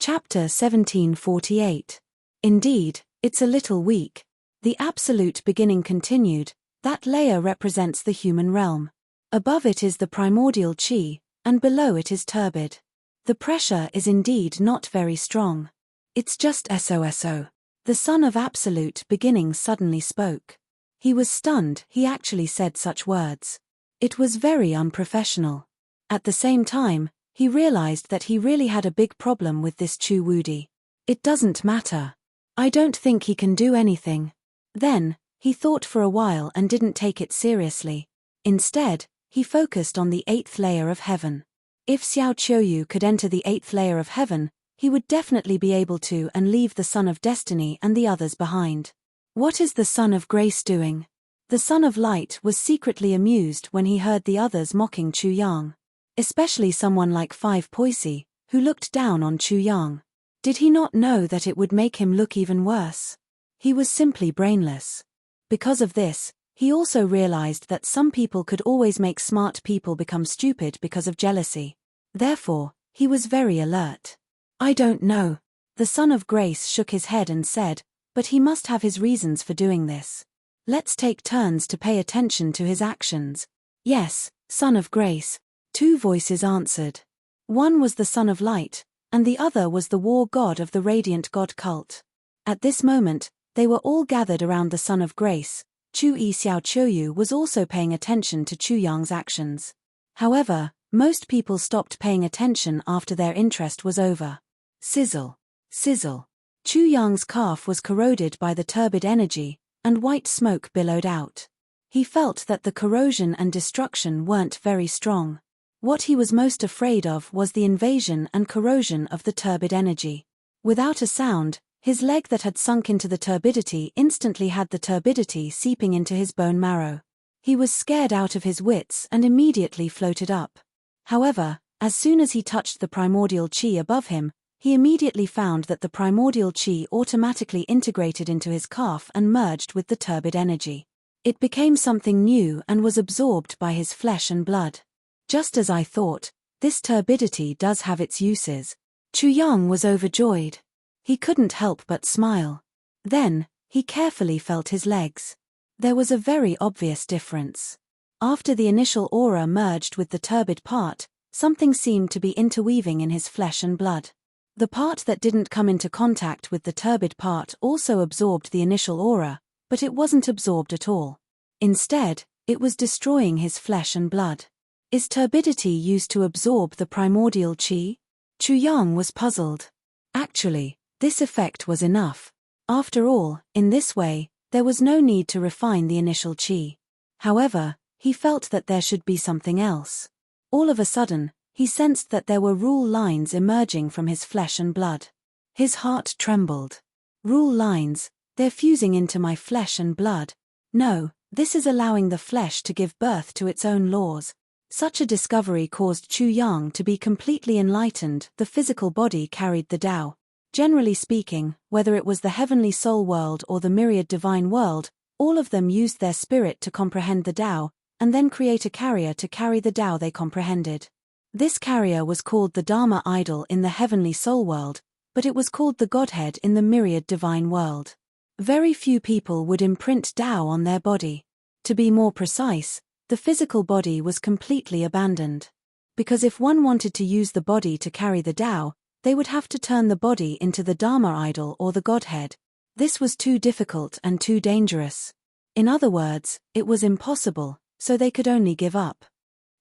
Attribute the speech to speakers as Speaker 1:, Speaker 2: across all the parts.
Speaker 1: Chapter 1748. Indeed, it's a little weak. The absolute beginning continued, that layer represents the human realm. Above it is the primordial chi, and below it is turbid. The pressure is indeed not very strong. It's just SOSO. The son of absolute beginning suddenly spoke. He was stunned he actually said such words. It was very unprofessional. At the same time, he realized that he really had a big problem with this Chu Wudi. It doesn't matter. I don't think he can do anything. Then, he thought for a while and didn't take it seriously. Instead, he focused on the 8th layer of heaven. If Xiao Qiuyu could enter the 8th layer of heaven, he would definitely be able to and leave the Son of Destiny and the others behind. What is the Son of Grace doing? The Son of Light was secretly amused when he heard the others mocking Chu Yang. Especially someone like Five Poissy, who looked down on Chu Yang. Did he not know that it would make him look even worse? He was simply brainless. Because of this, he also realized that some people could always make smart people become stupid because of jealousy. Therefore, he was very alert. I don't know. The Son of Grace shook his head and said, but he must have his reasons for doing this. Let's take turns to pay attention to his actions. Yes, Son of Grace. 2 voices answered. One was the Son of Light, and the other was the war god of the Radiant God cult. At this moment, they were all gathered around the Son of Grace. Chu Yi Xiao Qiuyu was also paying attention to Chu Yang's actions. However, most people stopped paying attention after their interest was over. Sizzle. Sizzle. Chu Yang's calf was corroded by the turbid energy, and white smoke billowed out. He felt that the corrosion and destruction weren't very strong. What he was most afraid of was the invasion and corrosion of the turbid energy. Without a sound, his leg that had sunk into the turbidity instantly had the turbidity seeping into his bone marrow. He was scared out of his wits and immediately floated up. However, as soon as he touched the primordial chi above him, he immediately found that the primordial chi automatically integrated into his calf and merged with the turbid energy. It became something new and was absorbed by his flesh and blood. Just as I thought, this turbidity does have its uses. Chu Yang was overjoyed. He couldn't help but smile. Then, he carefully felt his legs. There was a very obvious difference. After the initial aura merged with the turbid part, something seemed to be interweaving in his flesh and blood. The part that didn't come into contact with the turbid part also absorbed the initial aura, but it wasn't absorbed at all. Instead, it was destroying his flesh and blood. Is turbidity used to absorb the primordial chi? Chu Yang was puzzled. Actually, this effect was enough. After all, in this way, there was no need to refine the initial chi. However, he felt that there should be something else. All of a sudden, he sensed that there were rule lines emerging from his flesh and blood. His heart trembled. Rule lines, they're fusing into my flesh and blood. No, this is allowing the flesh to give birth to its own laws. Such a discovery caused Chu Yang to be completely enlightened. The physical body carried the Tao. Generally speaking, whether it was the heavenly soul world or the myriad divine world, all of them used their spirit to comprehend the Tao, and then create a carrier to carry the Tao they comprehended. This carrier was called the Dharma idol in the heavenly soul world, but it was called the Godhead in the myriad divine world. Very few people would imprint Tao on their body. To be more precise, the physical body was completely abandoned. Because if one wanted to use the body to carry the Tao, they would have to turn the body into the Dharma idol or the Godhead. This was too difficult and too dangerous. In other words, it was impossible, so they could only give up.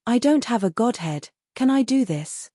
Speaker 1: I don't have a Godhead, can I do this?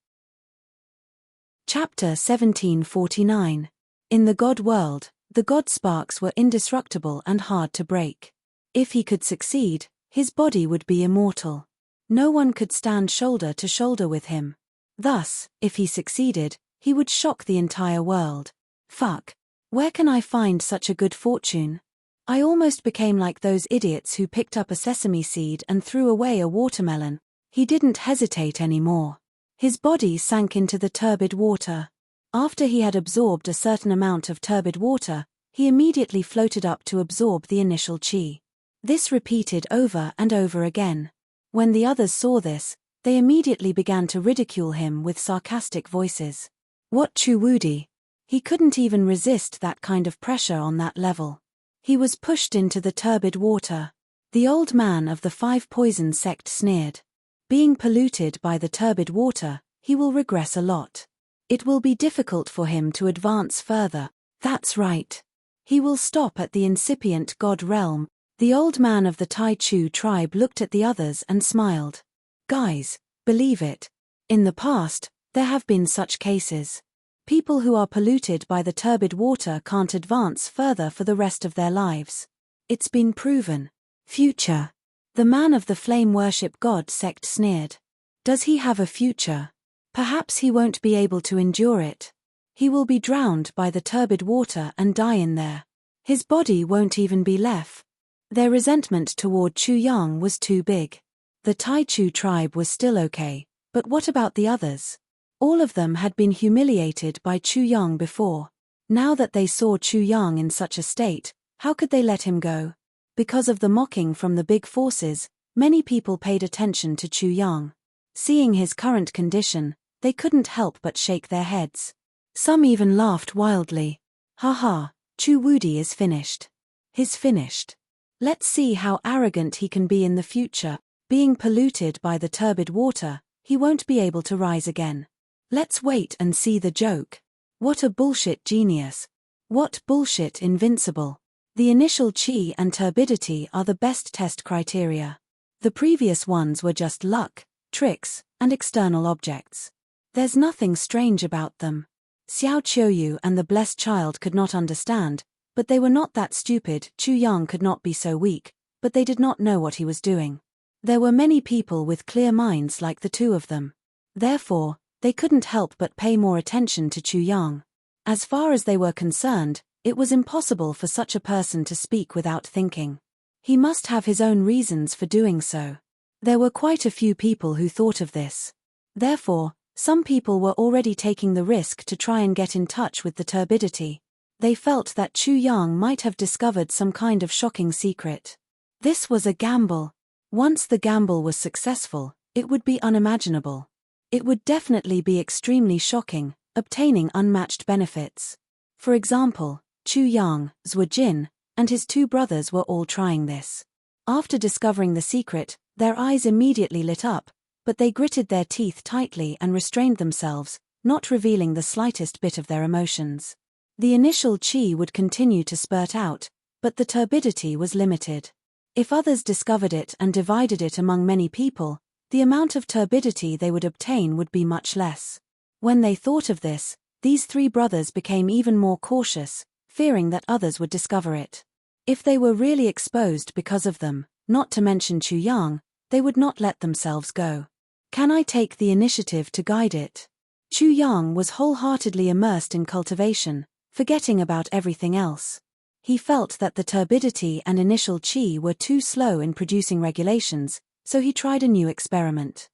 Speaker 1: Chapter 1749. In the God world, the God sparks were indestructible and hard to break. If he could succeed, his body would be immortal. No one could stand shoulder to shoulder with him. Thus, if he succeeded, he would shock the entire world. Fuck. Where can I find such a good fortune? I almost became like those idiots who picked up a sesame seed and threw away a watermelon. He didn't hesitate anymore. His body sank into the turbid water. After he had absorbed a certain amount of turbid water, he immediately floated up to absorb the initial chi. This repeated over and over again. When the others saw this, they immediately began to ridicule him with sarcastic voices. What Chuwudi? He couldn't even resist that kind of pressure on that level. He was pushed into the turbid water. The old man of the 5 poison sect sneered. Being polluted by the turbid water, he will regress a lot. It will be difficult for him to advance further. That's right. He will stop at the incipient god realm. The old man of the Tai Chu tribe looked at the others and smiled. Guys, believe it. In the past, there have been such cases. People who are polluted by the turbid water can't advance further for the rest of their lives. It's been proven. Future. The man of the flame worship god sect sneered. Does he have a future? Perhaps he won't be able to endure it. He will be drowned by the turbid water and die in there. His body won't even be left. Their resentment toward Chu Yang was too big. The Tai Chu tribe was still okay, but what about the others? All of them had been humiliated by Chu Yang before. Now that they saw Chu Yang in such a state, how could they let him go? Because of the mocking from the big forces, many people paid attention to Chu Yang. Seeing his current condition, they couldn't help but shake their heads. Some even laughed wildly. Ha, Chuwudi is finished. He's finished. Let's see how arrogant he can be in the future. Being polluted by the turbid water, he won't be able to rise again. Let's wait and see the joke. What a bullshit genius. What bullshit invincible. The initial chi and turbidity are the best test criteria. The previous ones were just luck, tricks, and external objects. There's nothing strange about them. Xiao Qiuyu and the blessed child could not understand, but they were not that stupid. Chu Yang could not be so weak, but they did not know what he was doing. There were many people with clear minds like the two of them. Therefore, they couldn't help but pay more attention to Chu Yang. As far as they were concerned, it was impossible for such a person to speak without thinking. He must have his own reasons for doing so. There were quite a few people who thought of this. Therefore, some people were already taking the risk to try and get in touch with the turbidity. They felt that Chu Yang might have discovered some kind of shocking secret. This was a gamble. Once the gamble was successful, it would be unimaginable. It would definitely be extremely shocking, obtaining unmatched benefits. For example, Chu Yang, Zhuo Jin, and his 2 brothers were all trying this. After discovering the secret, their eyes immediately lit up, but they gritted their teeth tightly and restrained themselves, not revealing the slightest bit of their emotions. The initial chi would continue to spurt out, but the turbidity was limited. If others discovered it and divided it among many people, the amount of turbidity they would obtain would be much less. When they thought of this, these 3 brothers became even more cautious, fearing that others would discover it. If they were really exposed because of them, not to mention Chu Yang, they would not let themselves go. Can I take the initiative to guide it? Chu Yang was wholeheartedly immersed in cultivation, forgetting about everything else. He felt that the turbidity and initial chi were too slow in producing regulations, so he tried a new experiment.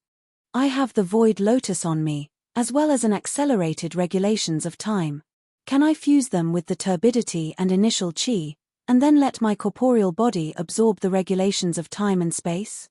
Speaker 1: I have the void lotus on me, as well as an accelerated regulations of time. Can I fuse them with the turbidity and initial chi, and then let my corporeal body absorb the regulations of time and space?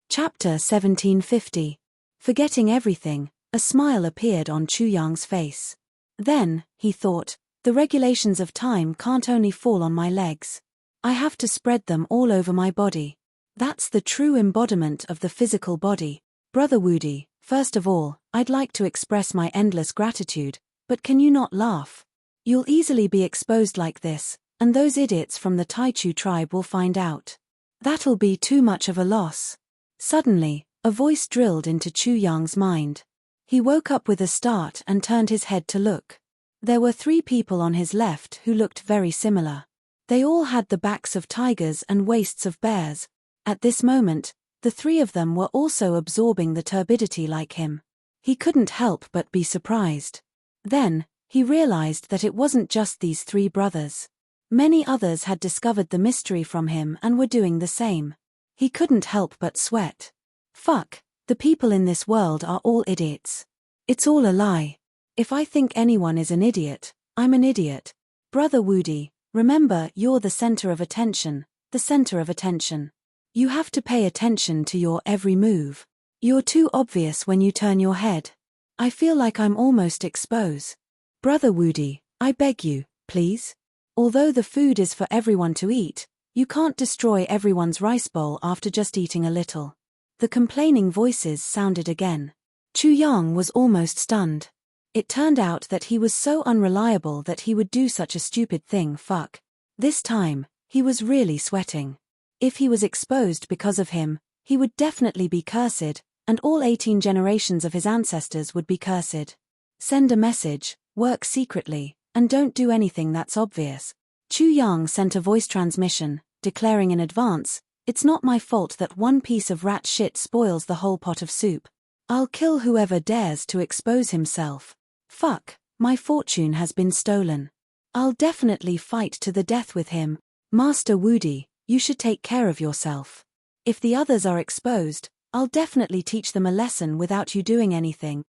Speaker 1: Chapter 1750. Forgetting everything, a smile appeared on Chu Yang's face. Then, he thought, the regulations of time can't only fall on my legs. I have to spread them all over my body. That's the true embodiment of the physical body. Brother Wudi, first of all, I'd like to express my endless gratitude, but can you not laugh? You'll easily be exposed like this, and those idiots from the Taichu tribe will find out. That'll be too much of a loss. Suddenly, a voice drilled into Chu Yang's mind. He woke up with a start and turned his head to look. There were 3 people on his left who looked very similar. They all had the backs of tigers and waists of bears. At this moment, the 3 of them were also absorbing the turbidity like him. He couldn't help but be surprised. Then, he realized that it wasn't just these 3 brothers. Many others had discovered the mystery from him and were doing the same. He couldn't help but sweat. Fuck, the people in this world are all idiots. It's all a lie. If I think anyone is an idiot, I'm an idiot. Brother Wudi, remember you're the center of attention, the center of attention. You have to pay attention to your every move. You're too obvious when you turn your head. I feel like I'm almost exposed. Brother Woody, I beg you, please? Although the food is for everyone to eat, you can't destroy everyone's rice bowl after just eating a little. The complaining voices sounded again. Chu Yang was almost stunned. It turned out that he was so unreliable that he would do such a stupid thing. This time, he was really sweating. If he was exposed because of him, he would definitely be cursed, and all 18 generations of his ancestors would be cursed. Send a message, work secretly, and don't do anything that's obvious. Chu Yang sent a voice transmission, declaring in advance, "It's not my fault that one piece of rat shit spoils the whole pot of soup. I'll kill whoever dares to expose himself. My fortune has been stolen. I'll definitely fight to the death with him. Master Woody, you should take care of yourself. If the others are exposed, I'll definitely teach them a lesson without you doing anything."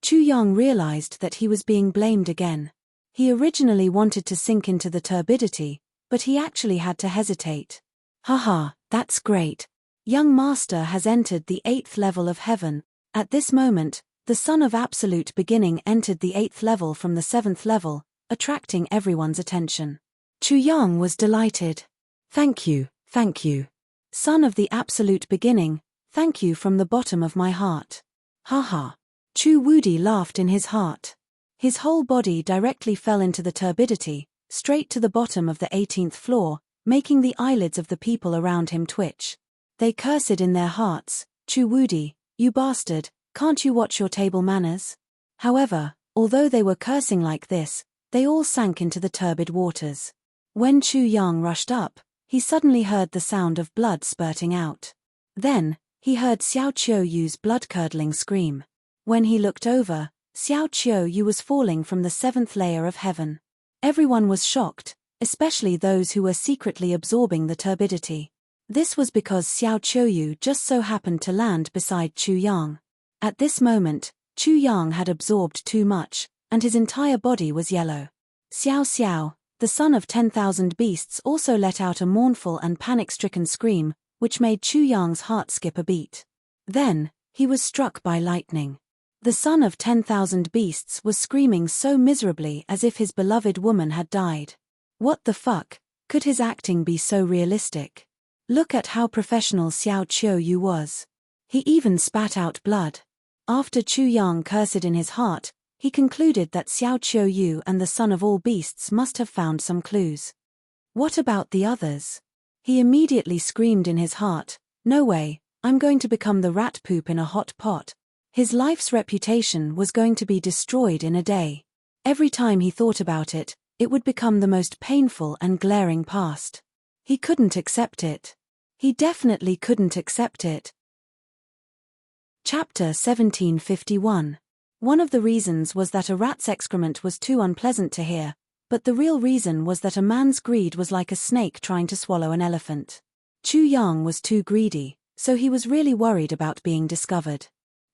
Speaker 1: Chu Yang realized that he was being blamed again. He originally wanted to sink into the turbidity, but he actually had to hesitate. Haha, that's great. Young Master has entered the 8th level of heaven. At this moment, the Son of Absolute Beginning entered the 8th level from the 7th level, attracting everyone's attention. Chu Yang was delighted. Thank you. Son of the Absolute Beginning, thank you from the bottom of my heart. Haha. Chu Woody laughed in his heart. His whole body directly fell into the turbidity, straight to the bottom of the 18th floor, making the eyelids of the people around him twitch. They cursed in their hearts, "Chu Woody, you bastard, can't you watch your table manners?" However, although they were cursing like this, they all sank into the turbid waters. When Chu Yang rushed up, he suddenly heard the sound of blood spurting out. Then, he heard Xiao Qiuyu's blood-curdling scream. When he looked over, Xiao Qiuyu was falling from the 7th layer of heaven. Everyone was shocked, especially those who were secretly absorbing the turbidity. This was because Xiao Qiuyu just so happened to land beside Chu Yang. At this moment, Chu Yang had absorbed too much, and his entire body was yellow. Xiao Xiao, the son of 10,000 beasts, also let out a mournful and panic-stricken scream, which made Chu Yang's heart skip a beat. Then, he was struck by lightning. The son of 10,000 beasts was screaming so miserably as if his beloved woman had died. What the fuck? Could his acting be so realistic? Look at how professional Xiao Qiuyu was. He even spat out blood. After Chu Yang cursed in his heart, he concluded that Xiao Qiuyu and the son of all beasts must have found some clues. What about the others? He immediately screamed in his heart, "No way, I'm going to become the rat poop in a hot pot." His life's reputation was going to be destroyed in a day. Every time he thought about it, it would become the most painful and glaring past. He couldn't accept it. He definitely couldn't accept it. Chapter 1751. One of the reasons was that a rat's excrement was too unpleasant to hear, but the real reason was that a man's greed was like a snake trying to swallow an elephant. Chu Yang was too greedy, so he was really worried about being discovered.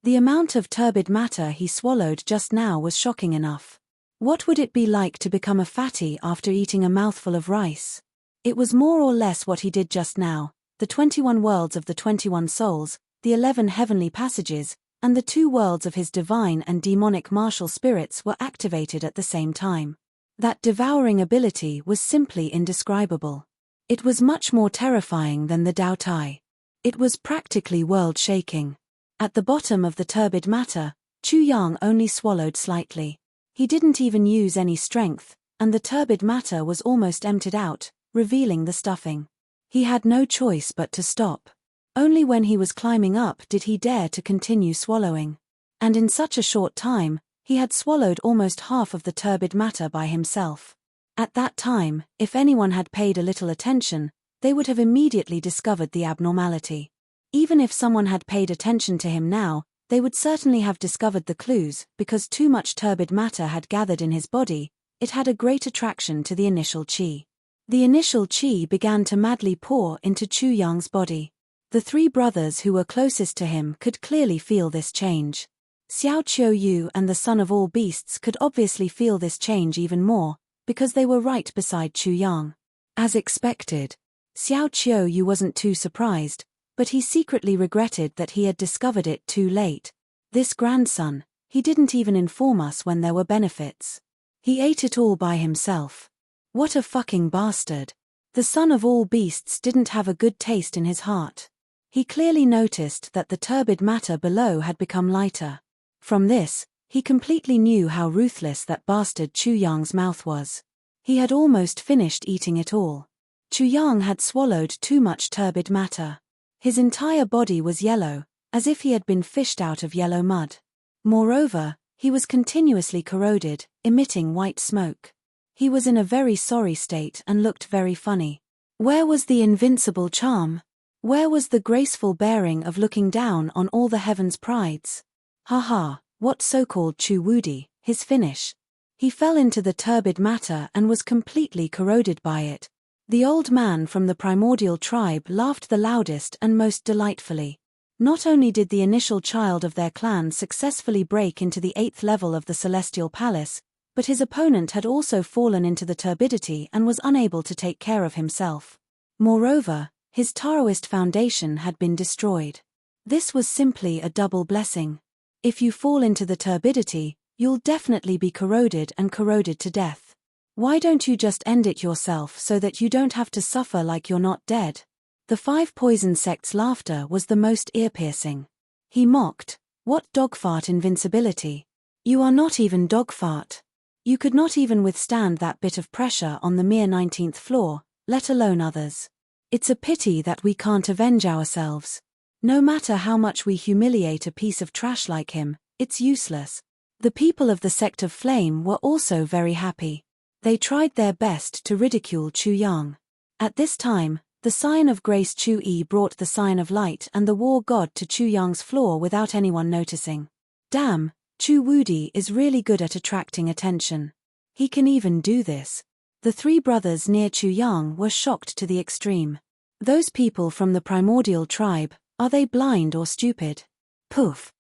Speaker 1: The amount of turbid matter he swallowed just now was shocking enough. What would it be like to become a fatty after eating a mouthful of rice? It was more or less what he did just now. The 21 worlds of the 21 souls, the 11 heavenly passages, and the 2 worlds of his divine and demonic martial spirits were activated at the same time. That devouring ability was simply indescribable. It was much more terrifying than the Dao Tai. It was practically world-shaking. At the bottom of the turbid matter, Chu Yang only swallowed slightly. He didn't even use any strength, and the turbid matter was almost emptied out, revealing the stuffing. He had no choice but to stop. Only when he was climbing up did he dare to continue swallowing. And in such a short time, he had swallowed almost half of the turbid matter by himself. At that time, if anyone had paid a little attention, they would have immediately discovered the abnormality. Even if someone had paid attention to him now, they would certainly have discovered the clues, because too much turbid matter had gathered in his body. It had a great attraction to the initial qi. The initial qi began to madly pour into Chu Yang's body. The 3 brothers who were closest to him could clearly feel this change. Xiao Qiuyu and the son of all beasts could obviously feel this change even more, because they were right beside Chu Yang. As expected, Xiao Qiuyu wasn't too surprised, but he secretly regretted that he had discovered it too late. This grandson, He didn't even inform us when there were benefits. He ate it all by himself. What a fucking bastard. The son of all beasts didn't have a good taste in his heart. He clearly noticed that the turbid matter below had become lighter. From this, he completely knew how ruthless that bastard Chu Yang's mouth was. He had almost finished eating it all. Chu Yang had swallowed too much turbid matter. His entire body was yellow, as if he had been fished out of yellow mud. Moreover, he was continuously corroded, emitting white smoke. He was in a very sorry state and looked very funny. Where was the invincible charm? Where was the graceful bearing of looking down on all the heaven's prides? Haha, what so-called Chu Wudi, his finish. He fell into the turbid matter and was completely corroded by it. The old man from the primordial tribe laughed the loudest and most delightfully. Not only did the initial child of their clan successfully break into the 8th level of the Celestial Palace, but his opponent had also fallen into the turbidity and was unable to take care of himself. Moreover, his Taoist foundation had been destroyed. This was simply a double blessing. If you fall into the turbidity, you'll definitely be corroded and corroded to death. Why don't you just end it yourself so that you don't have to suffer like you're not dead? The 5 poison sect's laughter was the most ear-piercing. He mocked, "What dogfart invincibility? You are not even dogfart. You could not even withstand that bit of pressure on the mere 19th floor, let alone others. It's a pity that we can't avenge ourselves. No matter how much we humiliate a piece of trash like him, it's useless." The people of the sect of Flame were also very happy. They tried their best to ridicule Chu Yang. At this time, the sign of grace Chu Yi brought the sign of light and the war god to Chu Yang's floor without anyone noticing. Damn, Chu Wudi is really good at attracting attention. He can even do this. The 3 brothers near Chu Yang were shocked to the extreme. Those people from the primordial tribe, are they blind or stupid? Poof.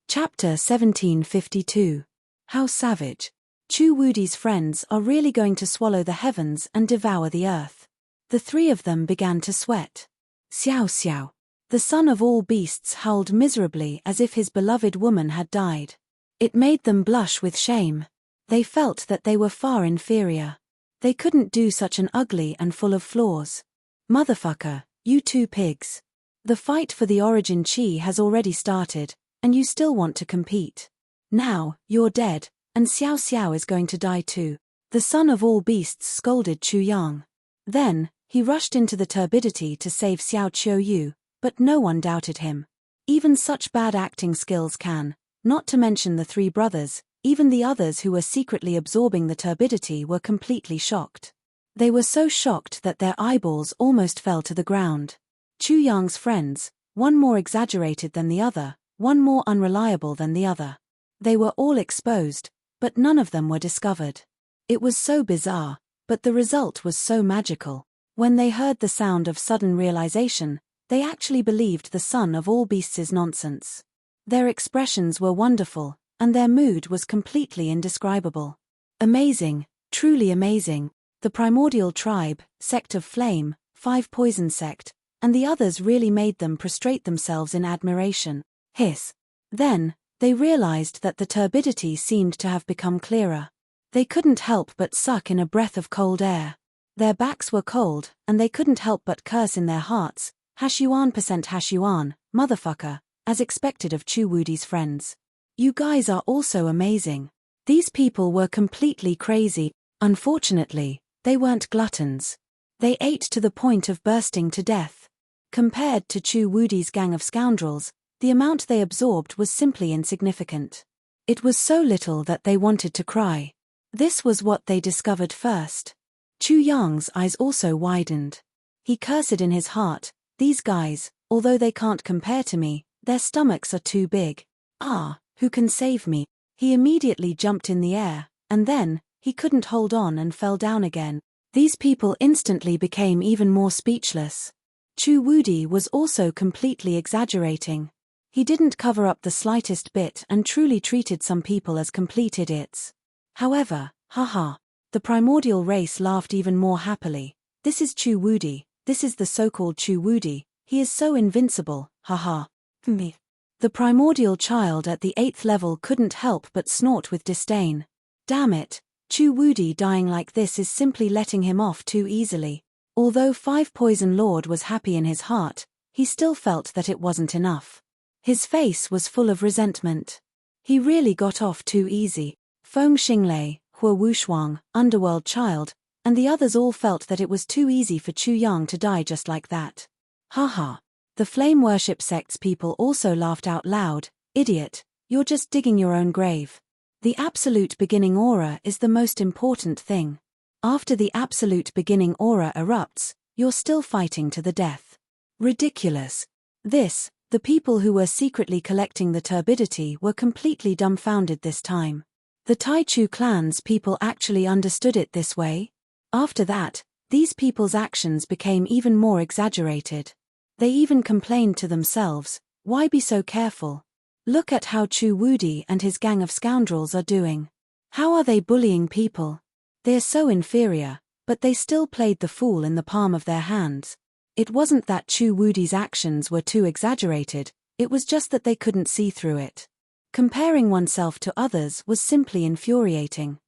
Speaker 1: Chapter 1752. How savage. Chu Wudi's friends are really going to swallow the heavens and devour the earth. The 3 of them began to sweat. Xiao Xiao. The son of all beasts howled miserably as if his beloved woman had died. It made them blush with shame. They felt that they were far inferior. They couldn't do such an ugly and full of flaws. Motherfucker, you 2 pigs. The fight for the origin chi has already started, and you still want to compete. Now, you're dead, and Xiao Xiao is going to die too. The son of all beasts scolded Chu Yang. Then, he rushed into the turbidity to save Xiao Qiuyu, but no one doubted him. Even such bad acting skills can, not to mention the 3 brothers, even the others who were secretly absorbing the turbidity were completely shocked. They were so shocked that their eyeballs almost fell to the ground. Chu Yang's friends, one more exaggerated than the other, one more unreliable than the other. They were all exposed, but none of them were discovered. It was so bizarre, but the result was so magical. When they heard the sound of sudden realization, they actually believed the son of all beasts' nonsense. Their expressions were wonderful, and their mood was completely indescribable. Amazing, truly amazing. The primordial tribe, sect of flame, 5 poison sect, and the others really made them prostrate themselves in admiration. Hiss. Then, they realized that the turbidity seemed to have become clearer. They couldn't help but suck in a breath of cold air. Their backs were cold, and they couldn't help but curse in their hearts, Hashuan %, motherfucker, as expected of Chu Wudi's friends. You guys are also amazing. These people were completely crazy. Unfortunately, they weren't gluttons. They ate to the point of bursting to death. Compared to Chu Wudi's gang of scoundrels, the amount they absorbed was simply insignificant. It was so little that they wanted to cry. This was what they discovered first. Chu Yang's eyes also widened. He cursed in his heart, "These guys, although they can't compare to me, their stomachs are too big. Ah, who can save me?" He immediately jumped in the air, and then, he couldn't hold on and fell down again. These people instantly became even more speechless. Chu Wudi was also completely exaggerating. He didn't cover up the slightest bit and truly treated some people as complete idiots. However, haha, the primordial race laughed even more happily. "This is Chu Wudi, this is the so-called Chu Wudi, he is so invincible, haha." Me. The primordial child at the 8th level couldn't help but snort with disdain. Damn it, Chu Wudi dying like this is simply letting him off too easily. Although 5 Poison Lord was happy in his heart, he still felt that it wasn't enough. His face was full of resentment. He really got off too easy. Feng Xinglei, Hua Wushuang, Underworld Child, and the others all felt that it was too easy for Chu Yang to die just like that. Haha. The flame worship sect's people also laughed out loud. Idiot, you're just digging your own grave. The absolute beginning aura is the most important thing. After the absolute beginning aura erupts, you're still fighting to the death. Ridiculous. The people who were secretly collecting the turbidity were completely dumbfounded this time. The Taichu clan's people actually understood it this way? After that, these people's actions became even more exaggerated. They even complained to themselves, why be so careful? Look at how Chu Wudi and his gang of scoundrels are doing. How are they bullying people? They're so inferior, but they still played the fool in the palm of their hands. It wasn't that Chu Wudi's actions were too exaggerated, it was just that they couldn't see through it. Comparing oneself to others was simply infuriating.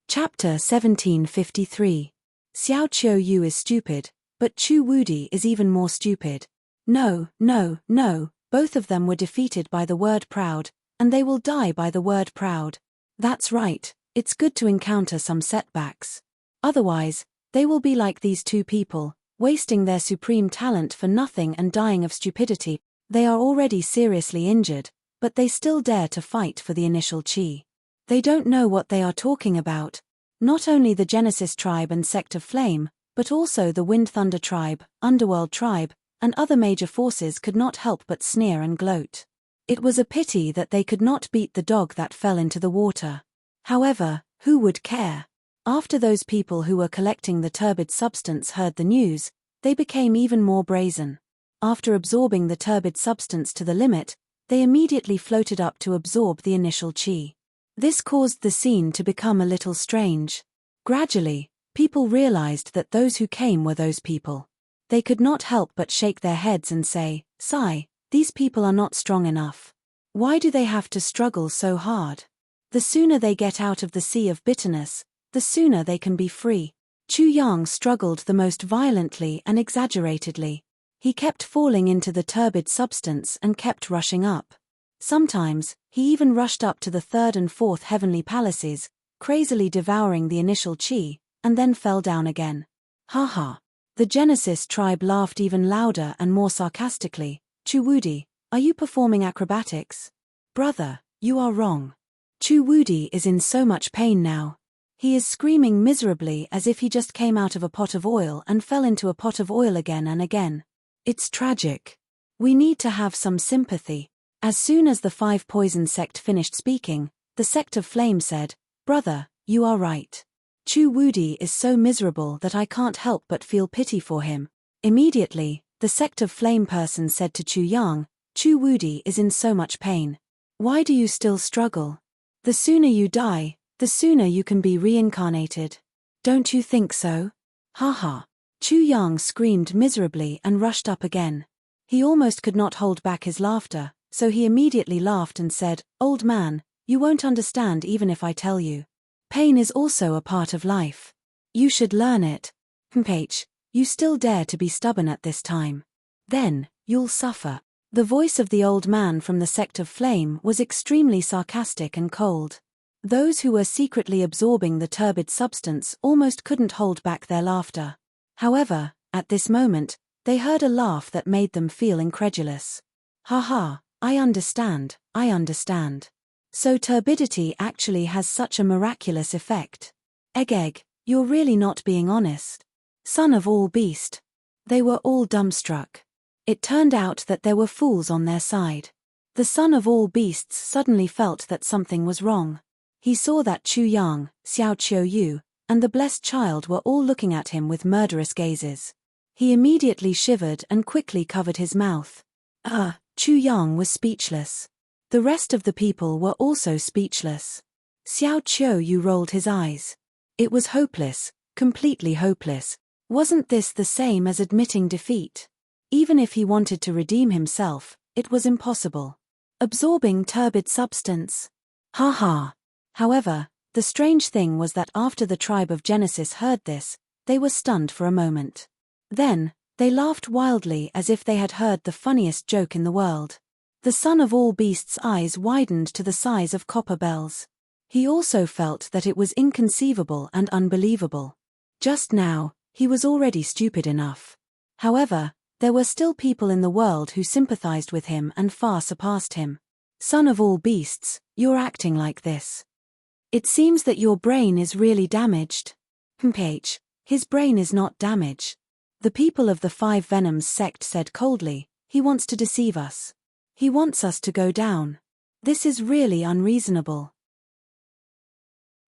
Speaker 1: Chapter 1753. Xiao Qiu Yu is stupid, but Chu Wudi is even more stupid. No, both of them were defeated by the word proud, and they will die by the word proud. That's right, it's good to encounter some setbacks. Otherwise, they will be like these two people, wasting their supreme talent for nothing and dying of stupidity. They are already seriously injured, but they still dare to fight for the initial chi. They don't know what they are talking about. Not only the Genesis tribe and sect of Flame, but also the Wind Thunder tribe, Underworld tribe, and other major forces could not help but sneer and gloat. It was a pity that they could not beat the dog that fell into the water. However, who would care? After those people who were collecting the turbid substance heard the news, they became even more brazen. After absorbing the turbid substance to the limit, they immediately floated up to absorb the initial chi. This caused the scene to become a little strange. Gradually, people realized that those who came were those people. They could not help but shake their heads and say, "Sigh, these people are not strong enough. Why do they have to struggle so hard? The sooner they get out of the sea of bitterness, the sooner they can be free." Chu Yang struggled the most violently and exaggeratedly. He kept falling into the turbid substance and kept rushing up. Sometimes, he even rushed up to the 3rd and 4th heavenly palaces, crazily devouring the initial chi, and then fell down again. Haha. The Genesis tribe laughed even louder and more sarcastically. Chu Wudi, are you performing acrobatics? Brother, you are wrong. Chu Wudi is in so much pain now. He is screaming miserably as if he just came out of a pot of oil and fell into a pot of oil again and again. It's tragic. We need to have some sympathy. As soon as the 5 Poison sect finished speaking, the sect of Flame said, "Brother, you are right. Chu Wudi is so miserable that I can't help but feel pity for him." Immediately, the sect of Flame person said to Chu Yang, "Chu Wudi is in so much pain. Why do you still struggle? The sooner you die, the sooner you can be reincarnated. Don't you think so?" Haha. Chu Yang screamed miserably and rushed up again. He almost could not hold back his laughter, so he immediately laughed and said, "Old man, you won't understand even if I tell you. Pain is also a part of life. You should learn it. Mph, you still dare to be stubborn at this time. Then, you'll suffer." The voice of the old man from the sect of Flame was extremely sarcastic and cold. Those who were secretly absorbing the turbid substance almost couldn't hold back their laughter. However, at this moment, they heard a laugh that made them feel incredulous. "Haha, I understand. So turbidity actually has such a miraculous effect. Egg, you're really not being honest. Son of all beast." They were all dumbstruck. It turned out that there were fools on their side. The son of all beasts suddenly felt that something was wrong. He saw that Chu Yang, Xiao Qiu Yu, and the blessed child were all looking at him with murderous gazes. He immediately shivered and quickly covered his mouth. Chu Yang was speechless. The rest of the people were also speechless. Xiao Qiu Yu rolled his eyes. It was hopeless, completely hopeless. Wasn't this the same as admitting defeat? Even if he wanted to redeem himself, it was impossible. Absorbing turbid substance. Ha ha. However, the strange thing was that after the tribe of Genesis heard this, they were stunned for a moment. Then, they laughed wildly as if they had heard the funniest joke in the world. The son of all beasts' eyes widened to the size of copper bells. He also felt that it was inconceivable and unbelievable. Just now, he was already stupid enough. However, there were still people in the world who sympathized with him and far surpassed him. Son of all beasts, you're acting like this. It seems that your brain is really damaged. His brain is not damaged. The people of the Five Venoms sect said coldly, he wants to deceive us. He wants us to go down. This is really unreasonable.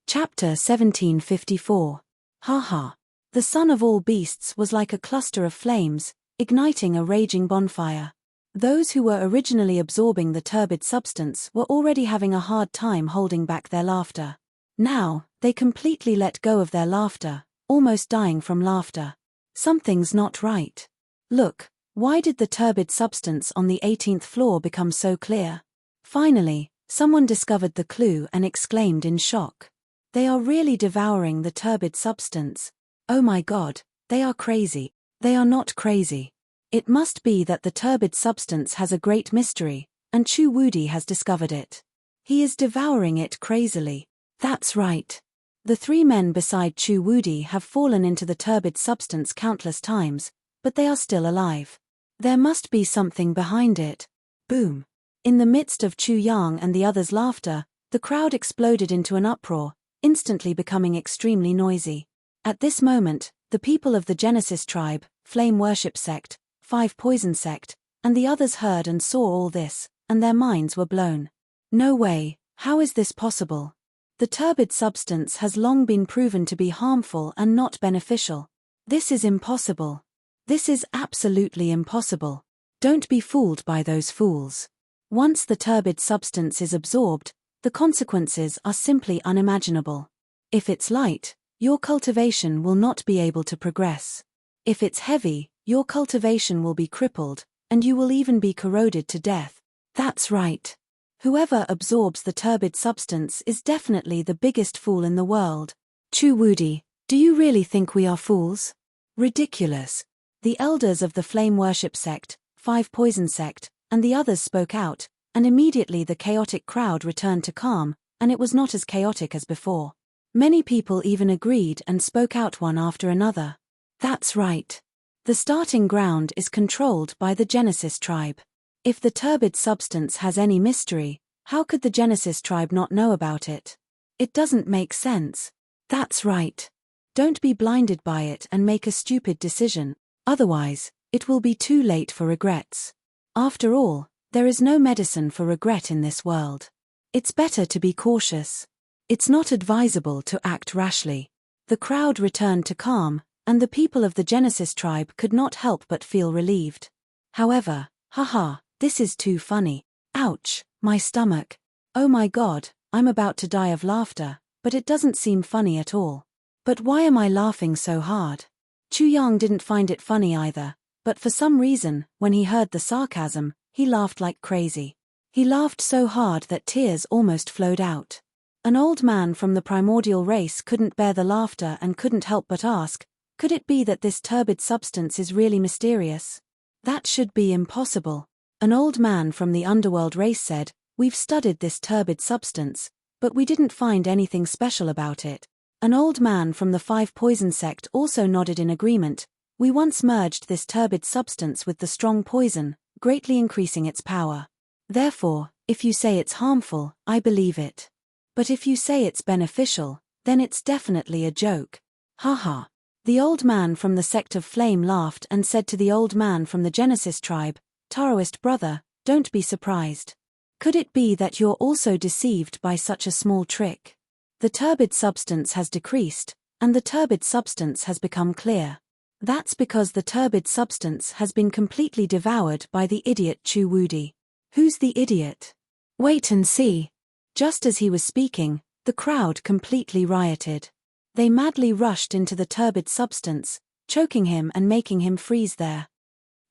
Speaker 1: Chapter 1754. Ha. The son of all beasts was like a cluster of flames, igniting a raging bonfire. Those who were originally absorbing the turbid substance were already having a hard time holding back their laughter. Now, they completely let go of their laughter, almost dying from laughter. Something's not right. Look, why did the turbid substance on the 18th floor become so clear? Finally, someone discovered the clue and exclaimed in shock. They are really devouring the turbid substance. Oh my God, they are crazy. They are not crazy. It must be that the turbid substance has a great mystery, and Chu Wudi has discovered it. He is devouring it crazily. That's right. The three men beside Chu Wudi have fallen into the turbid substance countless times, but they are still alive. There must be something behind it. Boom. In the midst of Chu Yang and the others' laughter, the crowd exploded into an uproar, instantly becoming extremely noisy. At this moment, the people of the Genesis tribe, Flame Worship Sect, Five Poison Sect, and the others heard and saw all this, and their minds were blown. No way, how is this possible? The turbid substance has long been proven to be harmful and not beneficial. This is impossible. This is absolutely impossible. Don't be fooled by those fools. Once the turbid substance is absorbed, the consequences are simply unimaginable. If it's light, your cultivation will not be able to progress. If it's heavy, your cultivation will be crippled, and you will even be corroded to death. That's right. Whoever absorbs the turbid substance is definitely the biggest fool in the world. Chu Wudi, do you really think we are fools? Ridiculous. The elders of the Flame Worship Sect, Five Poison Sect, and the others spoke out, and immediately the chaotic crowd returned to calm, and it was not as chaotic as before. Many people even agreed and spoke out one after another. That's right. The starting ground is controlled by the Genesis tribe. If the turbid substance has any mystery, how could the Genesis tribe not know about it? It doesn't make sense. That's right. Don't be blinded by it and make a stupid decision, otherwise, it will be too late for regrets. After all, there is no medicine for regret in this world. It's better to be cautious. It's not advisable to act rashly. The crowd returned to calm, and the people of the Genesis tribe could not help but feel relieved. However, haha, this is too funny. Ouch, my stomach. Oh my God, I'm about to die of laughter, but it doesn't seem funny at all. But why am I laughing so hard? Chu Yang didn't find it funny either, but for some reason, when he heard the sarcasm, he laughed like crazy. He laughed so hard that tears almost flowed out. An old man from the primordial race couldn't bear the laughter and couldn't help but ask, could it be that this turbid substance is really mysterious? That should be impossible. An old man from the underworld race said, we've studied this turbid substance, but we didn't find anything special about it. An old man from the Five Poison Sect also nodded in agreement, we once merged this turbid substance with the strong poison, greatly increasing its power. Therefore, if you say it's harmful, I believe it. But if you say it's beneficial, then it's definitely a joke. Haha. The old man from the sect of Flame laughed and said to the old man from the Genesis tribe, Taoist brother, don't be surprised. Could it be that you're also deceived by such a small trick? The turbid substance has decreased, and the turbid substance has become clear. That's because the turbid substance has been completely devoured by the idiot Chu Wudi. Who's the idiot? Wait and see. Just as he was speaking, the crowd completely rioted. They madly rushed into the turbid substance, choking him and making him freeze there.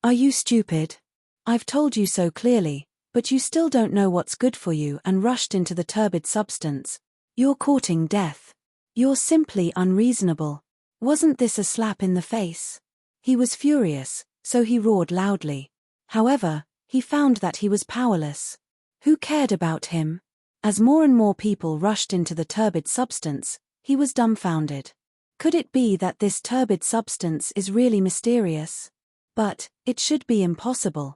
Speaker 1: Are you stupid? I've told you so clearly, but you still don't know what's good for you and rushed into the turbid substance. You're courting death. You're simply unreasonable. Wasn't this a slap in the face? He was furious, so he roared loudly. However, he found that he was powerless. Who cared about him? As more and more people rushed into the turbid substance, he was dumbfounded. Could it be that this turbid substance is really mysterious? But it should be impossible.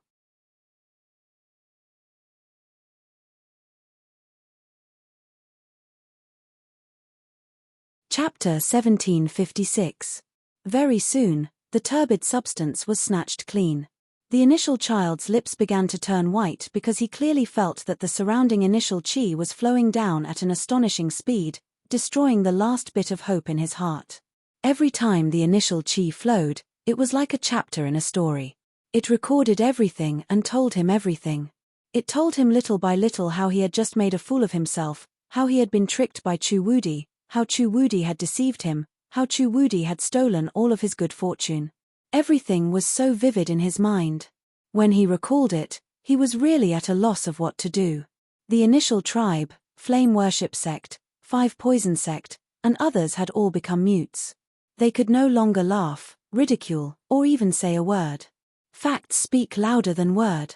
Speaker 1: Chapter 1756. Very soon, the turbid substance was snatched clean. The initial child's lips began to turn white because he clearly felt that the surrounding initial chi was flowing down at an astonishing speed, destroying the last bit of hope in his heart. Every time the initial chi flowed, it was like a chapter in a story. It recorded everything and told him everything. It told him little by little how he had just made a fool of himself, how he had been tricked by Chu Wudi, how Chu Wudi had deceived him, how Chu Wudi had stolen all of his good fortune. Everything was so vivid in his mind. When he recalled it, he was really at a loss of what to do. The initial tribe, flame worship sect, 5 poison sect, and others had all become mutes. They could no longer laugh, ridicule, or even say a word. Facts speak louder than word.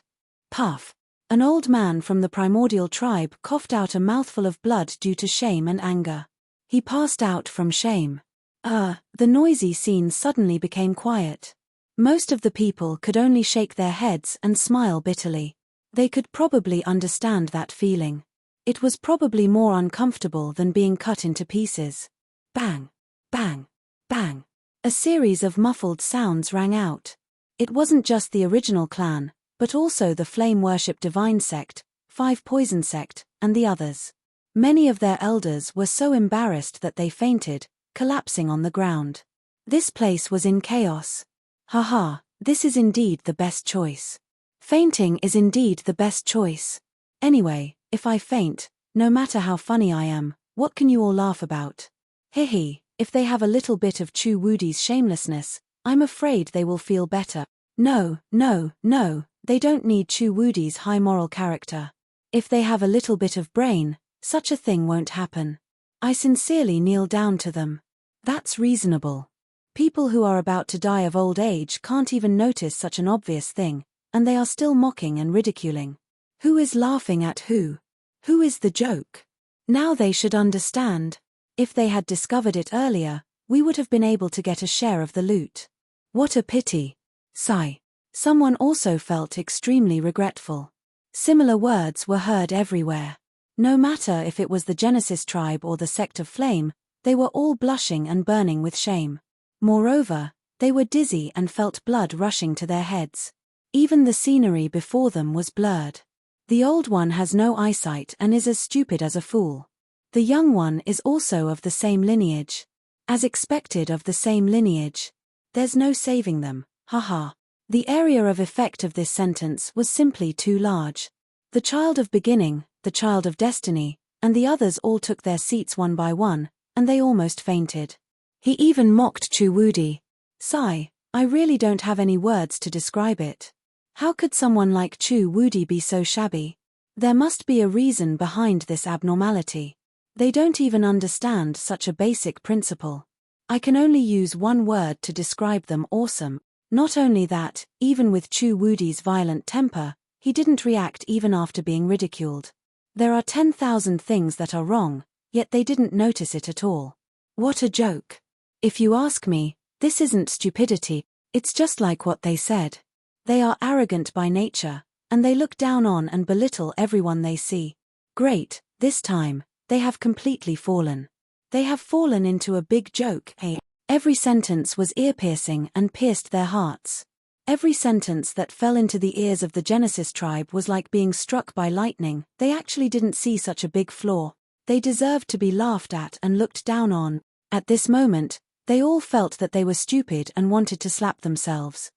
Speaker 1: Puff. An old man from the primordial tribe coughed out a mouthful of blood due to shame and anger. He passed out from shame. The noisy scene suddenly became quiet. Most of the people could only shake their heads and smile bitterly. They could probably understand that feeling. It was probably more uncomfortable than being cut into pieces. Bang! Bang! Bang! A series of muffled sounds rang out. It wasn't just the original clan, but also the flame worship divine sect, 5 poison sect, and the others. Many of their elders were so embarrassed that they fainted, collapsing on the ground. This place was in chaos. Haha, this is indeed the best choice. Fainting is indeed the best choice. Anyway, if I faint, no matter how funny I am, what can you all laugh about? Hihi, if they have a little bit of Chu Wudi's shamelessness, I'm afraid they will feel better. No, they don't need Chu Wudi's high moral character. If they have a little bit of brain, such a thing won't happen. I sincerely kneel down to them. That's reasonable. People who are about to die of old age can't even notice such an obvious thing, and they are still mocking and ridiculing. Who is laughing at who? Who is the joke? Now they should understand. If they had discovered it earlier, we would have been able to get a share of the loot. What a pity. Sigh. Someone also felt extremely regretful. Similar words were heard everywhere. No matter if it was the Genesis tribe or the sect of flame, they were all blushing and burning with shame. Moreover, they were dizzy and felt blood rushing to their heads. Even the scenery before them was blurred. The old one has no eyesight and is as stupid as a fool. The young one is also of the same lineage. As expected of the same lineage. There's no saving them, haha. The area of effect of this sentence was simply too large. The child of beginning, the child of destiny, and the others all took their seats one by one, and they almost fainted. He even mocked Chu Wudi. Sigh, I really don't have any words to describe it. How could someone like Chu Wudi be so shabby? There must be a reason behind this abnormality. They don't even understand such a basic principle. I can only use one word to describe them: awesome. Not only that, even with Chu Wudi's violent temper, he didn't react even after being ridiculed. There are 10,000 things that are wrong, yet they didn't notice it at all. What a joke. If you ask me, this isn't stupidity, it's just like what they said. They are arrogant by nature, and they look down on and belittle everyone they see. Great, this time, they have completely fallen. They have fallen into a big joke, eh? Every sentence was ear-piercing and pierced their hearts. Every sentence that fell into the ears of the Genesis tribe was like being struck by lightning. They actually didn't see such a big flaw. They deserved to be laughed at and looked down on. At this moment, they all felt that they were stupid and wanted to slap themselves.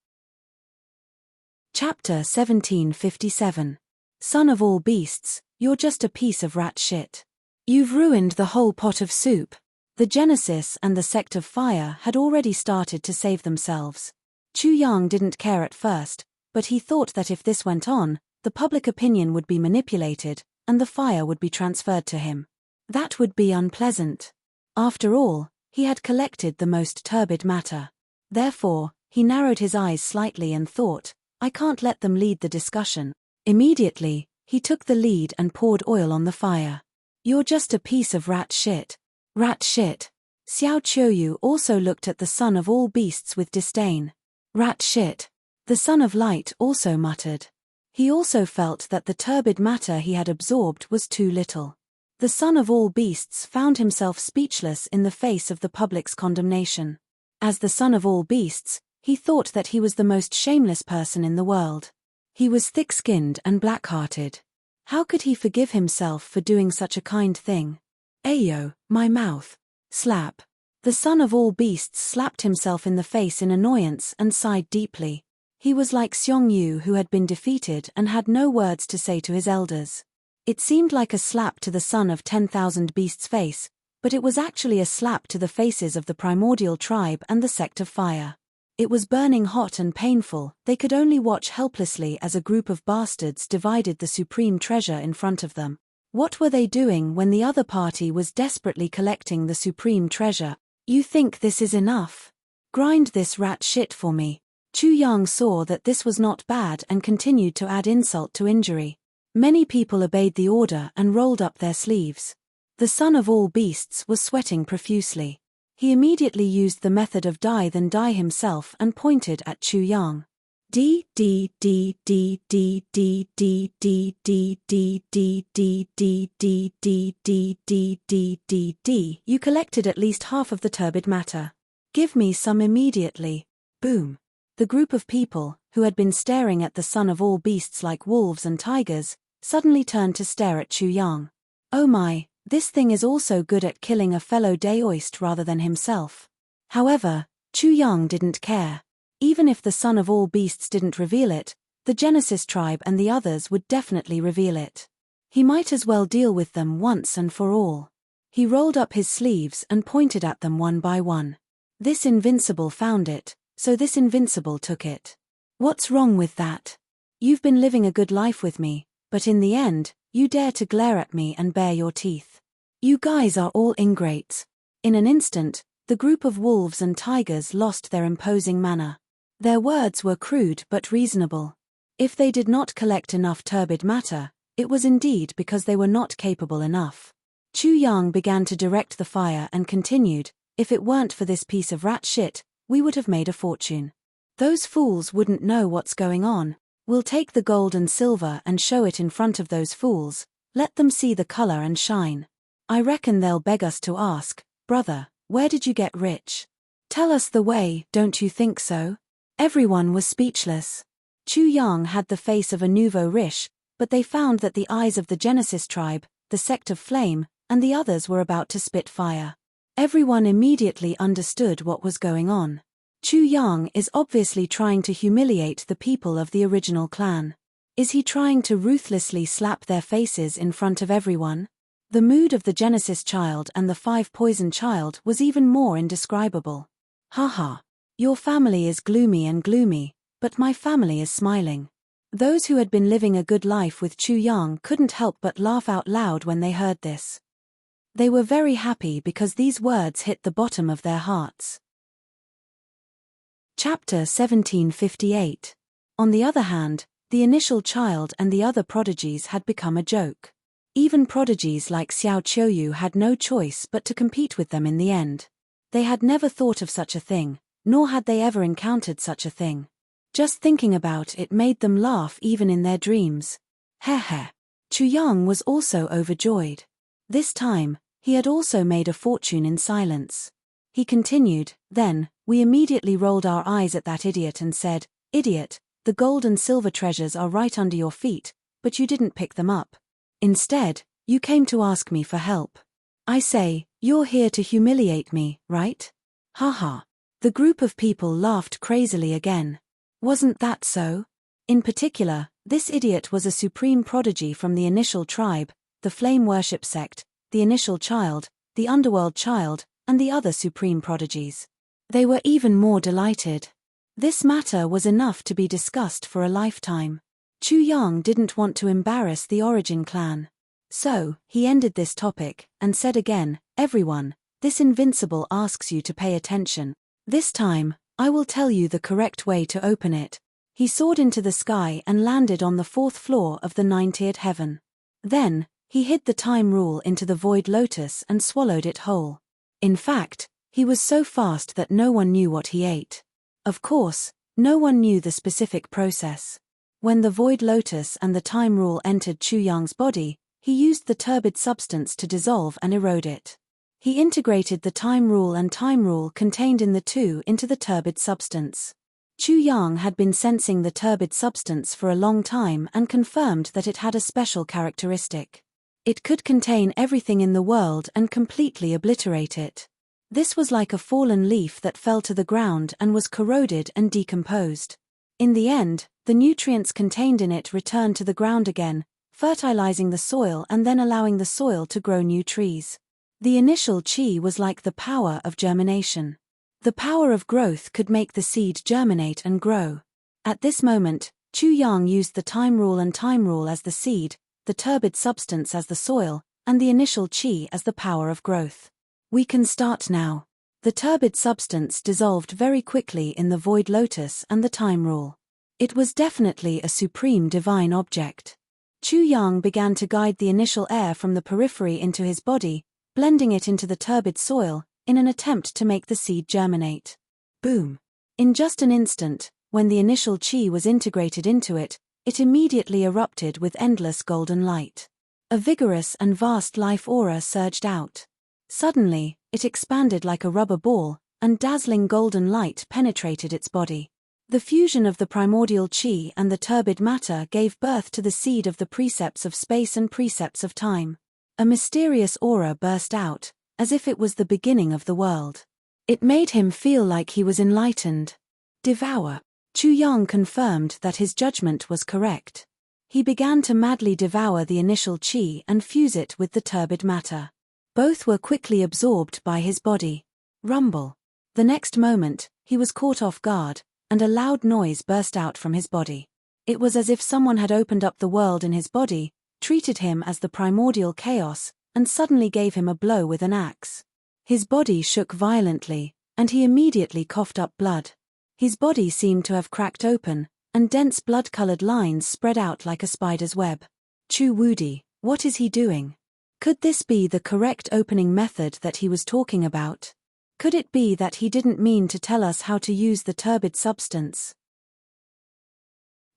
Speaker 1: Chapter 1757. Son of all beasts, you're just a piece of rat shit. You've ruined the whole pot of soup. The Genesis and the sect of fire had already started to save themselves. Chu Yang didn't care at first, but he thought that if this went on, the public opinion would be manipulated, and the fire would be transferred to him. That would be unpleasant. After all, he had collected the most turbid matter. Therefore, he narrowed his eyes slightly and thought, I can't let them lead the discussion. Immediately, he took the lead and poured oil on the fire. You're just a piece of rat shit. Rat shit. Xiao Qiuyu also looked at the son of all beasts with disdain. Rat shit. The son of light also muttered. He also felt that the turbid matter he had absorbed was too little. The son of all beasts found himself speechless in the face of the public's condemnation. As the son of all beasts, he thought that he was the most shameless person in the world. He was thick-skinned and black-hearted. How could he forgive himself for doing such a kind thing? Ayo, my mouth. Slap. The son of all beasts slapped himself in the face in annoyance and sighed deeply. He was like Xiong Yu who had been defeated and had no words to say to his elders. It seemed like a slap to the son of 10,000 beasts' face, but it was actually a slap to the faces of the primordial tribe and the sect of fire. It was burning hot and painful. They could only watch helplessly as a group of bastards divided the supreme treasure in front of them. What were they doing when the other party was desperately collecting the supreme treasure? You think this is enough? Grind this rat shit for me. Chu Yang saw that this was not bad and continued to add insult to injury. Many people obeyed the order and rolled up their sleeves. The son of all beasts was sweating profusely. He immediately used the method of die then die himself and pointed at Chu Yang. You collected at least half of the turbid matter. Give me some immediately. Boom. The group of people, who had been staring at the son of all beasts like wolves and tigers, suddenly turned to stare at Chu Yang. Oh my, this thing is also good at killing a fellow daoist rather than himself. However, Chu Yang didn't care. Even if the son of all beasts didn't reveal it, the Genesis tribe and the others would definitely reveal it. He might as well deal with them once and for all. He rolled up his sleeves and pointed at them one by one. This invincible found it, so this invincible took it. What's wrong with that? You've been living a good life with me, but in the end, you dare to glare at me and bare your teeth. You guys are all ingrates. In an instant, the group of wolves and tigers lost their imposing manner. Their words were crude but reasonable. If they did not collect enough turbid matter, it was indeed because they were not capable enough. Chu Yang began to direct the fire and continued, if it weren't for this piece of rat shit, we would have made a fortune. Those fools wouldn't know what's going on. We'll take the gold and silver and show it in front of those fools, let them see the color and shine. I reckon they'll beg us to ask, brother, where did you get rich? Tell us the way, don't you think so? Everyone was speechless. Chu Yang had the face of a nouveau riche, but they found that the eyes of the Genesis tribe, the sect of flame, and the others were about to spit fire. Everyone immediately understood what was going on. Chu Yang is obviously trying to humiliate the people of the original clan. Is he trying to ruthlessly slap their faces in front of everyone? The mood of the Genesis child and the 5 poison child was even more indescribable. Haha. Your family is gloomy and gloomy, but my family is smiling. Those who had been living a good life with Chu Yang couldn't help but laugh out loud when they heard this. They were very happy because these words hit the bottom of their hearts. Chapter 1758. On the other hand, the initial child and the other prodigies had become a joke. Even prodigies like Xiao Qiuyu had no choice but to compete with them in the end. They had never thought of such a thing, nor had they ever encountered such a thing. Just thinking about it made them laugh even in their dreams. Heh. Chu Yang was also overjoyed. This time, he had also made a fortune in silence. He continued, then, we immediately rolled our eyes at that idiot and said, Idiot, the gold and silver treasures are right under your feet, but you didn't pick them up. Instead, you came to ask me for help. I say, you're here to humiliate me, right? Haha. The group of people laughed crazily again. Wasn't that so? In particular, this idiot was a supreme prodigy from the initial tribe, the flame worship sect, the initial child, the underworld child, and the other supreme prodigies. They were even more delighted. This matter was enough to be discussed for a lifetime. Chu Yang didn't want to embarrass the Origin clan. So, he ended this topic, and said again, "Everyone, this invincible asks you to pay attention. This time, I will tell you the correct way to open it." He soared into the sky and landed on the 4th floor of the 9-tiered heaven. Then, he hid the time rule into the void lotus and swallowed it whole. In fact, he was so fast that no one knew what he ate. Of course, no one knew the specific process. When the void lotus and the time rule entered Chu Yang's body, he used the turbid substance to dissolve and erode it. He integrated the time rule contained in the two into the turbid substance. Chu Yang had been sensing the turbid substance for a long time and confirmed that it had a special characteristic. It could contain everything in the world and completely obliterate it. This was like a fallen leaf that fell to the ground and was corroded and decomposed. In the end, the nutrients contained in it returned to the ground again, fertilizing the soil and then allowing the soil to grow new trees. The initial qi was like the power of germination. The power of growth could make the seed germinate and grow. At this moment, Chu Yang used the time rule as the seed, the turbid substance as the soil, and the initial qi as the power of growth. We can start now. The turbid substance dissolved very quickly in the void lotus and the time rule. It was definitely a supreme divine object. Chu Yang began to guide the initial air from the periphery into his body, blending it into the turbid soil, in an attempt to make the seed germinate. Boom! In just an instant, when the initial qi was integrated into it, it immediately erupted with endless golden light. A vigorous and vast life aura surged out. Suddenly, it expanded like a rubber ball, and dazzling golden light penetrated its body. The fusion of the primordial qi and the turbid matter gave birth to the seed of the precepts of space and precepts of time. A mysterious aura burst out, as if it was the beginning of the world. It made him feel like he was enlightened. Devour. Chu Yang confirmed that his judgment was correct. He began to madly devour the initial qi and fuse it with the turbid matter. Both were quickly absorbed by his body. Rumble. The next moment, he was caught off guard, and a loud noise burst out from his body. It was as if someone had opened up the world in his body, treated him as the primordial chaos, and suddenly gave him a blow with an axe. His body shook violently, and he immediately coughed up blood. His body seemed to have cracked open, and dense blood-colored lines spread out like a spider's web. Chu Wudi, what is he doing? Could this be the correct opening method that he was talking about? Could it be that he didn't mean to tell us how to use the turbid substance?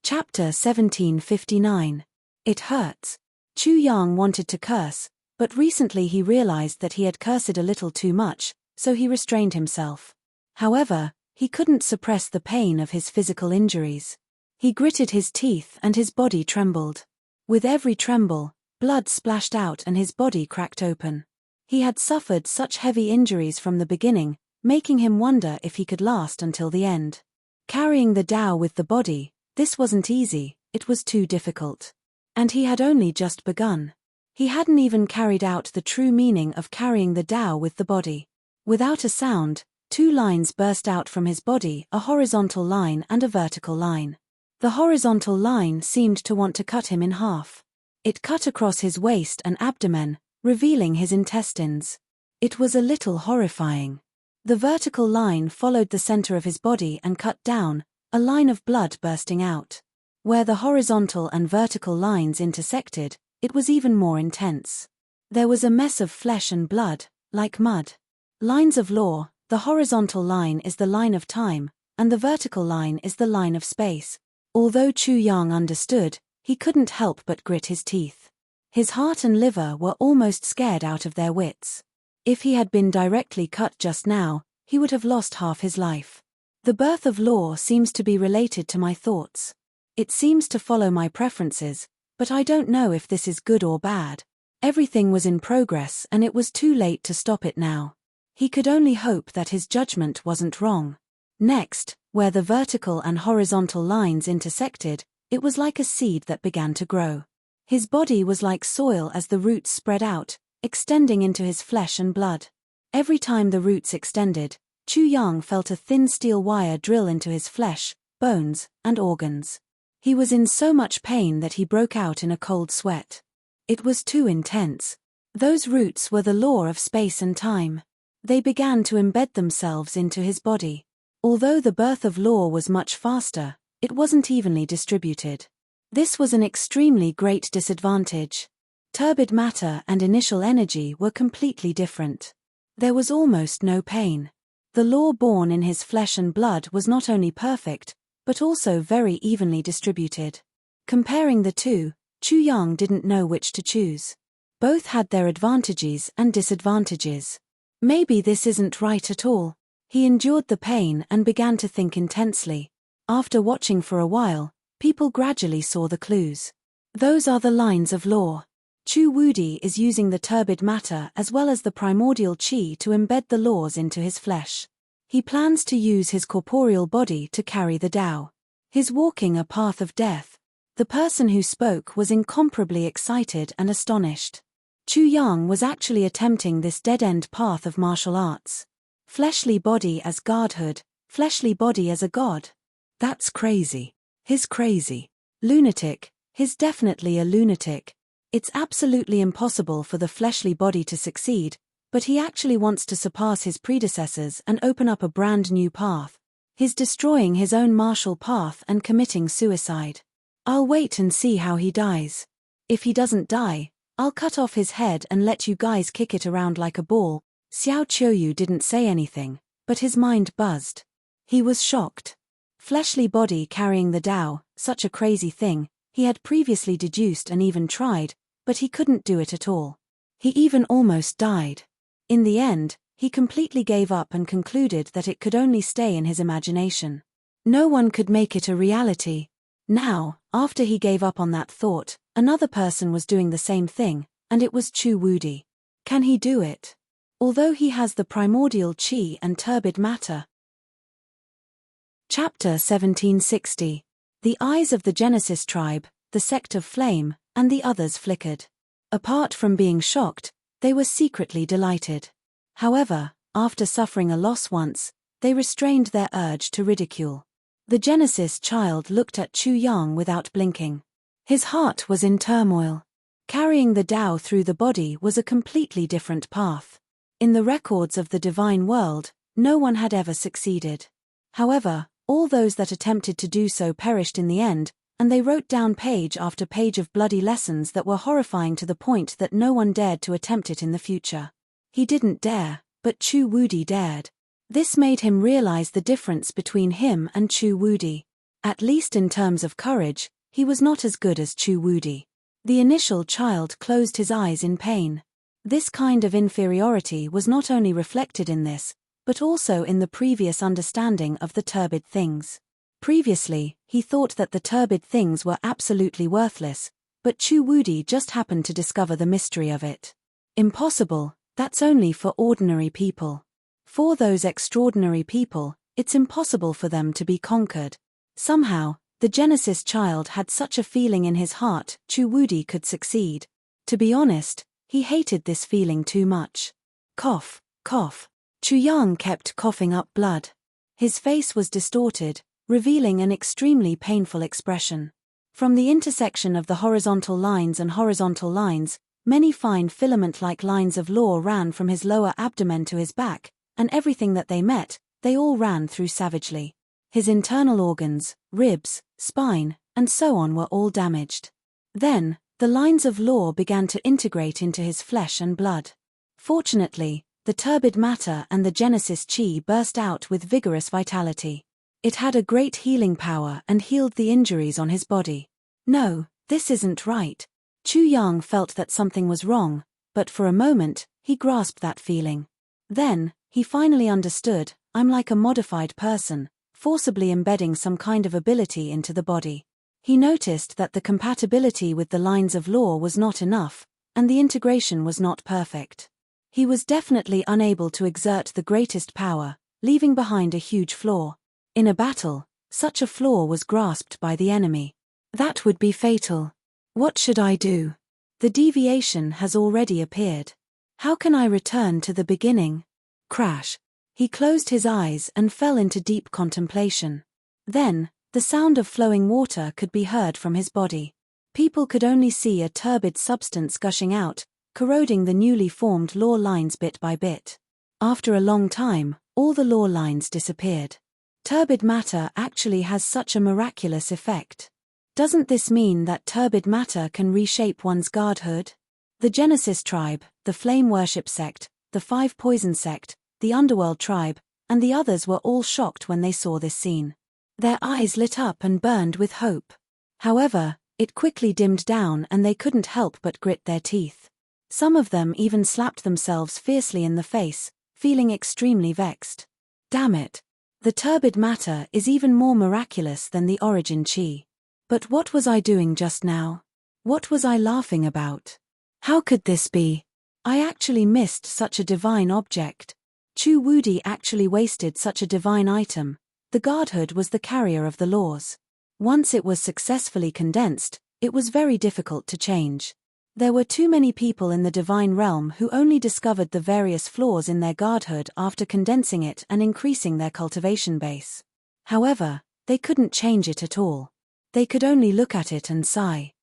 Speaker 1: Chapter 1759. It hurts. Chu Yang wanted to curse, but recently he realized that he had cursed a little too much, so he restrained himself. However, he couldn't suppress the pain of his physical injuries. He gritted his teeth and his body trembled. With every tremble, blood splashed out and his body cracked open. He had suffered such heavy injuries from the beginning, making him wonder if he could last until the end. Carrying the Tao with the body, this wasn't easy, it was too difficult. And he had only just begun. He hadn't even carried out the true meaning of carrying the Tao with the body. Without a sound, two lines burst out from his body, a horizontal line and a vertical line. The horizontal line seemed to want to cut him in half. It cut across his waist and abdomen, revealing his intestines. It was a little horrifying. The vertical line followed the center of his body and cut down, a line of blood bursting out. Where the horizontal and vertical lines intersected, it was even more intense. There was a mess of flesh and blood, like mud. Lines of law, the horizontal line is the line of time, and the vertical line is the line of space. Although Chu Yang understood, he couldn't help but grit his teeth. His heart and liver were almost scared out of their wits. If he had been directly cut just now, he would have lost half his life. The birth of law seems to be related to my thoughts. It seems to follow my preferences, but I don't know if this is good or bad. Everything was in progress and it was too late to stop it now. He could only hope that his judgment wasn't wrong. Next, where the vertical and horizontal lines intersected, it was like a seed that began to grow. His body was like soil as the roots spread out, extending into his flesh and blood. Every time the roots extended, Chu Yang felt a thin steel wire drill into his flesh, bones, and organs. He was in so much pain that he broke out in a cold sweat. It was too intense. Those roots were the law of space and time. They began to embed themselves into his body. Although the birth of law was much faster, it wasn't evenly distributed. This was an extremely great disadvantage. Turbid matter and initial energy were completely different. There was almost no pain. The law born in his flesh and blood was not only perfect, but also very evenly distributed. Comparing the two, Chu Yang didn't know which to choose. Both had their advantages and disadvantages. Maybe this isn't right at all. He endured the pain and began to think intensely. After watching for a while, people gradually saw the clues. Those are the lines of law. Chu Wudi is using the turbid matter as well as the primordial qi to embed the laws into his flesh. He plans to use his corporeal body to carry the Tao. He's walking a path of death. The person who spoke was incomparably excited and astonished. Chu Yang was actually attempting this dead-end path of martial arts. Fleshly body as godhood, fleshly body as a god. That's crazy. He's crazy. Lunatic. He's definitely a lunatic. It's absolutely impossible for the fleshly body to succeed, but he actually wants to surpass his predecessors and open up a brand new path. He's destroying his own martial path and committing suicide. I'll wait and see how he dies. If he doesn't die, I'll cut off his head and let you guys kick it around like a ball. Xiao Qiuyu didn't say anything, but his mind buzzed. He was shocked. Fleshly body carrying the Tao, such a crazy thing, he had previously deduced and even tried, but he couldn't do it at all. He even almost died. In the end, he completely gave up and concluded that it could only stay in his imagination. No one could make it a reality. Now, after he gave up on that thought, another person was doing the same thing, and it was Chu Wudi. Can he do it? Although he has the primordial qi and turbid matter. Chapter 1760. The eyes of the Genesis tribe, the sect of flame, and the others flickered. Apart from being shocked, they were secretly delighted. However, after suffering a loss once, they restrained their urge to ridicule. The Genesis child looked at Chu Yang without blinking. His heart was in turmoil. Carrying the Tao through the body was a completely different path. In the records of the divine world, no one had ever succeeded. However, all those that attempted to do so perished in the end, and they wrote down page after page of bloody lessons that were horrifying to the point that no one dared to attempt it in the future. He didn't dare, but Chu Wudi dared. This made him realize the difference between him and Chu Wudi. At least in terms of courage, he was not as good as Chu Wudi. The initial child closed his eyes in pain. This kind of inferiority was not only reflected in this, but also in the previous understanding of the turbid things. Previously, he thought that the turbid things were absolutely worthless, but Chu Wudi just happened to discover the mystery of it. Impossible, that's only for ordinary people. For those extraordinary people, it's impossible for them to be conquered. Somehow, the Genesis child had such a feeling in his heart Chu Wudi could succeed. To be honest, he hated this feeling too much. Cough, cough. Chu Yang kept coughing up blood. His face was distorted, revealing an extremely painful expression. From the intersection of the horizontal lines, many fine filament-like lines of law ran from his lower abdomen to his back, and everything that they met, they all ran through savagely. His internal organs, ribs, spine, and so on were all damaged. Then, the lines of law began to integrate into his flesh and blood. Fortunately, the turbid matter and the Genesis qi burst out with vigorous vitality. It had a great healing power and healed the injuries on his body. No, this isn't right. Chu Yang felt that something was wrong, but for a moment, he grasped that feeling. Then, he finally understood, I'm like a modified person, forcibly embedding some kind of ability into the body. He noticed that the compatibility with the lines of law was not enough, and the integration was not perfect. He was definitely unable to exert the greatest power, leaving behind a huge flaw. In a battle, such a flaw was grasped by the enemy. That would be fatal. What should I do? The deviation has already appeared. How can I return to the beginning? Crash. He closed his eyes and fell into deep contemplation. Then, the sound of flowing water could be heard from his body. People could only see a turbid substance gushing out, corroding the newly formed law lines bit by bit. After a long time, all the law lines disappeared. Turbid matter actually has such a miraculous effect. Doesn't this mean that turbid matter can reshape one's godhood? The Genesis tribe, the Flame Worship sect, the Five Poison sect, the Underworld tribe, and the others were all shocked when they saw this scene. Their eyes lit up and burned with hope. However, it quickly dimmed down and they couldn't help but grit their teeth. Some of them even slapped themselves fiercely in the face, feeling extremely vexed. Damn it! The turbid matter is even more miraculous than the origin chi. But what was I doing just now? What was I laughing about? How could this be? I actually missed such a divine object. Chu Wudi actually wasted such a divine item. The godhood was the carrier of the laws. Once it was successfully condensed, it was very difficult to change. There were too many people in the divine realm who only discovered the various flaws in their godhood after condensing it and increasing their cultivation base. However, they couldn't change it at all. They could only look at it and sigh.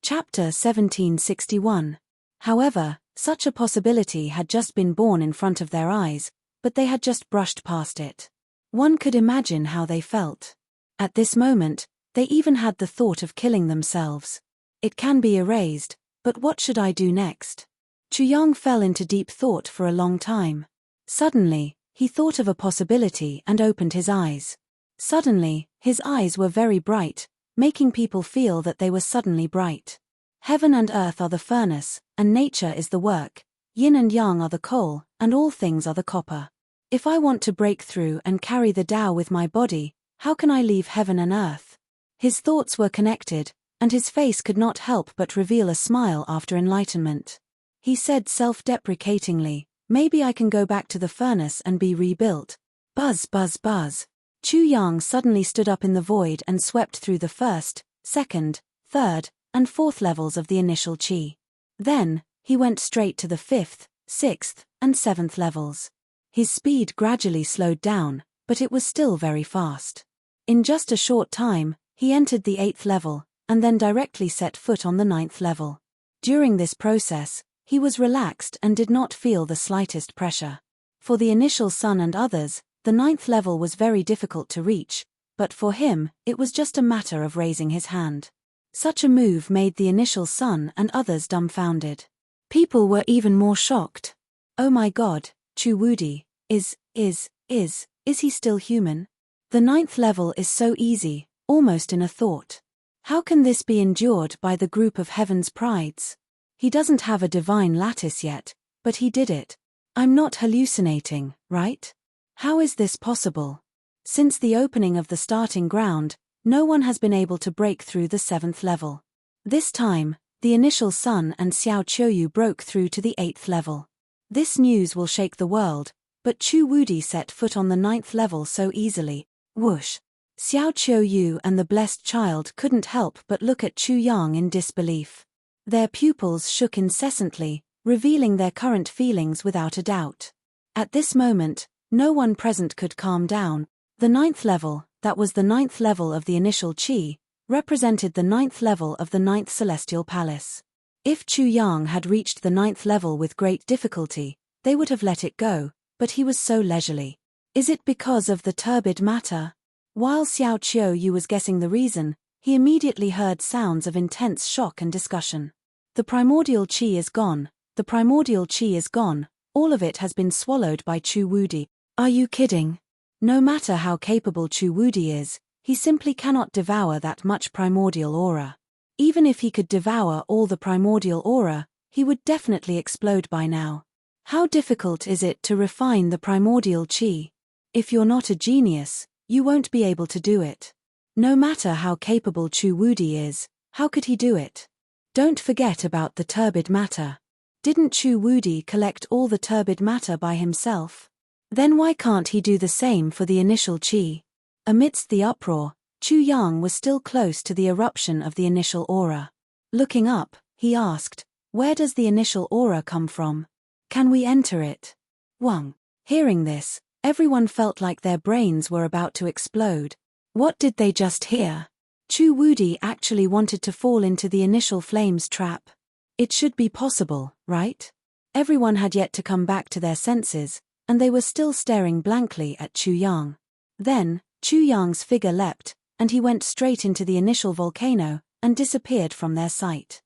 Speaker 1: Chapter 1761. However, such a possibility had just been born in front of their eyes, but they had just brushed past it. One could imagine how they felt. At this moment, they even had the thought of killing themselves. It can be erased, but what should I do next? Chuyang fell into deep thought for a long time. Suddenly, he thought of a possibility and opened his eyes. Suddenly, his eyes were very bright, making people feel that they were suddenly bright. Heaven and earth are the furnace, and nature is the work. Yin and yang are the coal, and all things are the copper. If I want to break through and carry the Tao with my body, how can I leave heaven and earth? His thoughts were connected, and his face could not help but reveal a smile after enlightenment. He said self-deprecatingly, maybe I can go back to the furnace and be rebuilt. Buzz, buzz, buzz. Chu Yang suddenly stood up in the void and swept through the first, second, third, and fourth levels of the initial chi. Then, he went straight to the fifth, sixth, and seventh levels. His speed gradually slowed down, but it was still very fast. In just a short time, he entered the eighth level, and then directly set foot on the ninth level. During this process, he was relaxed and did not feel the slightest pressure. For the initial sun and others, the ninth level was very difficult to reach, but for him, it was just a matter of raising his hand. Such a move made the initial sun and others dumbfounded. People were even more shocked. Oh my God, Chu Wudi, is he still human? The ninth level is so easy, almost in a thought. How can this be endured by the group of heaven's prides? He doesn't have a divine lattice yet, but he did it. I'm not hallucinating, right? How is this possible? Since the opening of the starting ground, no one has been able to break through the seventh level. This time, the initial sun and Xiao Qiuyu broke through to the eighth level. This news will shake the world, but Chu Wudi set foot on the ninth level so easily. Whoosh! Xiao Qiuyu and the blessed child couldn't help but look at Chu Yang in disbelief. Their pupils shook incessantly, revealing their current feelings without a doubt. At this moment, no one present could calm down. The ninth level, that was the ninth level of the initial chi, represented the ninth level of the ninth celestial palace. If Chu Yang had reached the ninth level with great difficulty, they would have let it go, but he was so leisurely. Is it because of the turbid matter? While Xiao Qiuyu was guessing the reason, he immediately heard sounds of intense shock and discussion. The primordial chi is gone, the primordial chi is gone, all of it has been swallowed by Chu Wudi. Are you kidding? No matter how capable Chu Wudi is, he simply cannot devour that much primordial aura. Even if he could devour all the primordial aura, he would definitely explode by now. How difficult is it to refine the primordial chi? If you're not a genius, you won't be able to do it. No matter how capable Chu Wudi is, how could he do it? Don't forget about the turbid matter. Didn't Chu Wudi collect all the turbid matter by himself? Then why can't he do the same for the initial chi? Amidst the uproar, Chu Yang was still close to the eruption of the initial aura. Looking up, he asked, where does the initial aura come from? Can we enter it? Wang. Hearing this, everyone felt like their brains were about to explode. What did they just hear? Chu Wudi actually wanted to fall into the initial flames trap. It should be possible, right? Everyone had yet to come back to their senses, and they were still staring blankly at Chu Yang. Then, Chu Yang's figure leapt, and he went straight into the initial volcano, and disappeared from their sight.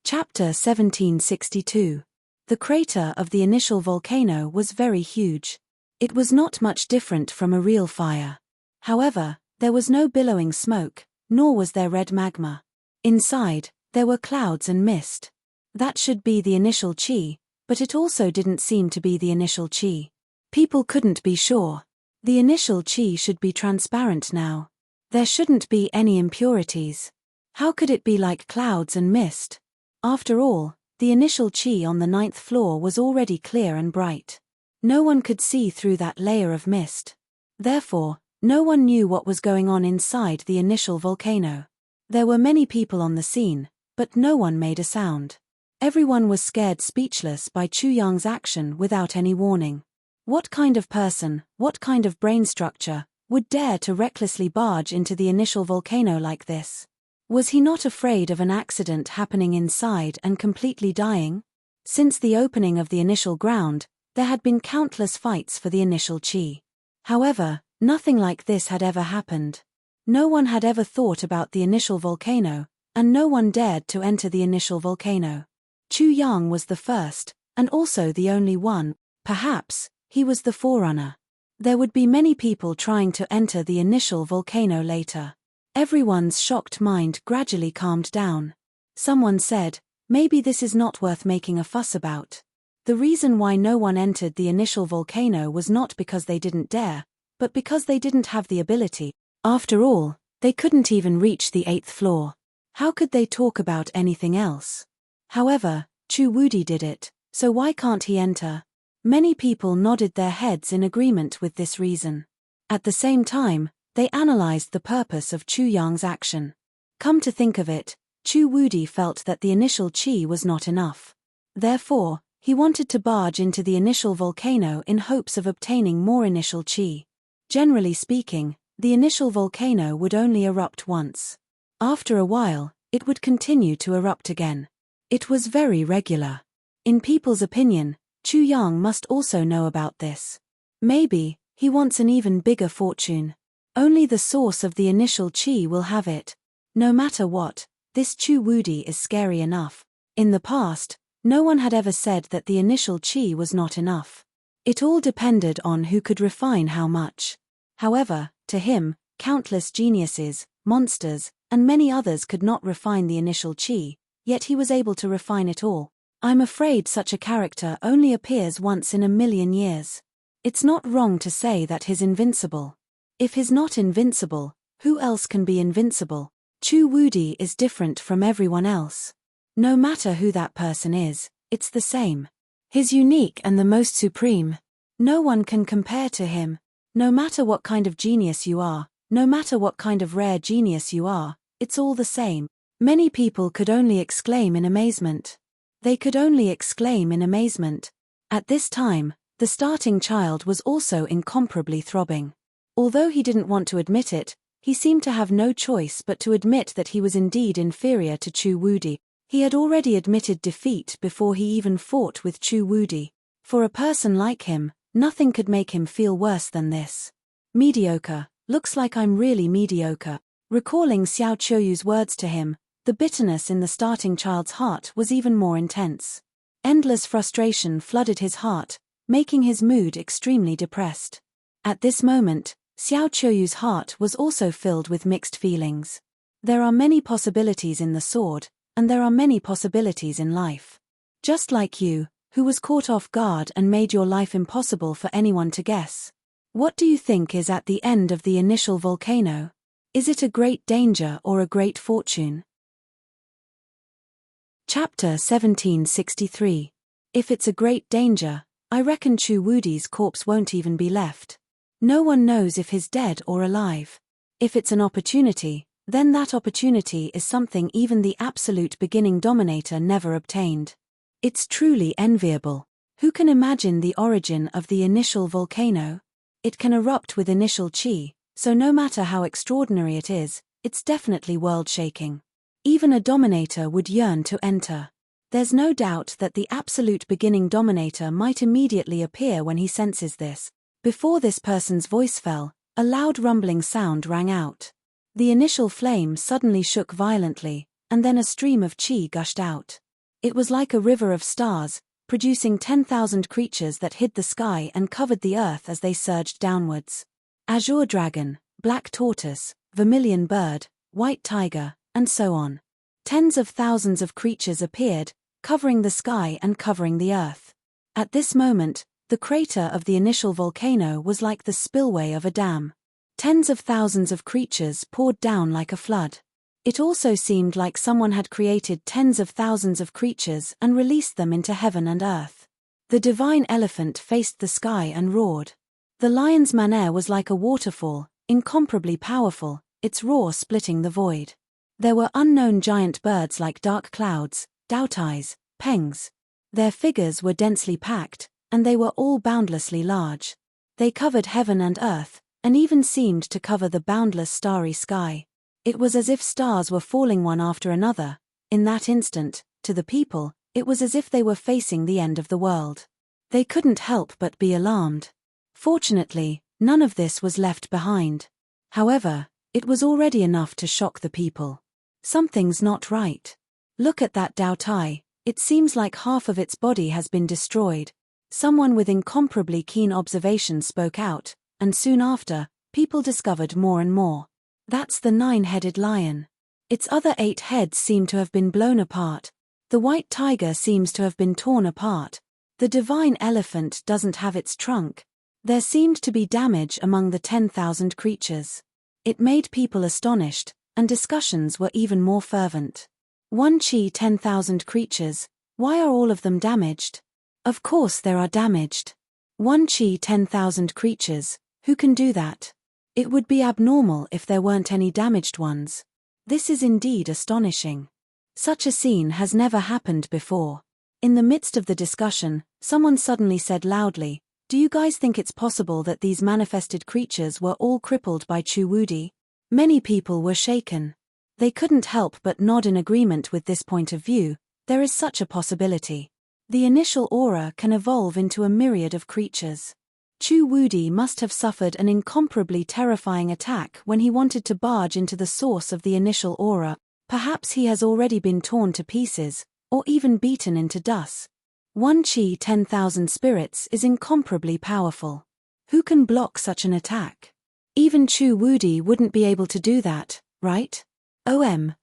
Speaker 1: Chapter 1762. The crater of the initial volcano was very huge. It was not much different from a real fire. However, there was no billowing smoke, nor was there red magma. Inside, there were clouds and mist. That should be the initial chi, but it also didn't seem to be the initial chi. People couldn't be sure. The initial chi should be transparent now. There shouldn't be any impurities. How could it be like clouds and mist? After all, the initial chi on the 9th floor was already clear and bright. No one could see through that layer of mist. Therefore, no one knew what was going on inside the initial volcano. There were many people on the scene, but no one made a sound. Everyone was scared speechless by Chu Yang's action without any warning. What kind of person, what kind of brain structure, would dare to recklessly barge into the initial volcano like this? Was he not afraid of an accident happening inside and completely dying? Since the opening of the initial ground, there had been countless fights for the initial chi. However, nothing like this had ever happened. No one had ever thought about the initial volcano, and no one dared to enter the initial volcano. Chu Yang was the first, and also the only one. Perhaps he was the forerunner. There would be many people trying to enter the initial volcano later. Everyone's shocked mind gradually calmed down. Someone said, maybe this is not worth making a fuss about. The reason why no one entered the initial volcano was not because they didn't dare, but because they didn't have the ability. After all, they couldn't even reach the 8th floor. How could they talk about anything else? However, Chu Wudi did it, so why can't he enter? Many people nodded their heads in agreement with this reason. At the same time, they analyzed the purpose of Chu Yang's action. Come to think of it, Chu Wudi felt that the initial chi was not enough. Therefore, he wanted to barge into the initial volcano in hopes of obtaining more initial chi. Generally speaking, the initial volcano would only erupt once. After a while, it would continue to erupt again. It was very regular. In people's opinion, Chu Yang must also know about this. Maybe, he wants an even bigger fortune. Only the source of the initial chi will have it. No matter what, this Chu Wudi is scary enough. In the past, no one had ever said that the initial chi was not enough. It all depended on who could refine how much. However, to him, countless geniuses, monsters, and many others could not refine the initial chi, yet he was able to refine it all. I'm afraid such a character only appears once in a million years. It's not wrong to say that he's invincible. If he's not invincible, who else can be invincible? Chu Wudi is different from everyone else. No matter who that person is, it's the same. He's unique and the most supreme. No one can compare to him. No matter what kind of genius you are, no matter what kind of rare genius you are, it's all the same. Many people could only exclaim in amazement. They could only exclaim in amazement. At this time, the starting child was also incomparably throbbing. Although he didn't want to admit it, he seemed to have no choice but to admit that he was indeed inferior to Chu Wudi. He had already admitted defeat before he even fought with Chu Wudi. For a person like him, nothing could make him feel worse than this. Mediocre, looks like I'm really mediocre. Recalling Xiao Qiuyu's words to him, the bitterness in the starting child's heart was even more intense. Endless frustration flooded his heart, making his mood extremely depressed. At this moment, Xiao Qiuyu's heart was also filled with mixed feelings. There are many possibilities in the sword, and there are many possibilities in life. Just like you, who was caught off guard and made your life impossible for anyone to guess. What do you think is at the end of the initial volcano? Is it a great danger or a great fortune? Chapter 1763. If it's a great danger, I reckon Chu Wudi's corpse won't even be left. No one knows if he's dead or alive. If it's an opportunity, then that opportunity is something even the absolute beginning dominator never obtained. It's truly enviable. Who can imagine the origin of the initial volcano? It can erupt with initial chi, so no matter how extraordinary it is, it's definitely world-shaking. Even a dominator would yearn to enter. There's no doubt that the absolute beginning dominator might immediately appear when he senses this. Before this person's voice fell, a loud rumbling sound rang out. The initial flame suddenly shook violently, and then a stream of chi gushed out. It was like a river of stars, producing 10,000 creatures that hid the sky and covered the earth as they surged downwards. Azure dragon, black tortoise, vermilion bird, white tiger, and so on. Tens of thousands of creatures appeared, covering the sky and covering the earth. At this moment, the crater of the initial volcano was like the spillway of a dam. Tens of thousands of creatures poured down like a flood. It also seemed like someone had created tens of thousands of creatures and released them into heaven and earth. The divine elephant faced the sky and roared. The lion's mane was like a waterfall, incomparably powerful, its roar splitting the void. There were unknown giant birds like dark clouds, doutais, pengs. Their figures were densely packed, and they were all boundlessly large. They covered heaven and earth, and even seemed to cover the boundless starry sky. It was as if stars were falling one after another. In that instant, to the people, it was as if they were facing the end of the world. They couldn't help but be alarmed. Fortunately, none of this was left behind. However, it was already enough to shock the people. Something's not right. Look at that doutai, it seems like half of its body has been destroyed. Someone with incomparably keen observation spoke out, and soon after, people discovered more and more. That's the 9-headed lion. Its other 8 heads seem to have been blown apart. The white tiger seems to have been torn apart. The divine elephant doesn't have its trunk. There seemed to be damage among the 10,000 creatures. It made people astonished, and discussions were even more fervent. One chi 10,000 creatures, why are all of them damaged? Of course there are damaged. One chi 10,000 creatures, who can do that? It would be abnormal if there weren't any damaged ones. This is indeed astonishing. Such a scene has never happened before. In the midst of the discussion, someone suddenly said loudly, "Do you guys think it's possible that these manifested creatures were all crippled by Chuwudi?" Many people were shaken. They couldn't help but nod in agreement with this point of view. There is such a possibility. The initial aura can evolve into a myriad of creatures. Chuwudi must have suffered an incomparably terrifying attack when he wanted to barge into the source of the initial aura. Perhaps he has already been torn to pieces, or even beaten into dust. One chi 10,000 spirits is incomparably powerful. Who can block such an attack? Even Chuwudi wouldn't be able to do that, right?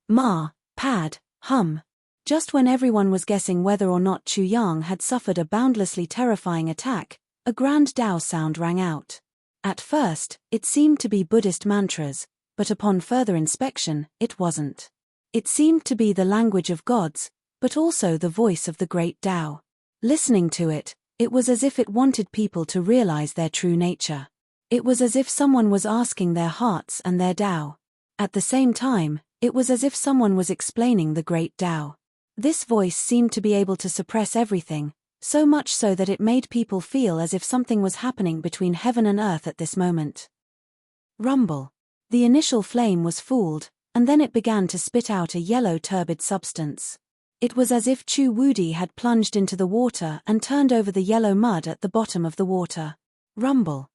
Speaker 1: Ma, pad, hum. Just when everyone was guessing whether or not Chu Yang had suffered a boundlessly terrifying attack, a grand Dao sound rang out. At first, it seemed to be Buddhist mantras, but upon further inspection, it wasn't. It seemed to be the language of gods, but also the voice of the great Dao. Listening to it, it was as if it wanted people to realize their true nature. It was as if someone was asking their hearts and their Dao. At the same time, it was as if someone was explaining the great Dao. This voice seemed to be able to suppress everything, so much so that it made people feel as if something was happening between heaven and earth at this moment. Rumble. The initial flame was fooled, and then it began to spit out a yellow turbid substance. It was as if Chuwudi had plunged into the water and turned over the yellow mud at the bottom of the water. Rumble.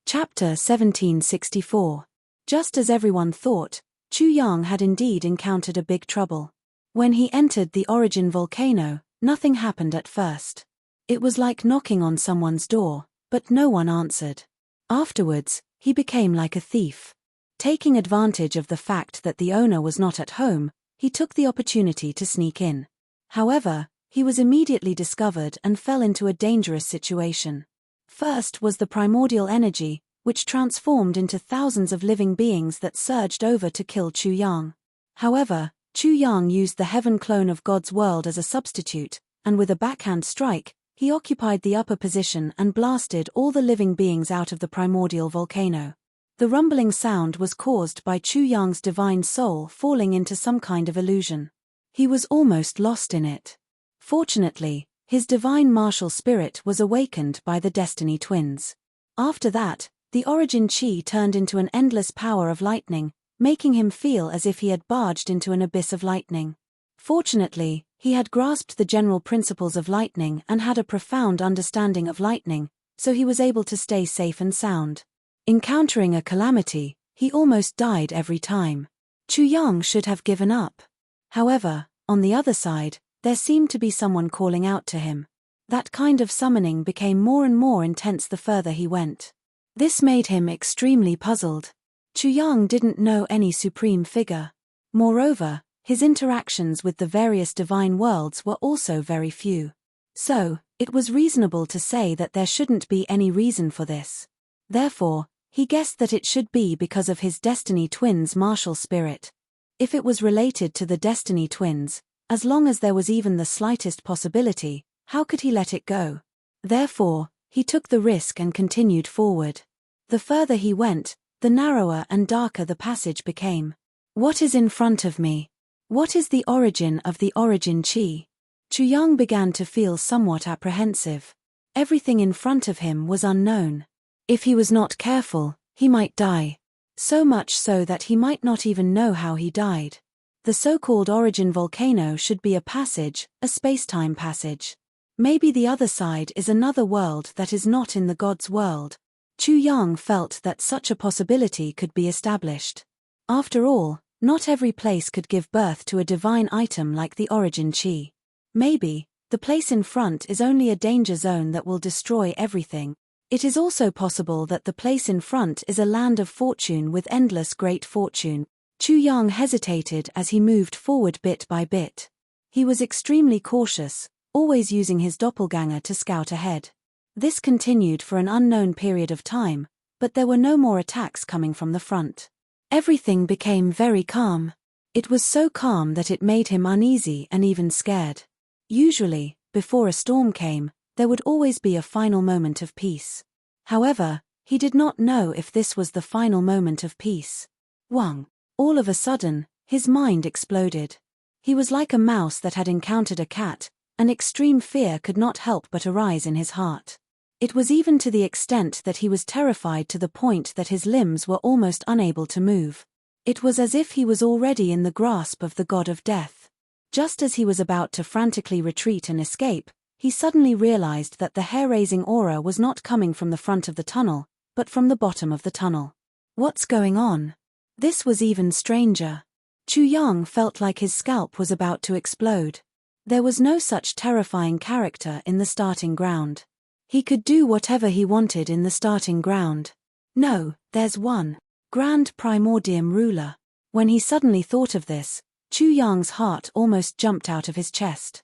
Speaker 1: Chapter 1764. Just as everyone thought, Chu Yang had indeed encountered a big trouble. When he entered the origin volcano, nothing happened at first. It was like knocking on someone's door, but no one answered. Afterwards, he became like a thief. Taking advantage of the fact that the owner was not at home, he took the opportunity to sneak in. However, he was immediately discovered and fell into a dangerous situation. First was the primordial energy, which transformed into thousands of living beings that surged over to kill Chu Yang. However, Chu Yang used the heaven clone of God's world as a substitute, and with a backhand strike, he occupied the upper position and blasted all the living beings out of the primordial volcano. The rumbling sound was caused by Chu Yang's divine soul falling into some kind of illusion. He was almost lost in it. Fortunately, His divine martial spirit was awakened by the Destiny twins. After that, the origin chi turned into an endless power of lightning, making him feel as if he had barged into an abyss of lightning. Fortunately, he had grasped the general principles of lightning and had a profound understanding of lightning, so he was able to stay safe and sound. Encountering a calamity, he almost died every time. Chu Yang should have given up. However, on the other side, there seemed to be someone calling out to him. That kind of summoning became more and more intense the further he went. This made him extremely puzzled. Chu Yang didn't know any supreme figure. Moreover, his interactions with the various divine worlds were also very few. So, it was reasonable to say that there shouldn't be any reason for this. Therefore, he guessed that it should be because of his Destiny twins' martial spirit. If it was related to the Destiny twins, as long as there was even the slightest possibility, how could he let it go? Therefore, he took the risk and continued forward. The further he went, the narrower and darker the passage became. What is in front of me? What is the origin of the origin chi? Chu Yang began to feel somewhat apprehensive. Everything in front of him was unknown. If he was not careful, he might die. So much so that he might not even know how he died. The so-called origin volcano should be a passage, a space-time passage. Maybe the other side is another world that is not in the God's world. Chu Yang felt that such a possibility could be established. After all, not every place could give birth to a divine item like the origin chi. Maybe, the place in front is only a danger zone that will destroy everything. It is also possible that the place in front is a land of fortune with endless great fortune. Chu Yang hesitated as he moved forward bit by bit. He was extremely cautious, always using his doppelganger to scout ahead. This continued for an unknown period of time, but there were no more attacks coming from the front. Everything became very calm. It was so calm that it made him uneasy and even scared. Usually, before a storm came, there would always be a final moment of peace. However, he did not know if this was the final moment of peace. Wang. All of a sudden, his mind exploded. He was like a mouse that had encountered a cat, and extreme fear could not help but arise in his heart. It was even to the extent that he was terrified to the point that his limbs were almost unable to move. It was as if he was already in the grasp of the god of death. Just as he was about to frantically retreat and escape, he suddenly realized that the hair-raising aura was not coming from the front of the tunnel, but from the bottom of the tunnel. What's going on? This was even stranger. Chu Yang felt like his scalp was about to explode. There was no such terrifying character in the starting ground. He could do whatever he wanted in the starting ground. No, there's one. Grand Primordium Ruler. When he suddenly thought of this, Chu Yang's heart almost jumped out of his chest.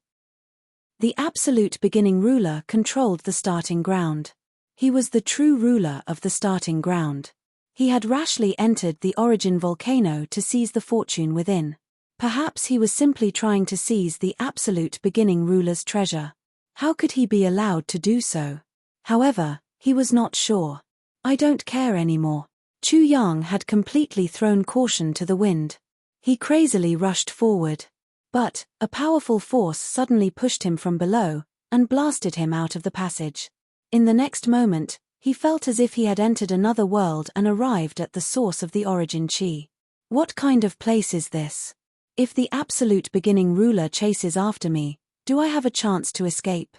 Speaker 1: The absolute beginning ruler controlled the starting ground. He was the true ruler of the starting ground. He had rashly entered the origin volcano to seize the fortune within. Perhaps he was simply trying to seize the absolute beginning ruler's treasure. How could he be allowed to do so? However, he was not sure. I don't care anymore. Chu Yang had completely thrown caution to the wind. He crazily rushed forward. But, a powerful force suddenly pushed him from below, and blasted him out of the passage. In the next moment, he felt as if he had entered another world and arrived at the source of the origin chi. What kind of place is this? If the absolute beginning ruler chases after me, do I have a chance to escape?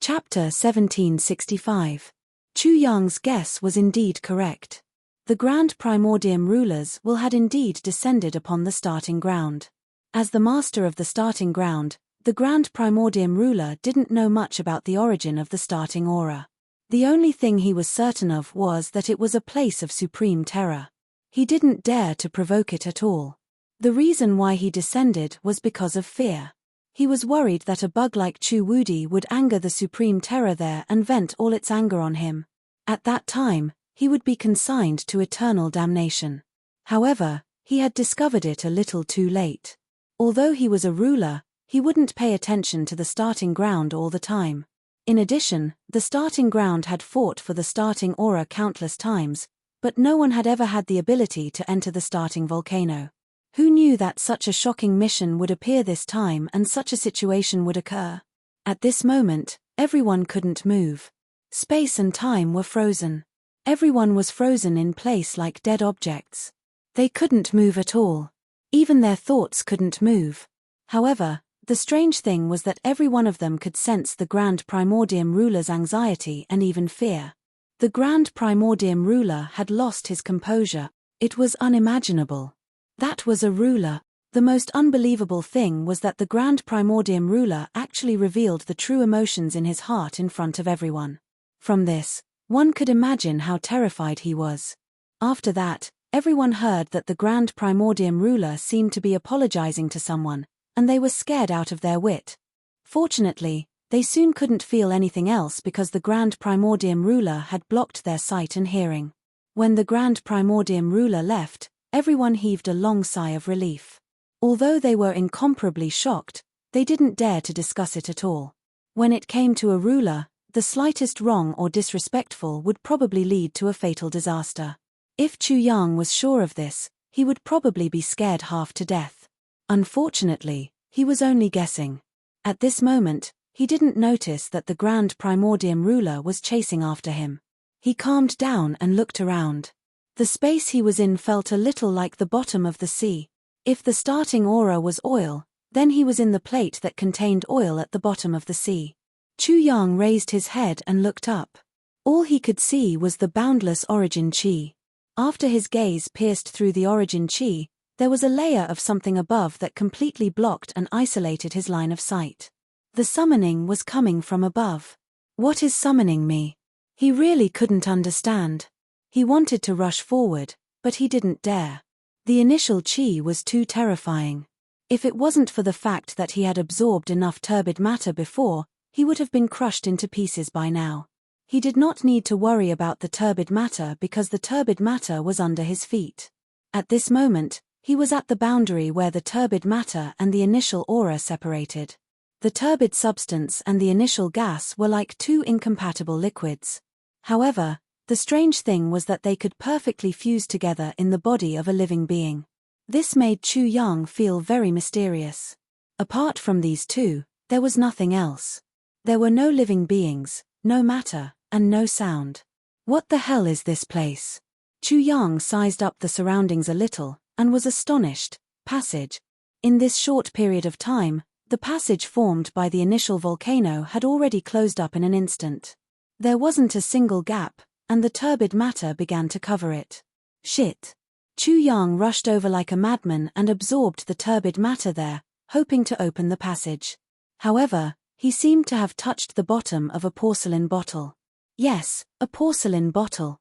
Speaker 1: Chapter 1765. Chu Yang's guess was indeed correct. The Grand Primordium rulers had indeed descended upon the starting ground. As the master of the starting ground, the Grand Primordium ruler didn't know much about the origin of the starting aura. The only thing he was certain of was that it was a place of supreme terror. He didn't dare to provoke it at all. The reason why he descended was because of fear. He was worried that a bug like Chu Wudi would anger the supreme terror there and vent all its anger on him. At that time, he would be consigned to eternal damnation. However, he had discovered it a little too late. Although he was a ruler, he wouldn't pay attention to the starting ground all the time. In addition, the starting ground had fought for the starting aura countless times, but no one had ever had the ability to enter the starting volcano. Who knew that such a shocking mission would appear this time and such a situation would occur? At this moment, everyone couldn't move. Space and time were frozen. Everyone was frozen in place like dead objects. They couldn't move at all. Even their thoughts couldn't move. However, the strange thing was that every one of them could sense the Grand Primordium ruler's anxiety and even fear. The Grand Primordium ruler had lost his composure. It was unimaginable. That was a ruler. The most unbelievable thing was that the Grand Primordium ruler actually revealed the true emotions in his heart in front of everyone. From this, one could imagine how terrified he was. After that, everyone heard that the Grand Primordium ruler seemed to be apologizing to someone, and they were scared out of their wit. Fortunately, they soon couldn't feel anything else because the Grand Primordium ruler had blocked their sight and hearing. When the Grand Primordium ruler left, everyone heaved a long sigh of relief. Although they were incomparably shocked, they didn't dare to discuss it at all. When it came to a ruler, the slightest wrong or disrespectful would probably lead to a fatal disaster. If Chu Yang was sure of this, he would probably be scared half to death. Unfortunately, he was only guessing. At this moment, he didn't notice that the Grand Primordium ruler was chasing after him. He calmed down and looked around. The space he was in felt a little like the bottom of the sea. If the starting aura was oil, then he was in the plate that contained oil at the bottom of the sea. Chu Yang raised his head and looked up. All he could see was the boundless origin chi. After his gaze pierced through the origin chi, there was a layer of something above that completely blocked and isolated his line of sight. The summoning was coming from above. What is summoning me? He really couldn't understand. He wanted to rush forward, but he didn't dare. The initial chi was too terrifying. If it wasn't for the fact that he had absorbed enough turbid matter before, he would have been crushed into pieces by now. He did not need to worry about the turbid matter because the turbid matter was under his feet. At this moment, he was at the boundary where the turbid matter and the initial aura separated. The turbid substance and the initial gas were like two incompatible liquids. However, the strange thing was that they could perfectly fuse together in the body of a living being. This made Chu Yang feel very mysterious. Apart from these two, there was nothing else. There were no living beings, no matter, and no sound. What the hell is this place? Chu Yang sized up the surroundings a little, and was astonished. Passage. In this short period of time, the passage formed by the initial volcano had already closed up in an instant. There wasn't a single gap, and the turbid matter began to cover it. Shit. Chu Yang rushed over like a madman and absorbed the turbid matter there, hoping to open the passage. However, he seemed to have touched the bottom of a porcelain bottle. Yes, a porcelain bottle.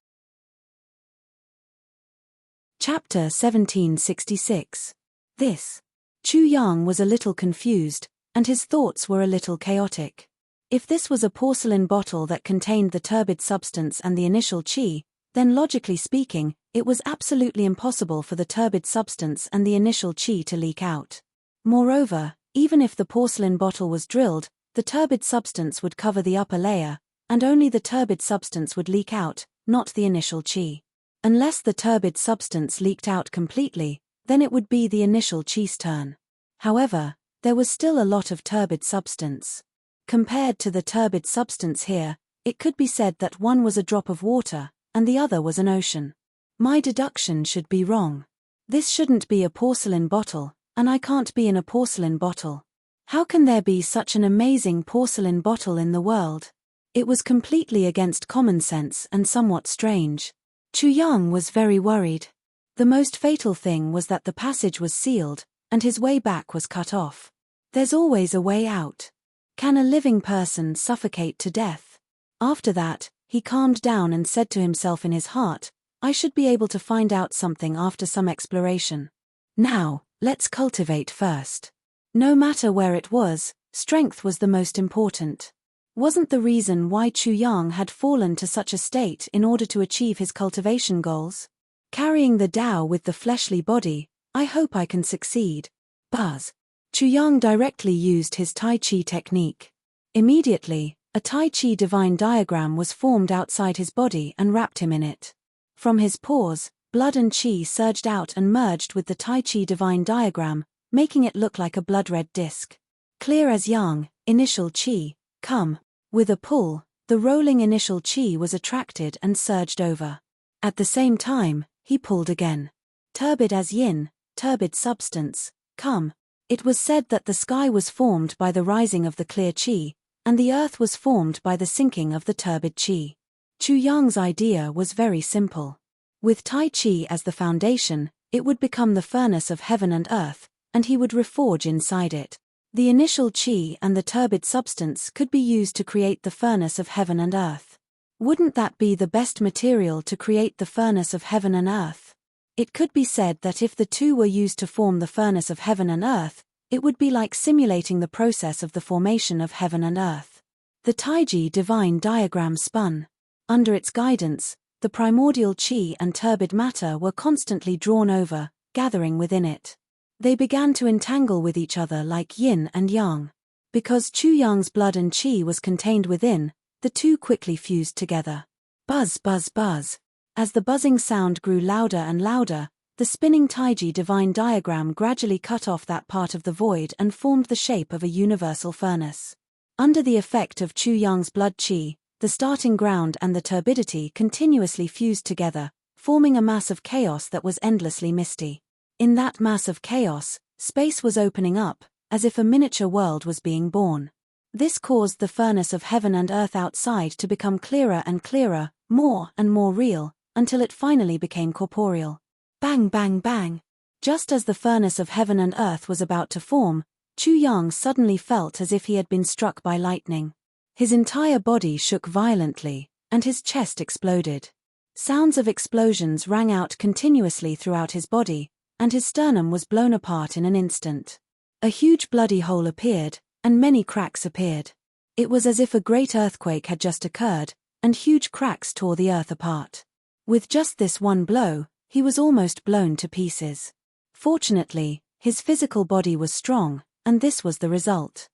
Speaker 1: Chapter 1766. This. Chu Yang was a little confused, and his thoughts were a little chaotic. If this was a porcelain bottle that contained the turbid substance and the initial chi, then logically speaking, it was absolutely impossible for the turbid substance and the initial chi to leak out. Moreover, even if the porcelain bottle was drilled, the turbid substance would cover the upper layer, and only the turbid substance would leak out, not the initial chi. Unless the turbid substance leaked out completely, then it would be the initial chi's turn. However, there was still a lot of turbid substance. Compared to the turbid substance here, it could be said that one was a drop of water, and the other was an ocean. My deduction should be wrong. This shouldn't be a porcelain bottle, and I can't be in a porcelain bottle. How can there be such an amazing porcelain bottle in the world? It was completely against common sense and somewhat strange. Chu Yang was very worried. The most fatal thing was that the passage was sealed, and his way back was cut off. There's always a way out. Can a living person suffocate to death? After that, he calmed down and said to himself in his heart, I should be able to find out something after some exploration. Now, let's cultivate first. No matter where it was, strength was the most important. Wasn't the reason why Chu Yang had fallen to such a state in order to achieve his cultivation goals? Carrying the Tao with the fleshly body, I hope I can succeed. Buzz. Chu Yang directly used his Tai Chi technique. Immediately, a Tai Chi divine diagram was formed outside his body and wrapped him in it. From his pores, blood and qi surged out and merged with the Tai Chi divine diagram, making it look like a blood-red disc. Clear as yang, initial qi, come. With a pull, the rolling initial qi was attracted and surged over. At the same time, he pulled again. Turbid as yin, turbid substance, come. It was said that the sky was formed by the rising of the clear qi, and the earth was formed by the sinking of the turbid qi. Chu Yang's idea was very simple. With Tai Chi as the foundation, it would become the furnace of heaven and earth, and he would reforge inside it. The initial qi and the turbid substance could be used to create the furnace of heaven and earth. Wouldn't that be the best material to create the furnace of heaven and earth? It could be said that if the two were used to form the furnace of heaven and earth, it would be like simulating the process of the formation of heaven and earth. The Taiji divine diagram spun. Under its guidance, the primordial qi and turbid matter were constantly drawn over, gathering within it. They began to entangle with each other like yin and yang. Because Chu Yang's blood and qi was contained within, the two quickly fused together. Buzz, buzz, buzz. As the buzzing sound grew louder and louder, the spinning Taiji divine diagram gradually cut off that part of the void and formed the shape of a universal furnace. Under the effect of Chu Yang's blood qi, the starting ground and the turbidity continuously fused together, forming a mass of chaos that was endlessly misty. In that mass of chaos, space was opening up, as if a miniature world was being born. This caused the furnace of heaven and earth outside to become clearer and clearer, more and more real, until it finally became corporeal. Bang, bang, bang. Just as the furnace of heaven and earth was about to form, Chu Yang suddenly felt as if he had been struck by lightning. His entire body shook violently, and his chest exploded. Sounds of explosions rang out continuously throughout his body, and his sternum was blown apart in an instant. A huge bloody hole appeared, and many cracks appeared. It was as if a great earthquake had just occurred, and huge cracks tore the earth apart. With just this one blow, he was almost blown to pieces. Fortunately, his physical body was strong, and this was the result.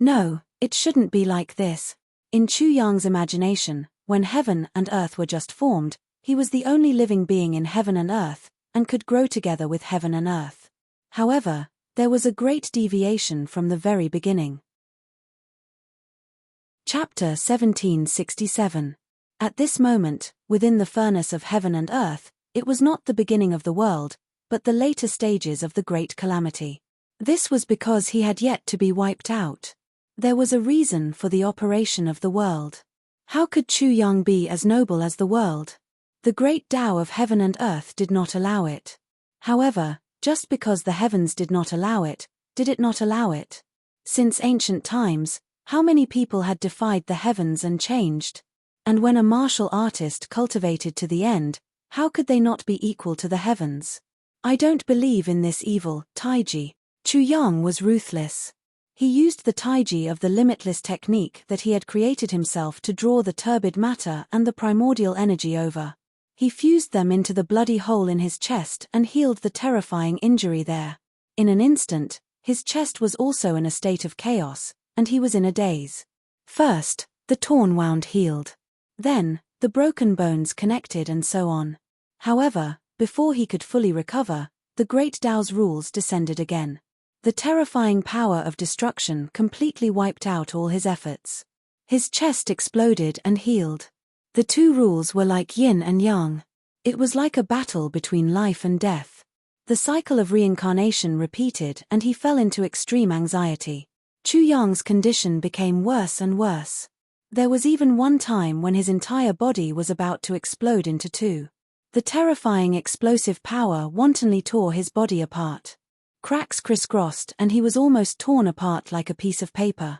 Speaker 1: No, it shouldn't be like this. In Chu Yang's imagination, when heaven and earth were just formed, he was the only living being in heaven and earth, and could grow together with heaven and earth. However, there was a great deviation from the very beginning. Chapter 1767. At this moment, within the furnace of heaven and earth, it was not the beginning of the world, but the later stages of the great calamity. This was because he had yet to be wiped out. There was a reason for the operation of the world. How could Chu Yang be as noble as the world? The great Tao of heaven and earth did not allow it. However, just because the heavens did not allow it, did it not allow it? Since ancient times, how many people had defied the heavens and changed? And when a martial artist cultivated to the end, how could they not be equal to the heavens? I don't believe in this evil, Taiji. Chu Yang was ruthless. He used the Taiji of the limitless technique that he had created himself to draw the turbid matter and the primordial energy over. He fused them into the bloody hole in his chest and healed the terrifying injury there. In an instant, his chest was also in a state of chaos, and he was in a daze. First, the torn wound healed. Then, the broken bones connected and so on. However, before he could fully recover, the great Tao's rules descended again. The terrifying power of destruction completely wiped out all his efforts. His chest exploded and healed. The two rules were like yin and yang. It was like a battle between life and death. The cycle of reincarnation repeated and he fell into extreme anxiety. Chu Yang's condition became worse and worse. There was even one time when his entire body was about to explode into two. The terrifying explosive power wantonly tore his body apart. Cracks crisscrossed and he was almost torn apart like a piece of paper.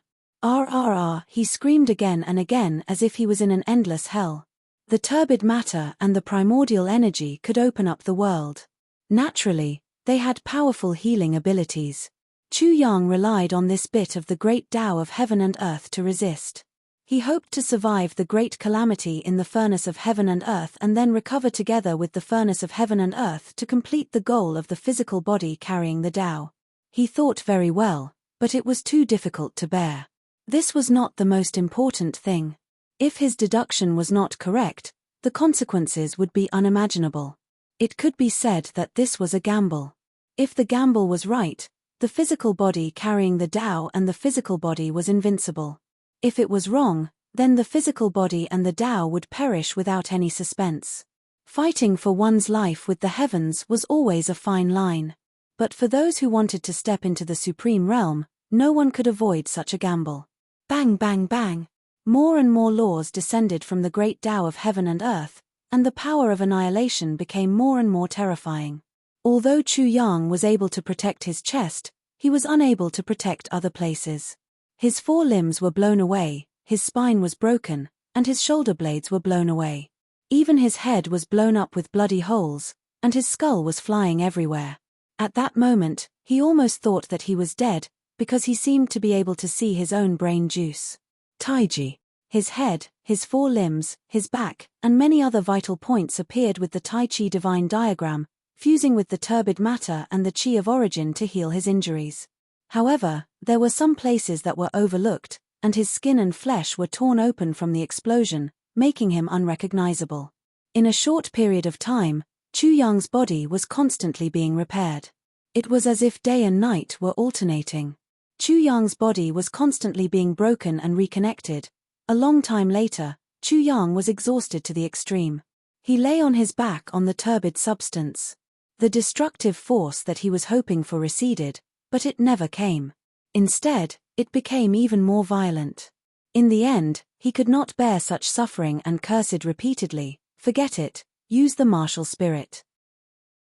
Speaker 1: He screamed again and again as if he was in an endless hell. The turbid matter and the primordial energy could open up the world. Naturally, they had powerful healing abilities. Chu Yang relied on this bit of the great Tao of heaven and earth to resist. He hoped to survive the great calamity in the furnace of heaven and earth and then recover together with the furnace of heaven and earth to complete the goal of the physical body carrying the Tao. He thought very well, but it was too difficult to bear. This was not the most important thing. If his deduction was not correct, the consequences would be unimaginable. It could be said that this was a gamble. If the gamble was right, the physical body carrying the Tao and the physical body was invincible. If it was wrong, then the physical body and the Tao would perish without any suspense. Fighting for one's life with the heavens was always a fine line. But for those who wanted to step into the supreme realm, no one could avoid such a gamble. Bang bang bang! More and more laws descended from the great Tao of heaven and earth, and the power of annihilation became more and more terrifying. Although Chu Yang was able to protect his chest, he was unable to protect other places. His 4 limbs were blown away, his spine was broken, and his shoulder blades were blown away. Even his head was blown up with bloody holes, and his skull was flying everywhere. At that moment, he almost thought that he was dead, because he seemed to be able to see his own brain juice. Taiji. His head, his 4 limbs, his back, and many other vital points appeared with the Tai Chi divine diagram, fusing with the turbid matter and the Qi of origin to heal his injuries. However, there were some places that were overlooked, and his skin and flesh were torn open from the explosion, making him unrecognizable. In a short period of time, Chu Yang's body was constantly being repaired. It was as if day and night were alternating. Chu Yang's body was constantly being broken and reconnected. A long time later, Chu Yang was exhausted to the extreme. He lay on his back on the turbid substance. The destructive force that he was hoping for receded, but it never came. Instead, it became even more violent. In the end, he could not bear such suffering and cursed repeatedly, "Forget it, use the martial spirit."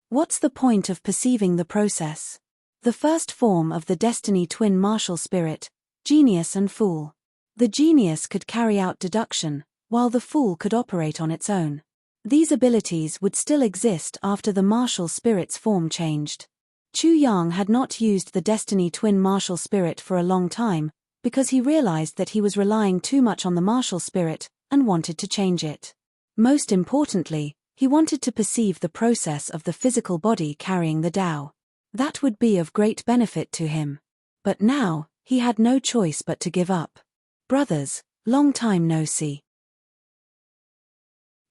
Speaker 1: What's the point of perceiving the process? The first form of the destiny twin martial spirit, genius and fool. The genius could carry out deduction, while the fool could operate on its own. These abilities would still exist after the martial spirit's form changed. Chu Yang had not used the destiny twin martial spirit for a long time, because he realized that he was relying too much on the martial spirit, and wanted to change it. Most importantly, he wanted to perceive the process of the physical body carrying the Tao. That would be of great benefit to him. But now, he had no choice but to give up. Brothers, long time no see.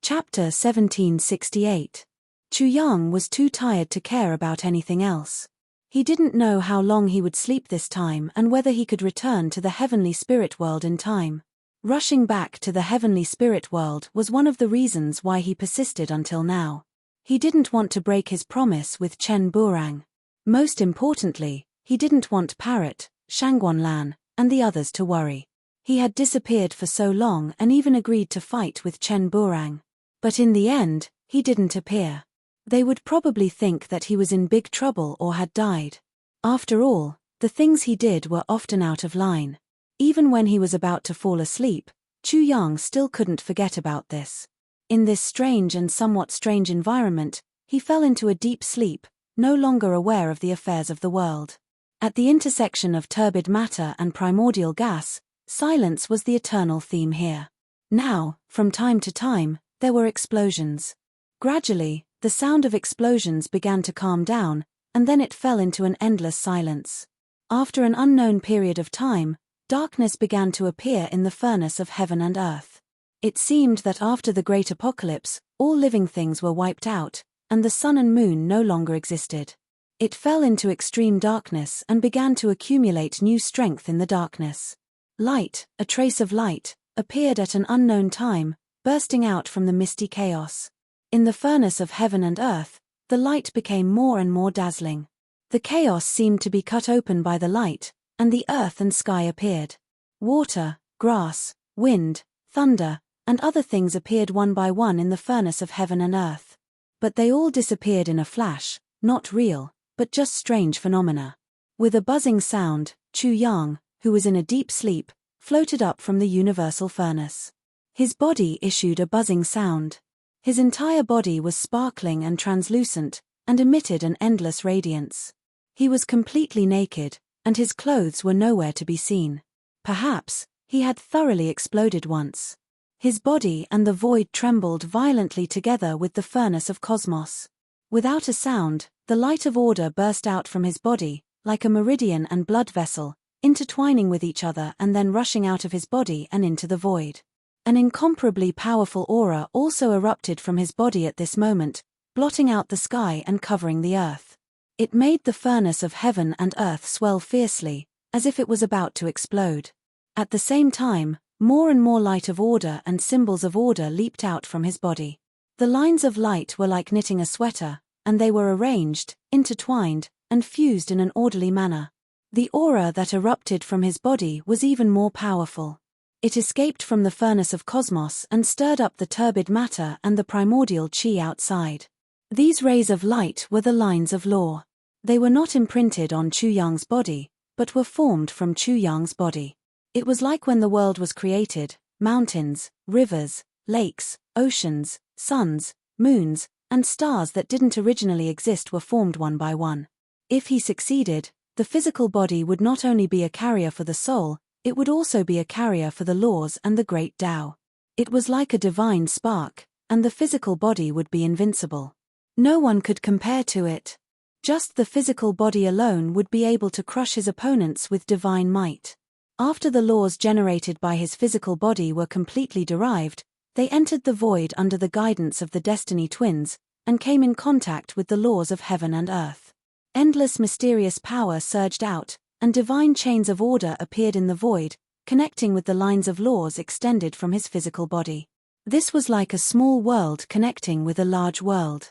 Speaker 1: Chapter 1768. Chu Yang was too tired to care about anything else. He didn't know how long he would sleep this time and whether he could return to the heavenly spirit world in time. Rushing back to the heavenly spirit world was one of the reasons why he persisted until now. He didn't want to break his promise with Chen Burang. Most importantly, he didn't want Parrot, Shangguanlan, and the others to worry. He had disappeared for so long and even agreed to fight with Chen Burang. But in the end, he didn't appear. They would probably think that he was in big trouble or had died. After all, the things he did were often out of line. Even when he was about to fall asleep, Chu Yang still couldn't forget about this. In this strange and somewhat strange environment, he fell into a deep sleep, no longer aware of the affairs of the world. At the intersection of turbid matter and primordial gas, silence was the eternal theme here. Now, from time to time, there were explosions. Gradually, the sound of explosions began to calm down, and then it fell into an endless silence. After an unknown period of time, darkness began to appear in the furnace of heaven and earth. It seemed that after the great apocalypse, all living things were wiped out, and the sun and moon no longer existed. It fell into extreme darkness and began to accumulate new strength in the darkness. Light, a trace of light, appeared at an unknown time, bursting out from the misty chaos. In the furnace of heaven and earth, the light became more and more dazzling. The chaos seemed to be cut open by the light, and the earth and sky appeared. Water, grass, wind, thunder, and other things appeared one by one in the furnace of heaven and earth. But they all disappeared in a flash, not real, but just strange phenomena. With a buzzing sound, Chu Yang, who was in a deep sleep, floated up from the universal furnace. His body issued a buzzing sound. His entire body was sparkling and translucent, and emitted an endless radiance. He was completely naked, and his clothes were nowhere to be seen. Perhaps, he had thoroughly exploded once. His body and the void trembled violently together with the furnace of cosmos. Without a sound, the light of order burst out from his body, like a meridian and blood vessel, intertwining with each other and then rushing out of his body and into the void. An incomparably powerful aura also erupted from his body at this moment, blotting out the sky and covering the earth. It made the furnace of heaven and earth swell fiercely, as if it was about to explode. At the same time, more and more light of order and symbols of order leaped out from his body. The lines of light were like knitting a sweater, and they were arranged, intertwined, and fused in an orderly manner. The aura that erupted from his body was even more powerful. It escaped from the furnace of cosmos and stirred up the turbid matter and the primordial chi outside. These rays of light were the lines of law. They were not imprinted on Chu Yang's body, but were formed from Chu Yang's body. It was like when the world was created, mountains, rivers, lakes, oceans, suns, moons, and stars that didn't originally exist were formed one by one. If he succeeded, the physical body would not only be a carrier for the soul, it would also be a carrier for the laws and the great Tao. It was like a divine spark, and the physical body would be invincible. No one could compare to it. Just the physical body alone would be able to crush his opponents with divine might. After the laws generated by his physical body were completely derived, they entered the void under the guidance of the Destiny Twins, and came in contact with the laws of heaven and earth. Endless mysterious power surged out, and divine chains of order appeared in the void, connecting with the lines of laws extended from his physical body. This was like a small world connecting with a large world.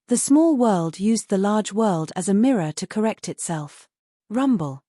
Speaker 1: The small world used the large world as a mirror to correct itself. Rumble.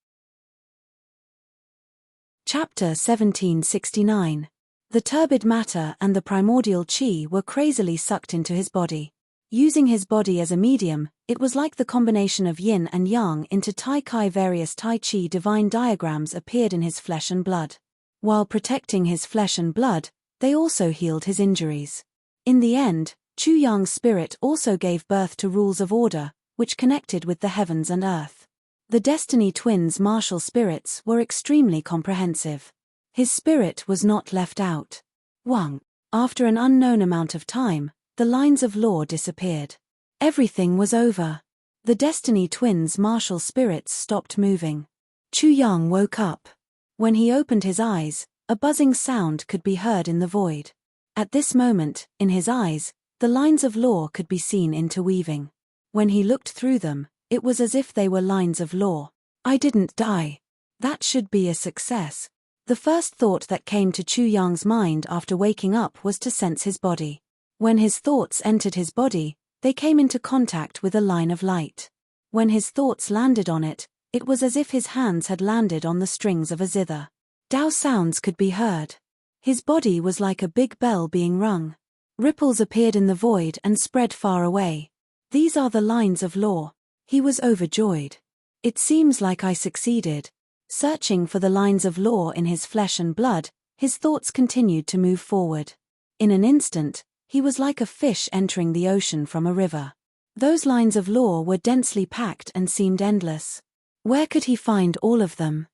Speaker 1: Chapter 1769. The turbid matter and the primordial chi were crazily sucked into his body. Using his body as a medium, it was like the combination of yin and yang into Tai Chi. Various Tai Chi divine diagrams appeared in his flesh and blood. While protecting his flesh and blood, they also healed his injuries. In the end, Chu Yang's spirit also gave birth to rules of order, which connected with the heavens and earth. The Destiny Twins' martial spirits were extremely comprehensive. His spirit was not left out. 1. After an unknown amount of time, the lines of law disappeared. Everything was over. The Destiny Twins' martial spirits stopped moving. Chu Yang woke up. When he opened his eyes, a buzzing sound could be heard in the void. At this moment, in his eyes, the lines of law could be seen interweaving. When he looked through them, it was as if they were lines of law. I didn't die. That should be a success. The first thought that came to Chu Yang's mind after waking up was to sense his body. When his thoughts entered his body, they came into contact with a line of light. When his thoughts landed on it, it was as if his hands had landed on the strings of a zither. Tao sounds could be heard. His body was like a big bell being rung. Ripples appeared in the void and spread far away. These are the lines of law. He was overjoyed. It seems like I succeeded. Searching for the lines of law in his flesh and blood, his thoughts continued to move forward. In an instant, he was like a fish entering the ocean from a river. Those lines of law were densely packed and seemed endless. Where could he find all of them?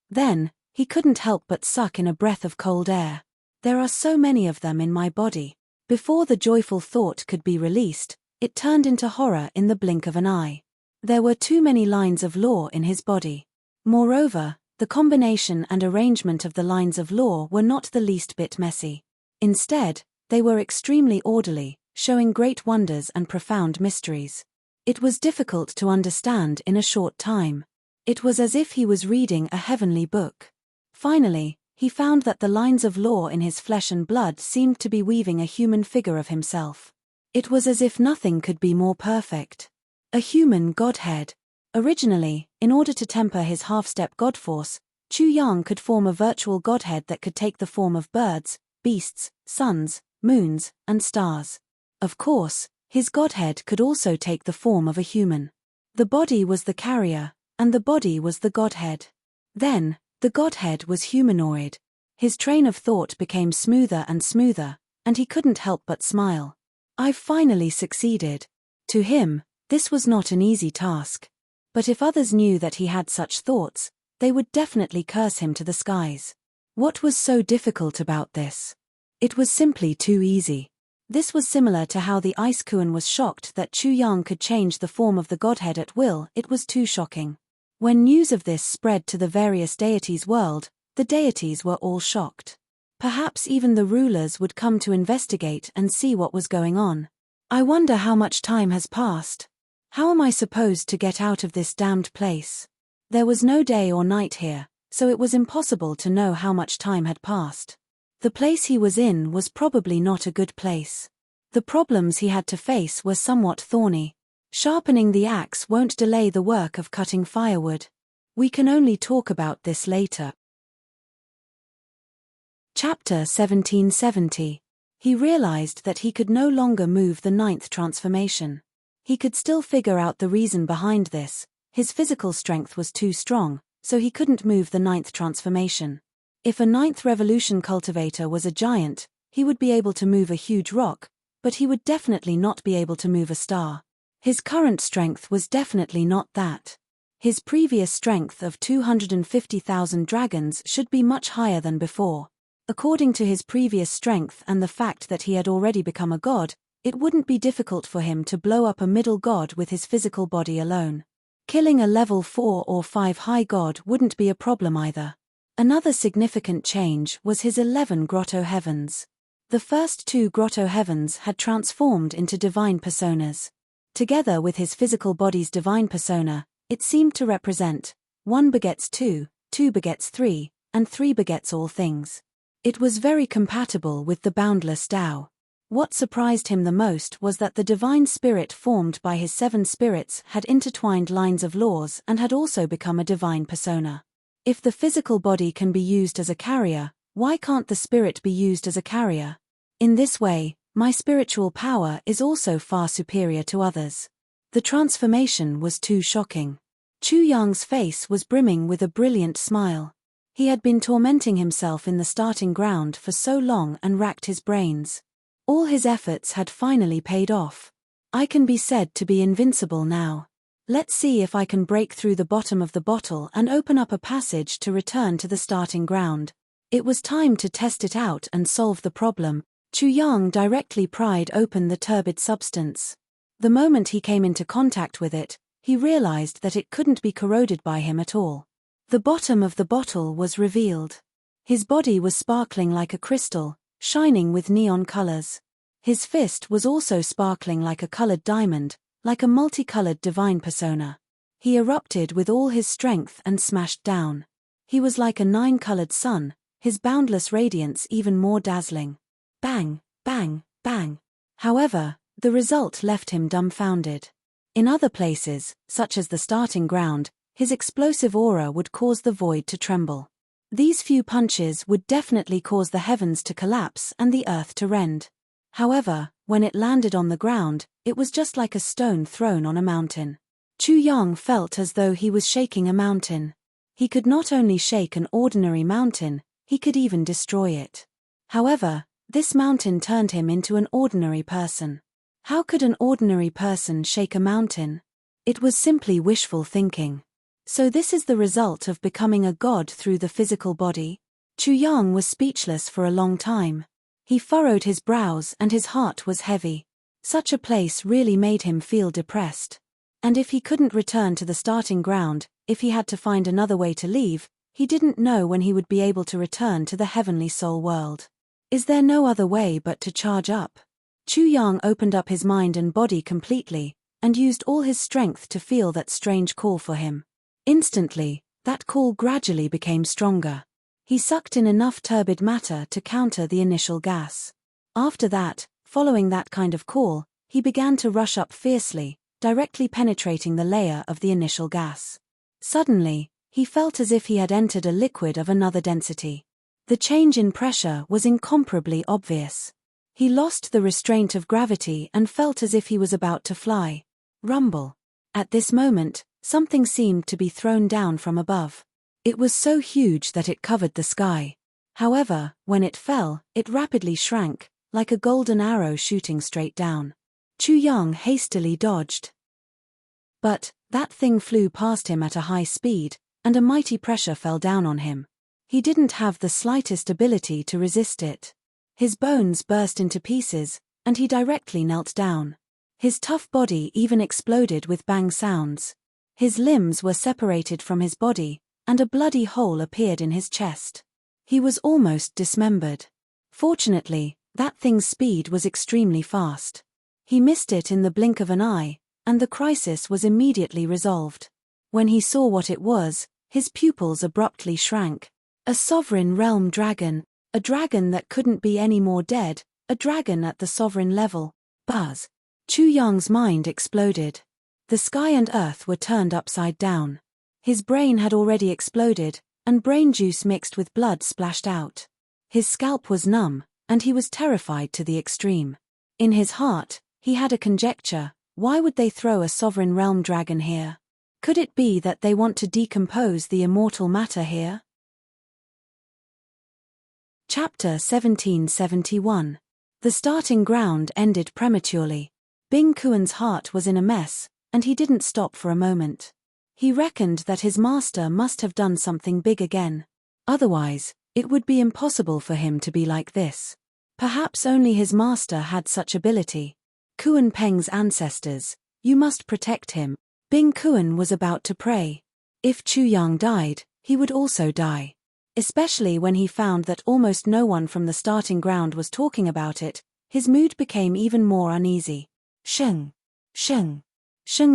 Speaker 1: Then, he couldn't help but suck in a breath of cold air. There are so many of them in my body. Before the joyful thought could be released, it turned into horror in the blink of an eye. There were too many lines of law in his body. Moreover, the combination and arrangement of the lines of law were not the least bit messy. Instead, they were extremely orderly, showing great wonders and profound mysteries. It was difficult to understand in a short time. It was as if he was reading a heavenly book. Finally, he found that the lines of law in his flesh and blood seemed to be weaving a human figure of himself. It was as if nothing could be more perfect. A human godhead. Originally, in order to temper his half-step god force, Chu Yang could form a virtual godhead that could take the form of birds, beasts, suns, moons, and stars. Of course, his godhead could also take the form of a human. The body was the carrier, and the body was the godhead. Then, the godhead was humanoid. His train of thought became smoother and smoother, and he couldn't help but smile. I've finally succeeded. To him, this was not an easy task. But if others knew that he had such thoughts, they would definitely curse him to the skies. What was so difficult about this? It was simply too easy. This was similar to how the Ice Kuan was shocked that Chu Yang could change the form of the godhead at will. It was too shocking. When news of this spread to the various deities' world, the deities were all shocked. Perhaps even the rulers would come to investigate and see what was going on. I wonder how much time has passed. How am I supposed to get out of this damned place? There was no day or night here, so it was impossible to know how much time had passed. The place he was in was probably not a good place. The problems he had to face were somewhat thorny. Sharpening the axe won't delay the work of cutting firewood. We can only talk about this later. Chapter 1770. He realized that he could no longer move the ninth transformation. He could still figure out the reason behind this. His physical strength was too strong, so he couldn't move the ninth transformation. If a ninth revolution cultivator was a giant, he would be able to move a huge rock, but he would definitely not be able to move a star. His current strength was definitely not that. His previous strength of 250,000 dragons should be much higher than before. According to his previous strength and the fact that he had already become a god, it wouldn't be difficult for him to blow up a middle god with his physical body alone. Killing a level 4 or 5 high god wouldn't be a problem either. Another significant change was his 11 grotto heavens. The first 2 grotto heavens had transformed into divine personas. Together with his physical body's divine persona, it seemed to represent 1 begets 2, 2 begets 3, and 3 begets all things. It was very compatible with the boundless Tao. What surprised him the most was that the divine spirit formed by his 7 spirits had intertwined lines of laws and had also become a divine persona. If the physical body can be used as a carrier, why can't the spirit be used as a carrier? In this way, my spiritual power is also far superior to others. The transformation was too shocking. Chu Yang's face was brimming with a brilliant smile. He had been tormenting himself in the starting ground for so long and racked his brains. All his efforts had finally paid off. I can be said to be invincible now. Let's see if I can break through the bottom of the bottle and open up a passage to return to the starting ground. It was time to test it out and solve the problem. Chu Yang directly pried open the turbid substance. The moment he came into contact with it, he realized that it couldn't be corroded by him at all. The bottom of the bottle was revealed. His body was sparkling like a crystal, shining with neon colors. His fist was also sparkling like a colored diamond, like a multicolored divine persona. He erupted with all his strength and smashed down. He was like a 9-colored sun, his boundless radiance even more dazzling. Bang, bang, bang. However, the result left him dumbfounded. In other places, such as the starting ground, his explosive aura would cause the void to tremble. These few punches would definitely cause the heavens to collapse and the earth to rend. However, when it landed on the ground, it was just like a stone thrown on a mountain. Chu Yang felt as though he was shaking a mountain. He could not only shake an ordinary mountain, he could even destroy it. However, this mountain turned him into an ordinary person. How could an ordinary person shake a mountain? It was simply wishful thinking. So this is the result of becoming a god through the physical body? Chu Yang was speechless for a long time. He furrowed his brows and his heart was heavy. Such a place really made him feel depressed. And if he couldn't return to the starting ground, if he had to find another way to leave, he didn't know when he would be able to return to the heavenly soul world. Is there no other way but to charge up? Chu Yang opened up his mind and body completely, and used all his strength to feel that strange call for him. Instantly, that call gradually became stronger. He sucked in enough turbid matter to counter the initial gas. After that, following that kind of call, he began to rush up fiercely, directly penetrating the layer of the initial gas. Suddenly, he felt as if he had entered a liquid of another density. The change in pressure was incomparably obvious. He lost the restraint of gravity and felt as if he was about to fly. Rumble. At this moment, something seemed to be thrown down from above. It was so huge that it covered the sky. However, when it fell, it rapidly shrank, like a golden arrow shooting straight down. Chu Yang hastily dodged. But that thing flew past him at a high speed, and a mighty pressure fell down on him. He didn't have the slightest ability to resist it. His bones burst into pieces, and he directly knelt down. His tough body even exploded with bang sounds. His limbs were separated from his body, and a bloody hole appeared in his chest. He was almost dismembered. Fortunately, that thing's speed was extremely fast. He missed it in the blink of an eye, and the crisis was immediately resolved. When he saw what it was, his pupils abruptly shrank. A sovereign realm dragon, a dragon that couldn't be any more dead, a dragon at the sovereign level. Buzz! Chu Yang's mind exploded. The sky and earth were turned upside down. His brain had already exploded, and brain juice mixed with blood splashed out. His scalp was numb, and he was terrified to the extreme. In his heart, he had a conjecture: why would they throw a sovereign realm dragon here? Could it be that they want to decompose the immortal matter here? Chapter 1771. The starting ground ended prematurely. Bing Kuan's heart was in a mess, and he didn't stop for a moment. He reckoned that his master must have done something big again. Otherwise, it would be impossible for him to be like this. Perhaps only his master had such ability. Kuan Peng's ancestors, you must protect him. Bing Kuan was about to pray. If Chu Yang died, he would also die. Especially when he found that almost no one from the starting ground was talking about it, his mood became even more uneasy. Sheng.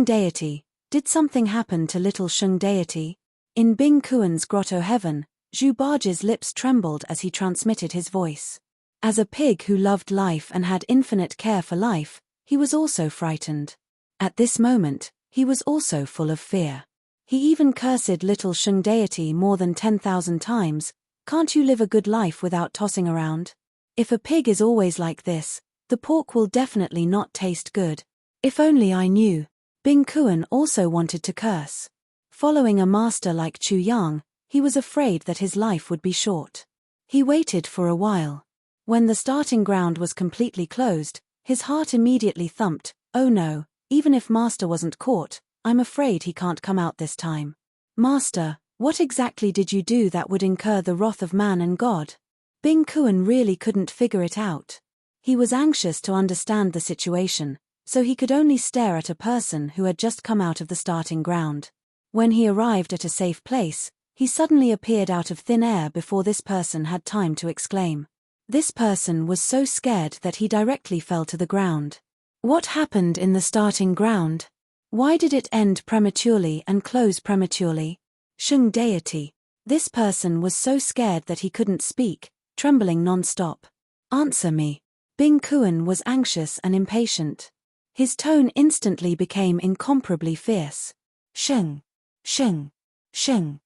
Speaker 1: Deity. Did something happen to little Sheng Deity? In Bing Kuan's grotto heaven, Zhu Baji's lips trembled as he transmitted his voice. As a pig who loved life and had infinite care for life, he was also frightened. At this moment, he was also full of fear. He even cursed little Sheng Deity more than 10,000 times. Can't you live a good life without tossing around? If a pig is always like this, the pork will definitely not taste good. If only I knew. Bing Kuan also wanted to curse. Following a master like Chu Yang, he was afraid that his life would be short. He waited for a while. When the starting ground was completely closed, his heart immediately thumped. Oh no, even if master wasn't caught, I'm afraid he can't come out this time. Master, what exactly did you do that would incur the wrath of man and God? Bing Kuan really couldn't figure it out. He was anxious to understand the situation, so he could only stare at a person who had just come out of the starting ground. When he arrived at a safe place, he suddenly appeared out of thin air before this person had time to exclaim. This person was so scared that he directly fell to the ground. What happened in the starting ground? Why did it end prematurely and close prematurely? Sheng Deity. This person was so scared that he couldn't speak, trembling non-stop. Answer me. Bing Kuan was anxious and impatient. His tone instantly became incomparably fierce. Sheng. Sheng. Sheng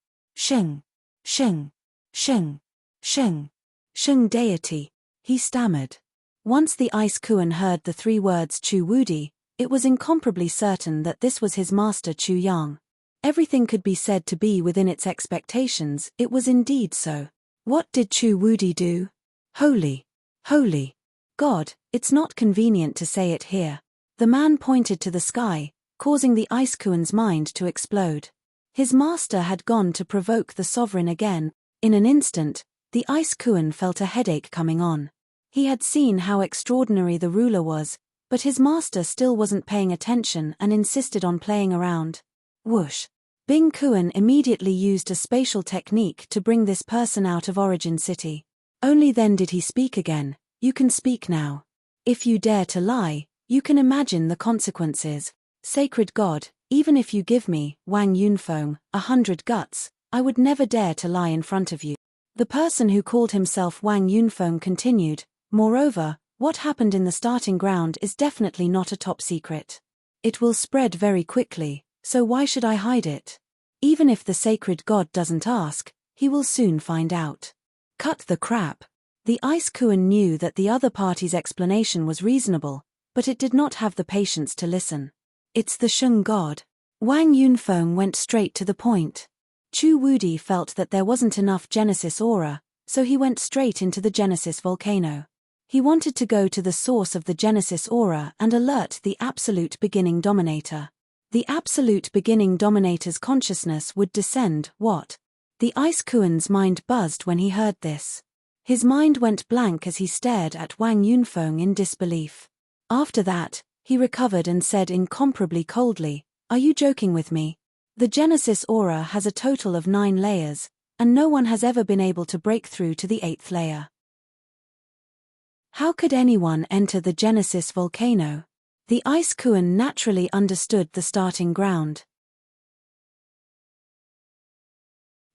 Speaker 1: Deity. He stammered. Once the Ice Kuan heard the three words Chu Wudi, it was incomparably certain that this was his master Chu Yang. Everything could be said to be within its expectations. It was indeed so. What did Chu Wudi do? Holy God, it's not convenient to say it here. The man pointed to the sky, causing the Ice Kuan's mind to explode. His master had gone to provoke the sovereign again. In an instant, the Ice Kuan felt a headache coming on. He had seen how extraordinary the ruler was, but his master still wasn't paying attention and insisted on playing around. Whoosh! Bing Kuan immediately used a spatial technique to bring this person out of Origin City. Only then did he speak again. You can speak now. If you dare to lie, you can imagine the consequences. Sacred God, even if you give me, Wang Yunfeng, 100 guts, I would never dare to lie in front of you. The person who called himself Wang Yunfeng continued, moreover, what happened in the starting ground is definitely not a top secret. It will spread very quickly, so why should I hide it? Even if the sacred God doesn't ask, he will soon find out. Cut the crap. The Ice Kuan knew that the other party's explanation was reasonable, but it did not have the patience to listen. It's the Sheng God. Wang Yunfeng went straight to the point. Chu Wudi felt that there wasn't enough Genesis aura, so he went straight into the Genesis volcano. He wanted to go to the source of the Genesis aura and alert the Absolute Beginning Dominator. The Absolute Beginning Dominator's consciousness would descend. What? The Ice Kuan's mind buzzed when he heard this. His mind went blank as he stared at Wang Yunfeng in disbelief. After that, he recovered and said incomparably coldly, "Are you joking with me? The Genesis aura has a total of 9 layers, and no one has ever been able to break through to the 8th layer. How could anyone enter the Genesis volcano? The Ice Kuan naturally understood the starting ground.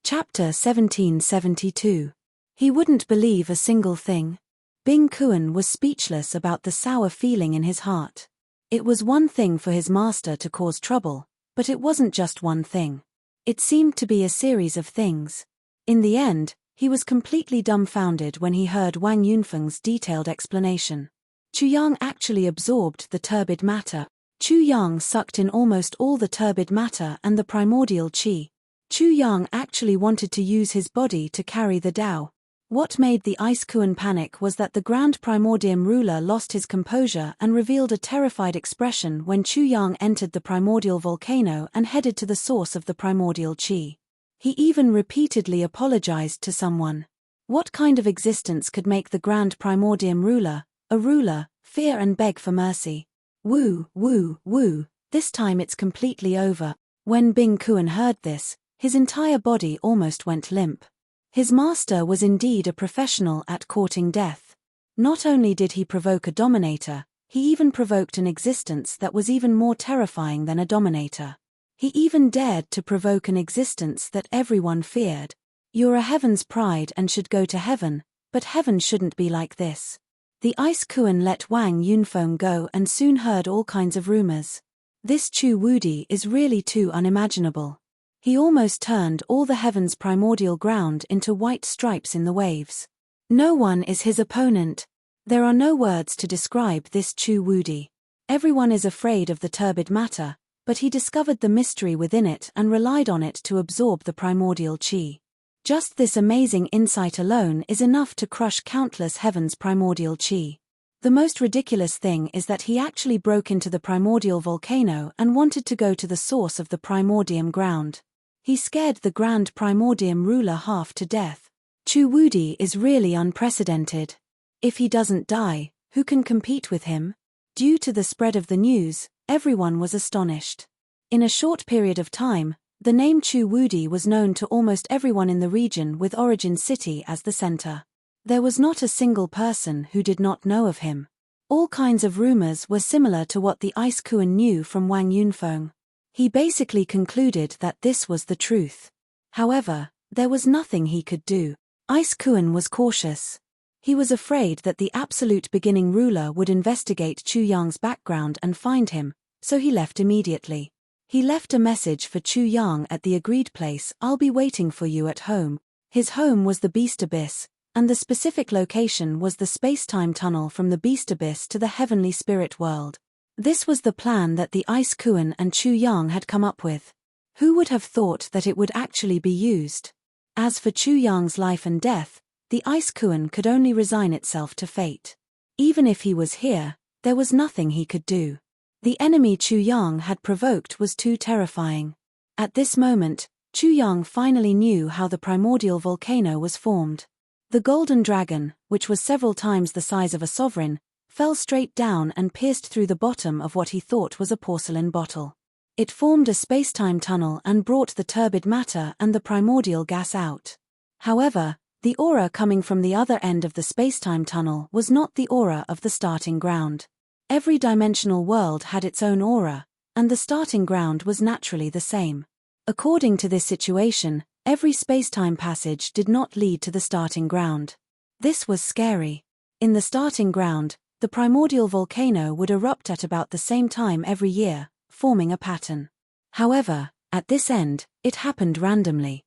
Speaker 1: Chapter 1772. He wouldn't believe a single thing. Bing Kuan was speechless about the sour feeling in his heart. It was one thing for his master to cause trouble, but it wasn't just one thing. It seemed to be a series of things. In the end, he was completely dumbfounded when he heard Wang Yunfeng's detailed explanation. Chu Yang actually absorbed the turbid matter. Chu Yang sucked in almost all the turbid matter and the primordial qi. Chu Yang actually wanted to use his body to carry the Tao. What made the Ice Kuan panic was that the Grand Primordium ruler lost his composure and revealed a terrified expression when Chu Yang entered the primordial volcano and headed to the source of the primordial qi. He even repeatedly apologized to someone. What kind of existence could make the Grand Primordium ruler, a ruler, fear and beg for mercy? Woo, woo, woo, this time it's completely over. When Bing Kuan heard this, his entire body almost went limp. His master was indeed a professional at courting death. Not only did he provoke a dominator, he even provoked an existence that was even more terrifying than a dominator. He even dared to provoke an existence that everyone feared. You're a heaven's pride and should go to heaven, but heaven shouldn't be like this. The Ice Kuan let Wang Yunfeng go and soon heard all kinds of rumors. This Chu Wudi is really too unimaginable. He almost turned all the heaven's primordial ground into white stripes in the waves. No one is his opponent. There are no words to describe this Chu Wudi. Everyone is afraid of the turbid matter, but he discovered the mystery within it and relied on it to absorb the primordial qi. Just this amazing insight alone is enough to crush countless heaven's primordial qi. The most ridiculous thing is that he actually broke into the primordial volcano and wanted to go to the source of the primordium ground. He scared the Grand Primordium ruler half to death. Chu Wudi is really unprecedented. If he doesn't die, who can compete with him? Due to the spread of the news, everyone was astonished. In a short period of time, the name Chu Wudi was known to almost everyone in the region, with Origin City as the center. There was not a single person who did not know of him. All kinds of rumors were similar to what the Ice Kuan knew from Wang Yunfeng. He basically concluded that this was the truth. However, there was nothing he could do. Ice Kuan was cautious. He was afraid that the absolute beginning ruler would investigate Chu Yang's background and find him, so he left immediately. He left a message for Chu Yang at the agreed place. I'll be waiting for you at home. His home was the Beast Abyss, and the specific location was the space-time tunnel from the Beast Abyss to the heavenly spirit world. This was the plan that the Ice Kuan and Chu Yang had come up with. Who would have thought that it would actually be used? As for Chu Yang's life and death, the Ice Kuan could only resign itself to fate. Even if he was here, there was nothing he could do. The enemy Chu Yang had provoked was too terrifying. At this moment, Chu Yang finally knew how the primordial volcano was formed. The golden dragon, which was several times the size of a sovereign, fell straight down and pierced through the bottom of what he thought was a porcelain bottle. It formed a space-time tunnel and brought the turbid matter and the primordial gas out. However, the aura coming from the other end of the space-time tunnel was not the aura of the starting ground. Every dimensional world had its own aura, and the starting ground was naturally the same. According to this situation, every space-time passage did not lead to the starting ground. This was scary. In the starting ground, the primordial volcano would erupt at about the same time every year, forming a pattern. However, at this end, it happened randomly.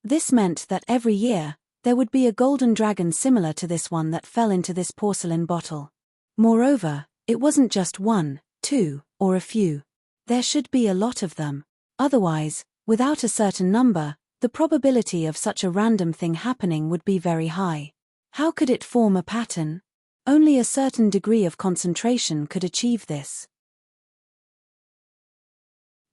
Speaker 1: This meant that every year, there would be a golden dragon similar to this one that fell into this porcelain bottle. Moreover, it wasn't just one, two, or a few. There should be a lot of them. Otherwise, without a certain number, the probability of such a random thing happening would be very high. How could it form a pattern? Only a certain degree of concentration could achieve this.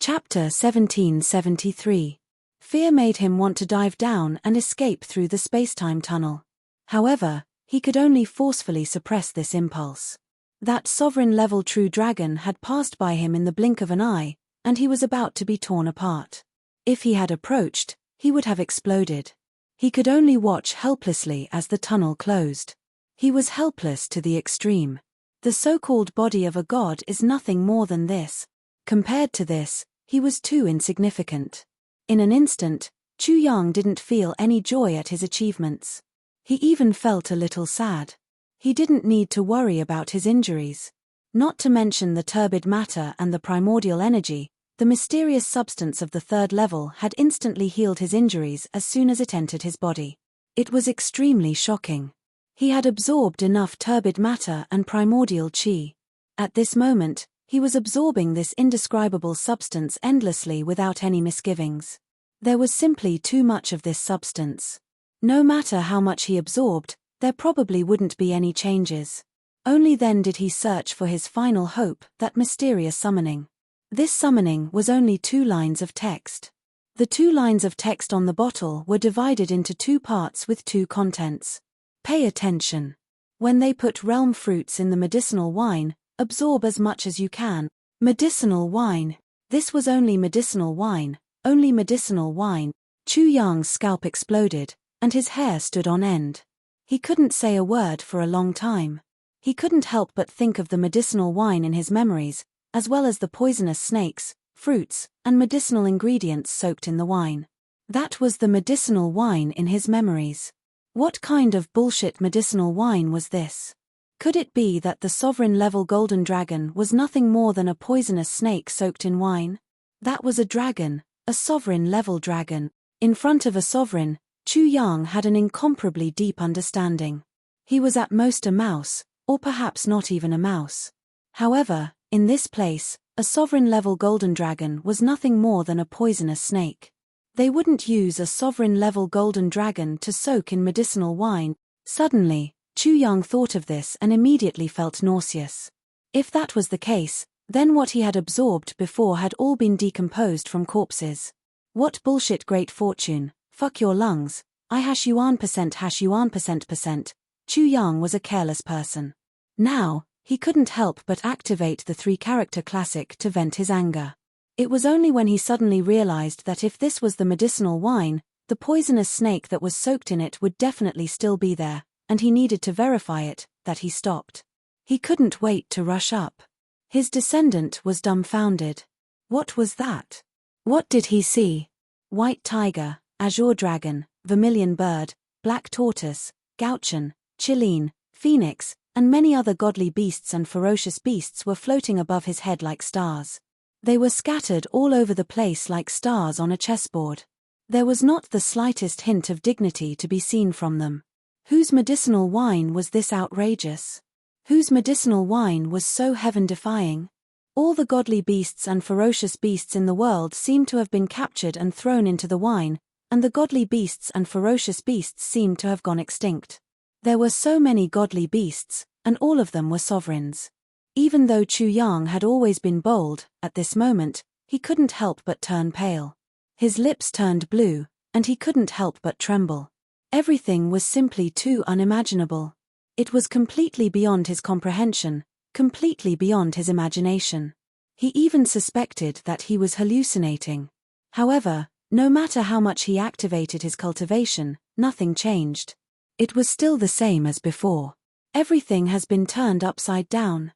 Speaker 1: Chapter 1773. Fear made him want to dive down and escape through the space-time tunnel. However, he could only forcefully suppress this impulse. That sovereign-level true dragon had passed by him in the blink of an eye, and he was about to be torn apart. If he had approached, he would have exploded. He could only watch helplessly as the tunnel closed. He was helpless to the extreme. The so-called body of a god is nothing more than this. Compared to this, he was too insignificant. In an instant, Chu Yang didn't feel any joy at his achievements. He even felt a little sad. He didn't need to worry about his injuries. Not to mention the turbid matter and the primordial energy, the mysterious substance of the third level had instantly healed his injuries as soon as it entered his body. It was extremely shocking. He had absorbed enough turbid matter and primordial qi. At this moment, he was absorbing this indescribable substance endlessly without any misgivings. There was simply too much of this substance. No matter how much he absorbed, there probably wouldn't be any changes. Only then did he search for his final hope, that mysterious summoning. This summoning was only 2 lines of text. The 2 lines of text on the bottle were divided into 2 parts with 2 contents. Pay attention. When they put realm fruits in the medicinal wine, absorb as much as you can. Medicinal wine. This was only medicinal wine, only medicinal wine. Chu Yang's scalp exploded, and his hair stood on end. He couldn't say a word for a long time. He couldn't help but think of the medicinal wine in his memories, as well as the poisonous snakes, fruits, and medicinal ingredients soaked in the wine. That was the medicinal wine in his memories. What kind of bullshit medicinal wine was this? Could it be that the sovereign-level golden dragon was nothing more than a poisonous snake soaked in wine? That was a dragon, a sovereign-level dragon. In front of a sovereign, Chu Yang had an incomparably deep understanding. He was at most a mouse, or perhaps not even a mouse. However, in this place, a sovereign-level golden dragon was nothing more than a poisonous snake. They wouldn't use a sovereign-level golden dragon to soak in medicinal wine. Suddenly, Chu Yang thought of this and immediately felt nauseous. If that was the case, then what he had absorbed before had all been decomposed from corpses. What bullshit great fortune, fuck your lungs, I-yuan %. Chu Yang was a careless person. Now, he couldn't help but activate the 3-character classic to vent his anger. It was only when he suddenly realized that if this was the medicinal wine, the poisonous snake that was soaked in it would definitely still be there, and he needed to verify it, that he stopped. He couldn't wait to rush up. His descendant was dumbfounded. What was that? What did he see? White tiger, azure dragon, vermilion bird, black tortoise, gauchon, chileen, phoenix, and many other godly beasts and ferocious beasts were floating above his head like stars. They were scattered all over the place like stars on a chessboard. There was not the slightest hint of dignity to be seen from them. Whose medicinal wine was this outrageous? Whose medicinal wine was so heaven-defying? All the godly beasts and ferocious beasts in the world seemed to have been captured and thrown into the wine, and the godly beasts and ferocious beasts seemed to have gone extinct. There were so many godly beasts, and all of them were sovereigns. Even though Chu Yang had always been bold, at this moment, he couldn't help but turn pale. His lips turned blue, and he couldn't help but tremble. Everything was simply too unimaginable. It was completely beyond his comprehension, completely beyond his imagination. He even suspected that he was hallucinating. However, no matter how much he activated his cultivation, nothing changed. It was still the same as before. Everything has been turned upside down.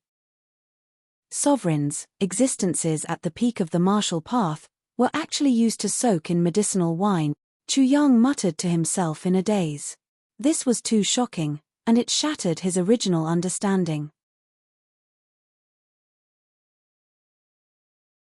Speaker 1: Sovereigns, existences at the peak of the martial path, were actually used to soak in medicinal wine. Chu Yang muttered to himself in a daze. This was too shocking, and it shattered his original understanding.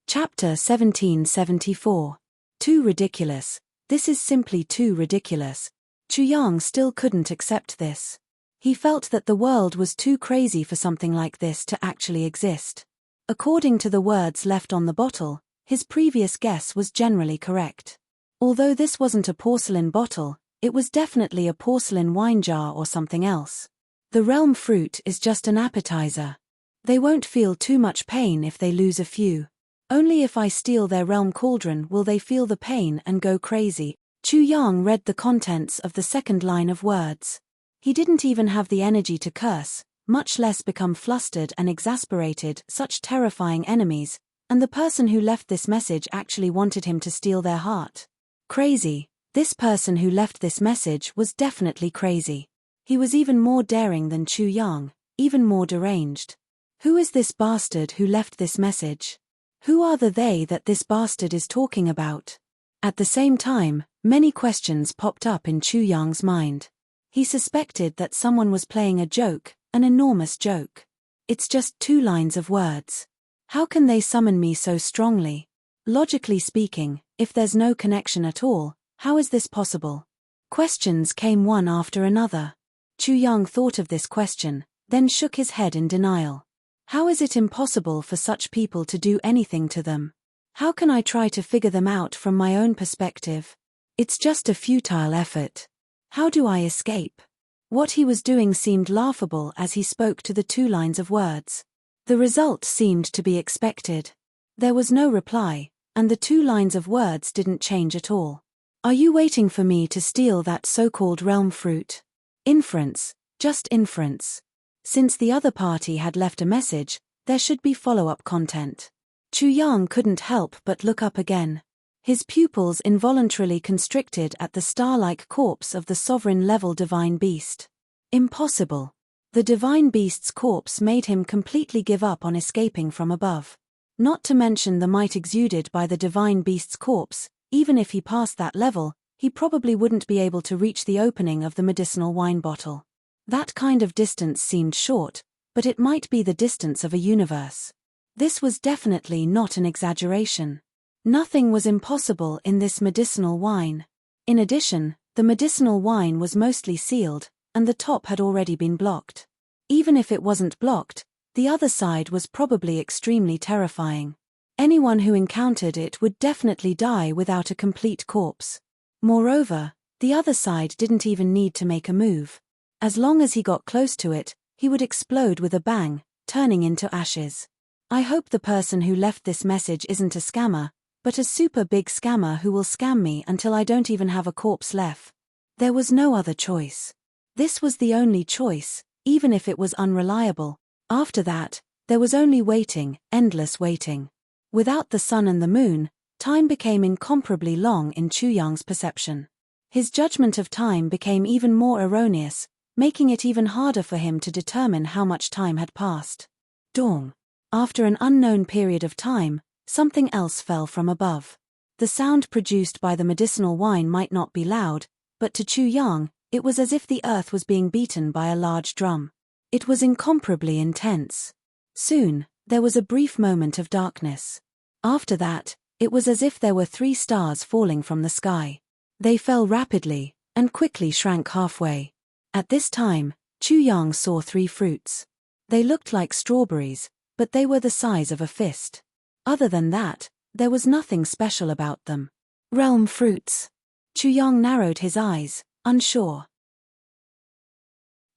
Speaker 1: Chapter 1774. Too ridiculous. This is simply too ridiculous. Chu Yang still couldn't accept this. He felt that the world was too crazy for something like this to actually exist. According to the words left on the bottle, his previous guess was generally correct. Although this wasn't a porcelain bottle, it was definitely a porcelain wine jar or something else. The realm fruit is just an appetizer. They won't feel too much pain if they lose a few. Only if I steal their realm cauldron will they feel the pain and go crazy. Chu Yang read the contents of the second line of words. He didn't even have the energy to curse, much less become flustered and exasperated, such terrifying enemies, and the person who left this message actually wanted him to steal their heart. Crazy. This person who left this message was definitely crazy. He was even more daring than Chu Yang. even more deranged. Who is this bastard who left this message? Who are the they that this bastard is talking about? At the same time, many questions popped up in Chu Yang's mind. He suspected that someone was playing a joke, an enormous joke. It's just 2 lines of words. How can they summon me so strongly? Logically speaking, if there's no connection at all, how is this possible? Questions came one after another. Chu Yang thought of this question, then shook his head in denial. How is it impossible for such people to do anything to them? How can I try to figure them out from my own perspective? It's just a futile effort. How do I escape? What he was doing seemed laughable as he spoke to the 2 lines of words. The result seemed to be expected. There was no reply, and the 2 lines of words didn't change at all. Are you waiting for me to steal that so-called realm fruit? Inference, just inference. Since the other party had left a message, there should be follow-up content. Chu Yang couldn't help but look up again. His pupils involuntarily constricted at the star-like corpse of the sovereign-level divine beast. Impossible. The divine beast's corpse made him completely give up on escaping from above. Not to mention the might exuded by the divine beast's corpse, even if he passed that level, he probably wouldn't be able to reach the opening of the medicinal wine bottle. That kind of distance seemed short, but it might be the distance of a universe. This was definitely not an exaggeration. Nothing was impossible in this medicinal wine. In addition, the medicinal wine was mostly sealed, and the top had already been blocked. Even if it wasn't blocked, the other side was probably extremely terrifying. Anyone who encountered it would definitely die without a complete corpse. Moreover, the other side didn't even need to make a move. As long as he got close to it, he would explode with a bang, turning into ashes. I hope the person who left this message isn't a scammer, but a super big scammer who will scam me until I don't even have a corpse left. There was no other choice. This was the only choice, even if it was unreliable. After that, there was only waiting, endless waiting. Without the sun and the moon, time became incomparably long in Chu Yang's perception. His judgment of time became even more erroneous, making it even harder for him to determine how much time had passed. Dawn. After an unknown period of time, something else fell from above. The sound produced by the medicinal wine might not be loud, but to Chu Yang, it was as if the earth was being beaten by a large drum. It was incomparably intense. Soon, there was a brief moment of darkness. After that, it was as if there were 3 stars falling from the sky. They fell rapidly, and quickly shrank halfway. At this time, Chu Yang saw 3 fruits. They looked like strawberries, but they were the size of a fist. Other than that, there was nothing special about them. Realm fruits. Chu Yang narrowed his eyes, unsure.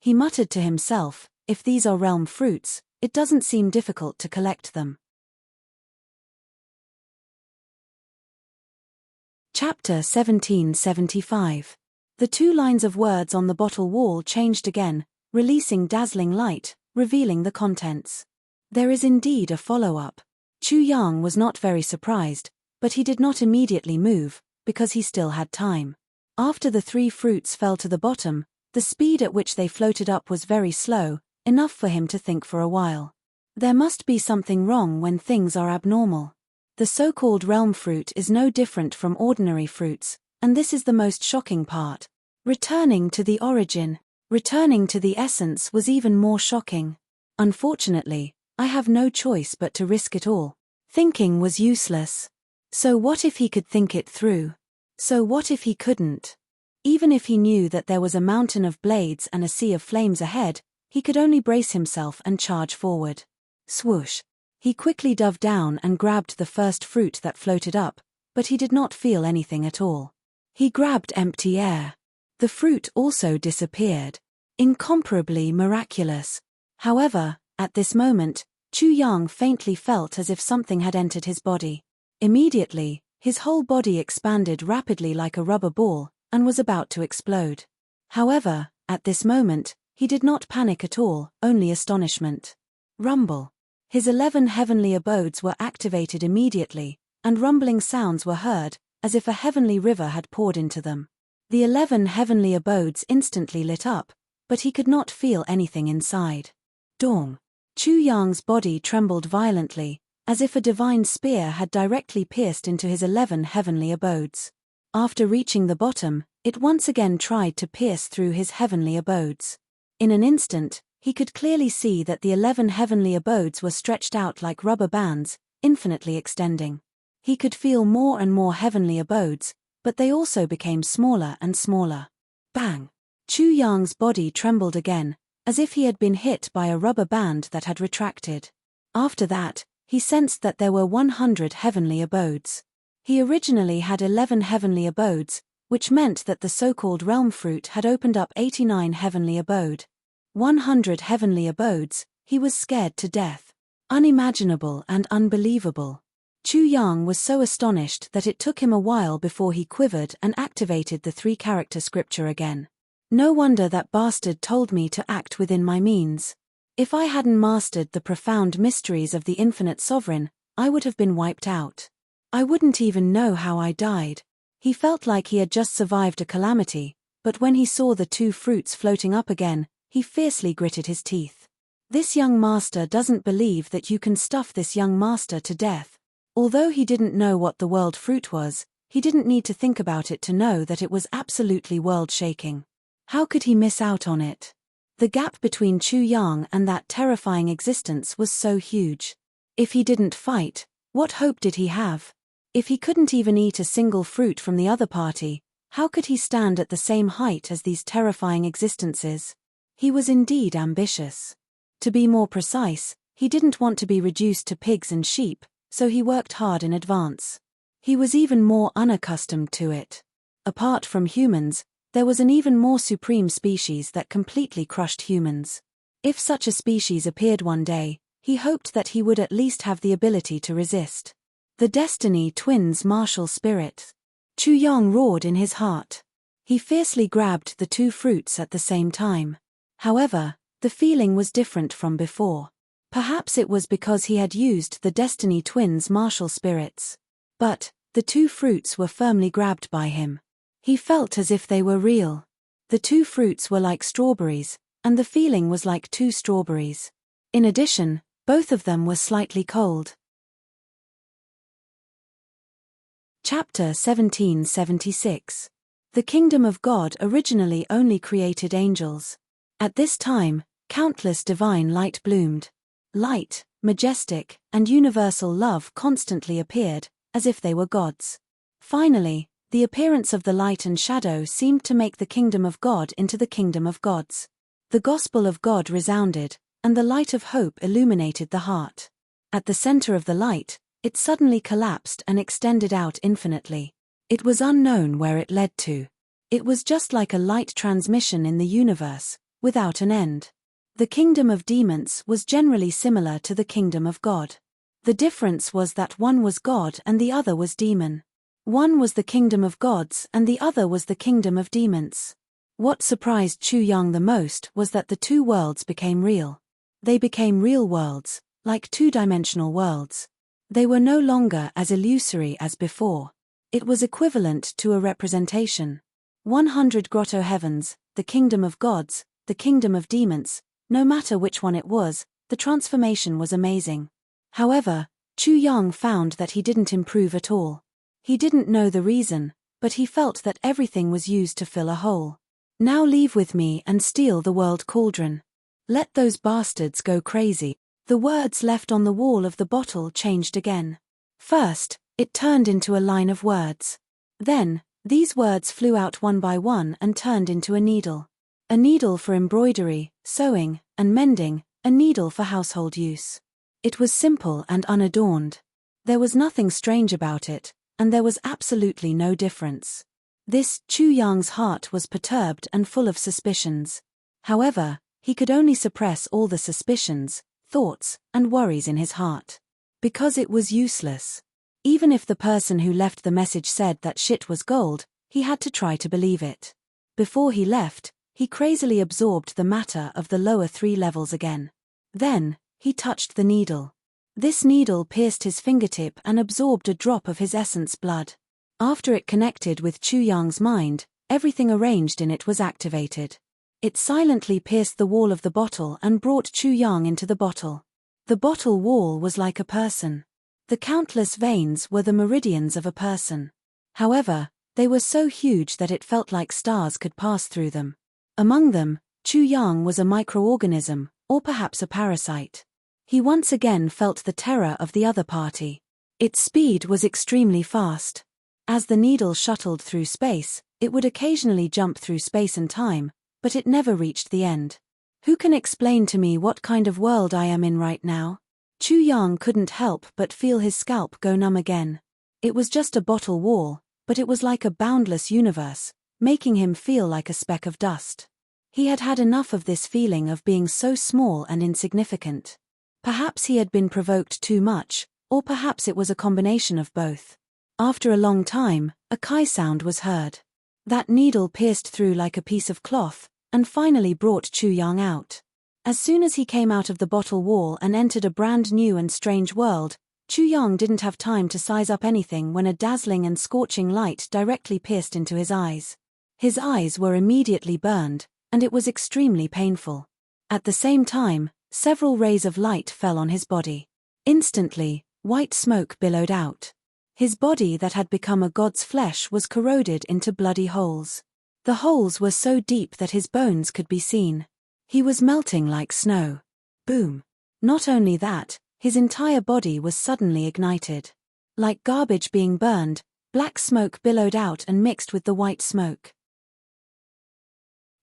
Speaker 1: He muttered to himself, if these are realm fruits, it doesn't seem difficult to collect them. Chapter 1775. The 2 lines of words on the bottle wall changed again, releasing dazzling light, revealing the contents. There is indeed a follow-up. Chu Yang was not very surprised, but he did not immediately move, because he still had time. After the 3 fruits fell to the bottom, the speed at which they floated up was very slow, enough for him to think for a while. There must be something wrong when things are abnormal. The so-called realm fruit is no different from ordinary fruits, and this is the most shocking part. Returning to the origin, returning to the essence was even more shocking. Unfortunately, I have no choice but to risk it all. Thinking was useless. So what if he could think it through? So what if he couldn't? Even if he knew that there was a mountain of blades and a sea of flames ahead, he could only brace himself and charge forward. Swoosh. He quickly dove down and grabbed the first fruit that floated up, but he did not feel anything at all. He grabbed empty air. The fruit also disappeared. Incomparably miraculous. However, at this moment, Chu Yang faintly felt as if something had entered his body. Immediately, his whole body expanded rapidly like a rubber ball, and was about to explode. However, at this moment, he did not panic at all, only astonishment. Rumble. His 11 heavenly abodes were activated immediately, and rumbling sounds were heard, as if a heavenly river had poured into them. The 11 heavenly abodes instantly lit up, but he could not feel anything inside. Dong. Chu Yang's body trembled violently, as if a divine spear had directly pierced into his 11 heavenly abodes. After reaching the bottom, it once again tried to pierce through his heavenly abodes. In an instant, he could clearly see that the 11 heavenly abodes were stretched out like rubber bands, infinitely extending. He could feel more and more heavenly abodes, but they also became smaller and smaller. Bang! Chu Yang's body trembled again, as if he had been hit by a rubber band that had retracted. After that, he sensed that there were 100 heavenly abodes. He originally had 11 heavenly abodes, which meant that the so-called realm fruit had opened up 89 heavenly abode. 100 heavenly abodes, he was scared to death. Unimaginable and unbelievable. Chu Yang was so astonished that it took him a while before he quivered and activated the 3-character scripture again. No wonder that bastard told me to act within my means. If I hadn't mastered the profound mysteries of the infinite sovereign, I would have been wiped out. I wouldn't even know how I died. He felt like he had just survived a calamity, but when he saw the 2 fruits floating up again, he fiercely gritted his teeth. This young master doesn't believe that you can stuff this young master to death. Although he didn't know what the world fruit was, he didn't need to think about it to know that it was absolutely world-shaking. How could he miss out on it? The gap between Chu Yang and that terrifying existence was so huge. If he didn't fight, what hope did he have? If he couldn't even eat a single fruit from the other party, how could he stand at the same height as these terrifying existences? He was indeed ambitious. To be more precise, he didn't want to be reduced to pigs and sheep, so he worked hard in advance. He was even more unaccustomed to it. Apart from humans, there was an even more supreme species that completely crushed humans. If such a species appeared one day, he hoped that he would at least have the ability to resist. The Destiny Twins' martial spirit. Chu Yang roared in his heart. He fiercely grabbed the 2 fruits at the same time. However, the feeling was different from before. Perhaps it was because he had used the Destiny Twins' martial spirits. But the 2 fruits were firmly grabbed by him. He felt as if they were real. The 2 fruits were like strawberries, and the feeling was like 2 strawberries. In addition, both of them were slightly cold. Chapter 1776. The Kingdom of God originally only created angels. At this time, countless divine light bloomed. Light, majestic, and universal love constantly appeared, as if they were gods. Finally, the appearance of the light and shadow seemed to make the kingdom of God into the kingdom of gods. The gospel of God resounded, and the light of hope illuminated the heart. At the center of the light, it suddenly collapsed and extended out infinitely. It was unknown where it led to. It was just like a light transmission in the universe, without an end. The kingdom of demons was generally similar to the kingdom of God. The difference was that one was God and the other was demon. One was the kingdom of gods and the other was the kingdom of demons. What surprised Chu Yang the most was that the 2 worlds became real. They became real worlds, like 2-dimensional worlds. They were no longer as illusory as before. It was equivalent to a representation. 100 grotto heavens, the kingdom of gods, the kingdom of demons, no matter which one it was, the transformation was amazing. However, Chu Yang found that he didn't improve at all. He didn't know the reason, but he felt that everything was used to fill a hole. Now leave with me and steal the world cauldron. Let those bastards go crazy. The words left on the wall of the bottle changed again. First, it turned into a line of words. Then, these words flew out one by one and turned into a needle. A needle for embroidery, sewing, and mending, a needle for household use. It was simple and unadorned. There was nothing strange about it, and there was absolutely no difference. This Chu Yang's heart was perturbed and full of suspicions. However, he could only suppress all the suspicions, thoughts, and worries in his heart. Because it was useless. Even if the person who left the message said that shit was gold, he had to try to believe it. Before he left, he crazily absorbed the matter of the lower 3 levels again. Then, he touched the needle. This needle pierced his fingertip and absorbed a drop of his essence blood. After it connected with Chu Yang's mind, everything arranged in it was activated. It silently pierced the wall of the bottle and brought Chu Yang into the bottle. The bottle wall was like a person. The countless veins were the meridians of a person. However, they were so huge that it felt like stars could pass through them. Among them, Chu Yang was a microorganism, or perhaps a parasite. He once again felt the terror of the other party. Its speed was extremely fast. As the needle shuttled through space, it would occasionally jump through space and time, but it never reached the end. Who can explain to me what kind of world I am in right now? Chu Yang couldn't help but feel his scalp go numb again. It was just a bottle wall, but it was like a boundless universe, making him feel like a speck of dust. He had had enough of this feeling of being so small and insignificant. Perhaps he had been provoked too much, or perhaps it was a combination of both. After a long time, a kai sound was heard. That needle pierced through like a piece of cloth, and finally brought Chu Yang out. As soon as he came out of the bottle wall and entered a brand new and strange world, Chu Yang didn't have time to size up anything when a dazzling and scorching light directly pierced into his eyes. His eyes were immediately burned, and it was extremely painful. At the same time, several rays of light fell on his body. Instantly, white smoke billowed out. His body that had become a god's flesh was corroded into bloody holes. The holes were so deep that his bones could be seen. He was melting like snow. Boom. Not only that, his entire body was suddenly ignited. Like garbage being burned, black smoke billowed out and mixed with the white smoke.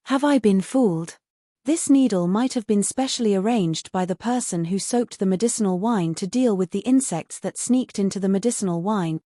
Speaker 1: Have I been fooled? This needle might have been specially arranged by the person who soaked the medicinal wine to deal with the insects that sneaked into the medicinal wine.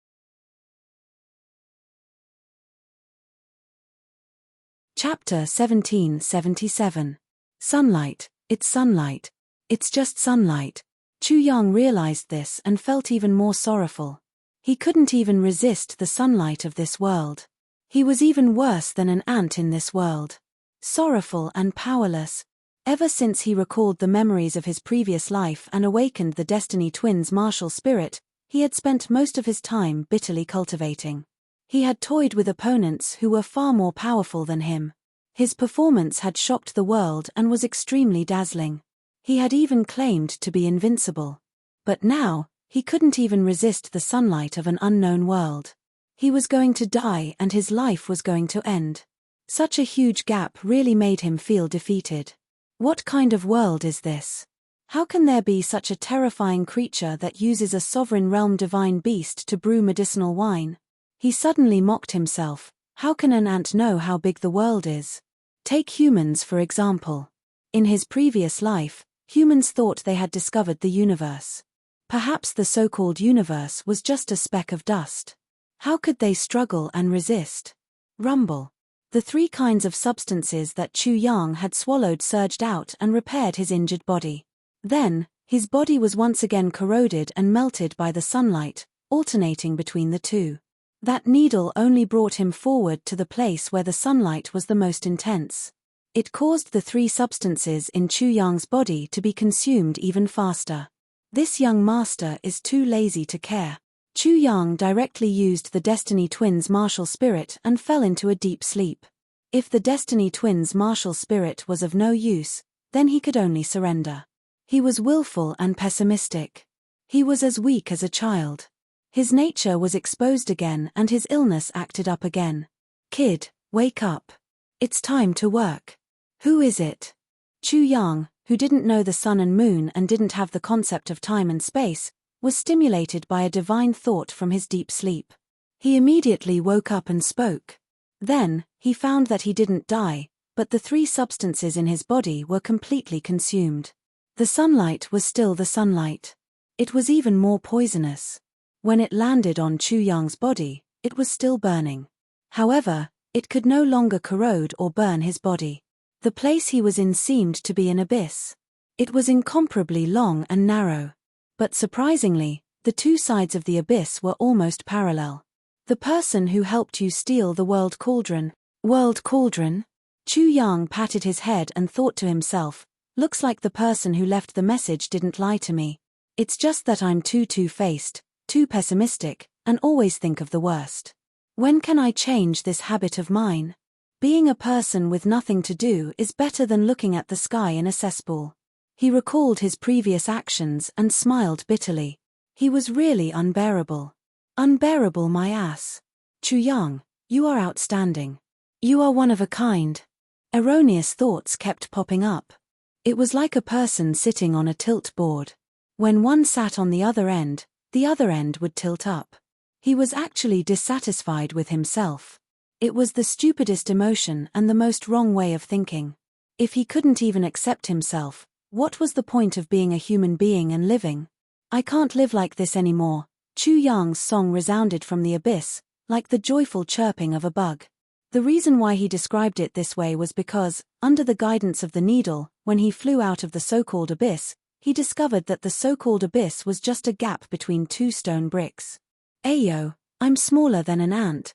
Speaker 1: Chapter 1777. Sunlight, it's sunlight. It's just sunlight. Chu Yang realized this and felt even more sorrowful. He couldn't even resist the sunlight of this world. He was even worse than an ant in this world. Sorrowful and powerless. Ever since he recalled the memories of his previous life and awakened the Destiny Twins' martial spirit, he had spent most of his time bitterly cultivating. He had toyed with opponents who were far more powerful than him. His performance had shocked the world and was extremely dazzling. He had even claimed to be invincible. But now, he couldn't even resist the sunlight of an unknown world. He was going to die and his life was going to end. Such a huge gap really made him feel defeated. What kind of world is this? How can there be such a terrifying creature that uses a sovereign realm divine beast to brew medicinal wine? He suddenly mocked himself. How can an ant know how big the world is? Take humans for example. In his previous life, humans thought they had discovered the universe. Perhaps the so-called universe was just a speck of dust. How could they struggle and resist? Rumble. The three kinds of substances that Chu Yang had swallowed surged out and repaired his injured body. Then, his body was once again corroded and melted by the sunlight, alternating between the two. That needle only brought him forward to the place where the sunlight was the most intense. It caused the three substances in Chu Yang's body to be consumed even faster. This young master is too lazy to care. Chu Yang directly used the Destiny Twins' martial spirit and fell into a deep sleep. If the Destiny Twins' martial spirit was of no use, then he could only surrender. He was willful and pessimistic. He was as weak as a child. His nature was exposed again and his illness acted up again. Kid, wake up. It's time to work. Who is it? Chu Yang, who didn't know the sun and moon and didn't have the concept of time and space, was stimulated by a divine thought from his deep sleep. He immediately woke up and spoke. Then, he found that he didn't die, but the three substances in his body were completely consumed. The sunlight was still the sunlight. It was even more poisonous. When it landed on Chu Yang's body, it was still burning. However, it could no longer corrode or burn his body. The place he was in seemed to be an abyss. It was incomparably long and narrow. But surprisingly, the two sides of the abyss were almost parallel. The person who helped you steal the world cauldron. World cauldron? Chu Yang patted his head and thought to himself, looks like the person who left the message didn't lie to me. It's just that I'm too two-faced, too pessimistic, and always think of the worst. When can I change this habit of mine? Being a person with nothing to do is better than looking at the sky in a cesspool. He recalled his previous actions and smiled bitterly. He was really unbearable. Unbearable, my ass. Chu Yang, you are outstanding. You are one of a kind. Erroneous thoughts kept popping up. It was like a person sitting on a tilt board. When one sat on the other end would tilt up. He was actually dissatisfied with himself. It was the stupidest emotion and the most wrong way of thinking. If he couldn't even accept himself, what was the point of being a human being and living? I can't live like this anymore. Chu Yang's song resounded from the abyss, like the joyful chirping of a bug. The reason why he described it this way was because, under the guidance of the needle, when he flew out of the so-called abyss, he discovered that the so-called abyss was just a gap between two stone bricks. Ayo, I'm smaller than an ant.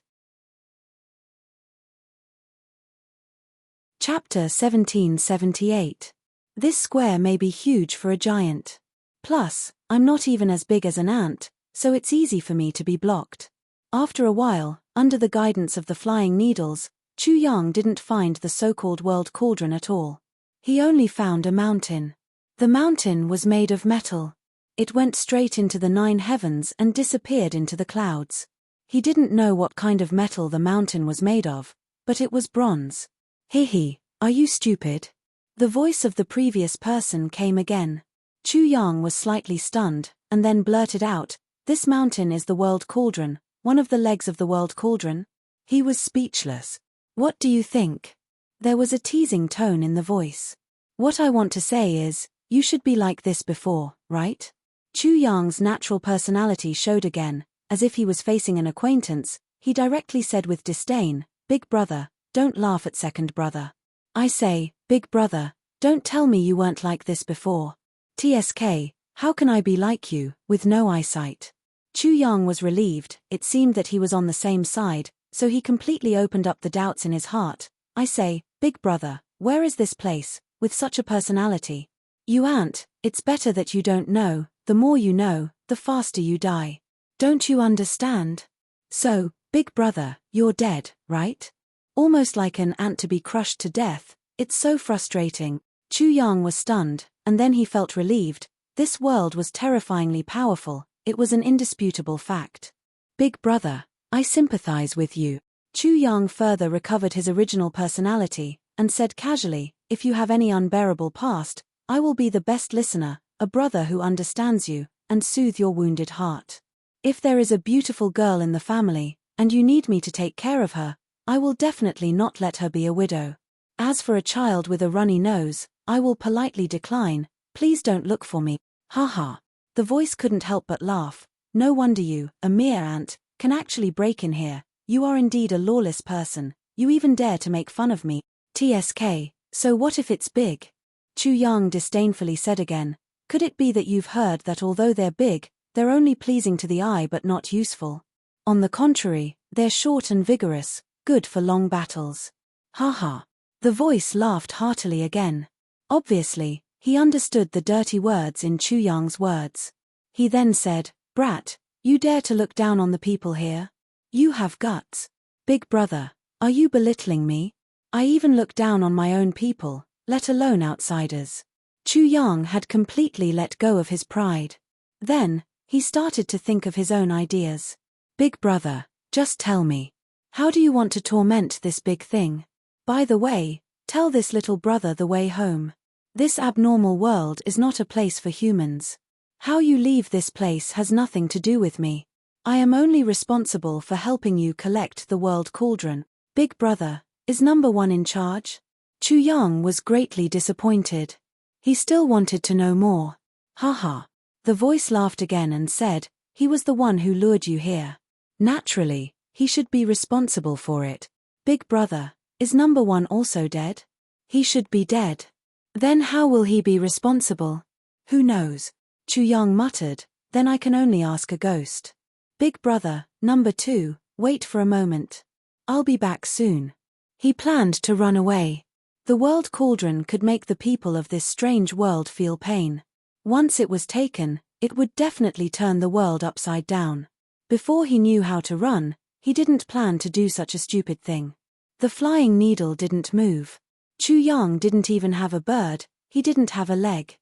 Speaker 1: Chapter 1778. This square may be huge for a giant. Plus, I'm not even as big as an ant, so it's easy for me to be blocked. After a while, under the guidance of the flying needles, Chu Yang didn't find the so-called world cauldron at all. He only found a mountain. The mountain was made of metal. It went straight into the 9 heavens and disappeared into the clouds. He didn't know what kind of metal the mountain was made of, but it was bronze. Hehe, are you stupid? The voice of the previous person came again. Chu Yang was slightly stunned, and then blurted out, "This mountain is the world cauldron, one of the legs of the world cauldron?" He was speechless. What do you think? There was a teasing tone in the voice. What I want to say is, you should be like this before, right? Chu Yang's natural personality showed again, as if he was facing an acquaintance. He directly said with disdain, "Big brother, don't laugh at second brother. I say, big brother, don't tell me you weren't like this before. TSK, how can I be like you, with no eyesight?" Chu Yang was relieved. It seemed that he was on the same side, so he completely opened up the doubts in his heart. "I say, big brother, where is this place, with such a personality?" "You ant, it's better that you don't know. The more you know, the faster you die. Don't you understand? So, big brother, you're dead, right? Almost like an ant to be crushed to death. It's so frustrating." Chu Yang was stunned, and then he felt relieved. This world was terrifyingly powerful. It was an indisputable fact. "Big brother, I sympathize with you." Chu Yang further recovered his original personality, and said casually, "If you have any unbearable past, I will be the best listener, a brother who understands you, and soothe your wounded heart. If there is a beautiful girl in the family, and you need me to take care of her, I will definitely not let her be a widow. As for a child with a runny nose, I will politely decline. Please don't look for me. Haha." The voice couldn't help but laugh. "No wonder you, a mere ant, can actually break in here. You are indeed a lawless person. You even dare to make fun of me. TSK, so what if it's big?" Chu Yang disdainfully said again. "Could it be that you've heard that although they're big, they're only pleasing to the eye but not useful? On the contrary, they're short and vigorous, good for long battles." Haha. The voice laughed heartily again. Obviously, he understood the dirty words in Chu Yang's words. He then said, "Brat, you dare to look down on the people here? You have guts. Big brother, are you belittling me? I even look down on my own people, let alone outsiders." Chu Yang had completely let go of his pride. Then, he started to think of his own ideas. "Big brother, just tell me. How do you want to torment this big thing? By the way, tell this little brother the way home. This abnormal world is not a place for humans. How you leave this place has nothing to do with me. I am only responsible for helping you collect the world cauldron. Big brother, is number 1 in charge?" Chu Yang was greatly disappointed. He still wanted to know more. Haha. The voice laughed again and said, "He was the one who lured you here. Naturally, he should be responsible for it. Big brother, is number 1 also dead? He should be dead. Then how will he be responsible? Who knows?" Chu Yang muttered, "Then I can only ask a ghost. Big brother, number 2, wait for a moment. I'll be back soon." He planned to run away. The world cauldron could make the people of this strange world feel pain. Once it was taken, it would definitely turn the world upside down. Before he knew how to run, he didn't plan to do such a stupid thing. The flying needle didn't move. Chu Yang didn't even have a bird, he didn't have a leg.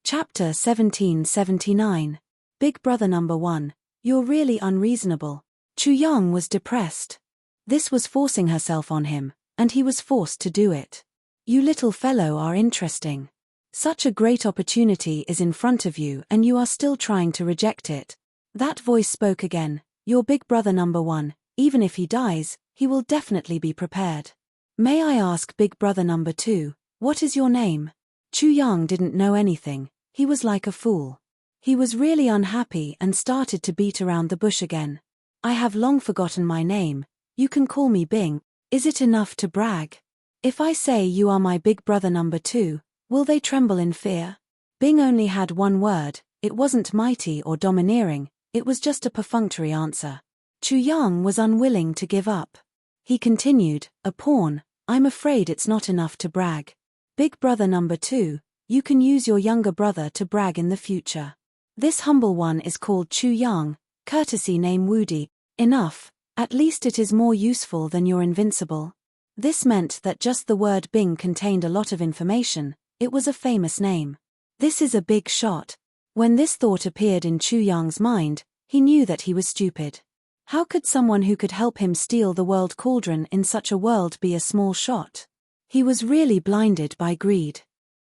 Speaker 1: Chapter 1779. Big Brother Number 1. You're really unreasonable. Chu Yang was depressed. This was forcing herself on him, and he was forced to do it. You little fellow are interesting. Such a great opportunity is in front of you and you are still trying to reject it. That voice spoke again. Your Big Brother Number 1, even if he dies, he will definitely be prepared. May I ask Big Brother Number 2, what is your name? Chu Yang didn't know anything. He was like a fool. He was really unhappy and started to beat around the bush again. I have long forgotten my name. You can call me Bing. Is it enough to brag? If I say you are my Big Brother Number 2, will they tremble in fear? Bing only had one word. It wasn't mighty or domineering, it was just a perfunctory answer. Chu Yang was unwilling to give up. He continued, a pawn, I'm afraid it's not enough to brag. Big Brother Number 2, you can use your younger brother to brag in the future. This humble one is called Chu Yang, courtesy name Woody. Enough, at least it is more useful than your invincible. This meant that just the word Bing contained a lot of information. It was a famous name. This is a big shot. When this thought appeared in Chu Yang's mind, he knew that he was stupid. How could someone who could help him steal the world cauldron in such a world be a small shot? He was really blinded by greed.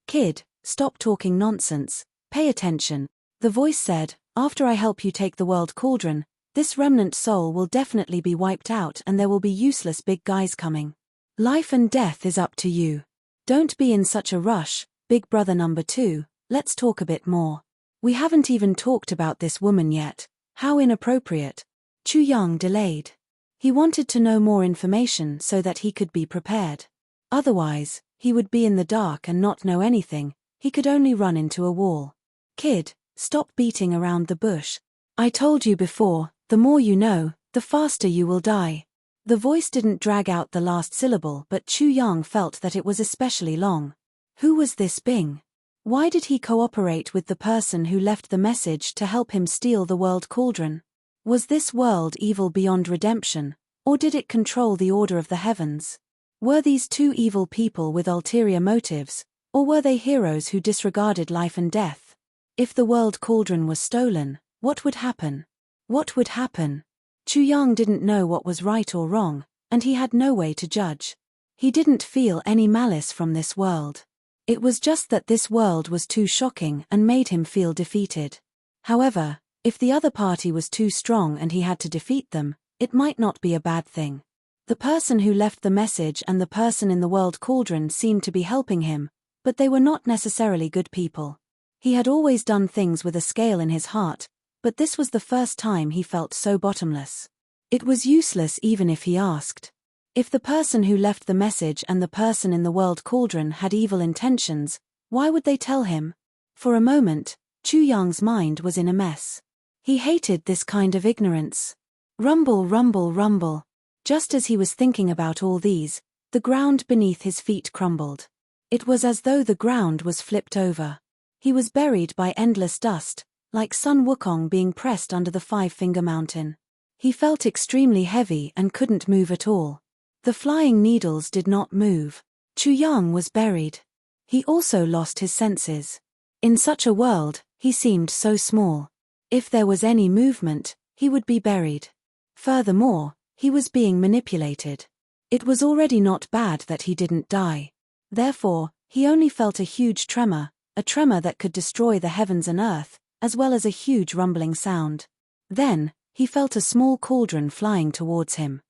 Speaker 1: Kid, stop talking nonsense, pay attention. The voice said, after I help you take the world cauldron, this remnant soul will definitely be wiped out and there will be useless big guys coming. Life and death is up to you. Don't be in such a rush, Big Brother Number 2, let's talk a bit more. We haven't even talked about this woman yet. How inappropriate. Chu Yang delayed. He wanted to know more information so that he could be prepared. Otherwise, he would be in the dark and not know anything, he could only run into a wall. Kid, stop beating around the bush. I told you before, the more you know, the faster you will die. The voice didn't drag out the last syllable, but Chu Yang felt that it was especially long. Who was this Bing? Why did he cooperate with the person who left the message to help him steal the world cauldron? Was this world evil beyond redemption, or did it control the order of the heavens? Were these two evil people with ulterior motives, or were they heroes who disregarded life and death? If the world cauldron was stolen, what would happen? What would happen? Chu Yang didn't know what was right or wrong, and he had no way to judge. He didn't feel any malice from this world. It was just that this world was too shocking and made him feel defeated. However, if the other party was too strong and he had to defeat them, it might not be a bad thing. The person who left the message and the person in the world cauldron seemed to be helping him, but they were not necessarily good people. He had always done things with a scale in his heart, but this was the first time he felt so bottomless. It was useless even if he asked. If the person who left the message and the person in the world cauldron had evil intentions, why would they tell him? For a moment, Chu Yang's mind was in a mess. He hated this kind of ignorance. Rumble, rumble, rumble. Just as he was thinking about all these, the ground beneath his feet crumbled. It was as though the ground was flipped over. He was buried by endless dust, like Sun Wukong being pressed under the Five-Finger Mountain. He felt extremely heavy and couldn't move at all. The flying needles did not move. Chu Yang was buried. He also lost his senses. In such a world, he seemed so small. If there was any movement, he would be buried. Furthermore, he was being manipulated. It was already not bad that he didn't die. Therefore, he only felt a huge tremor, a tremor that could destroy the heavens and earth, as well as a huge rumbling sound. Then, he felt a small cauldron flying towards him.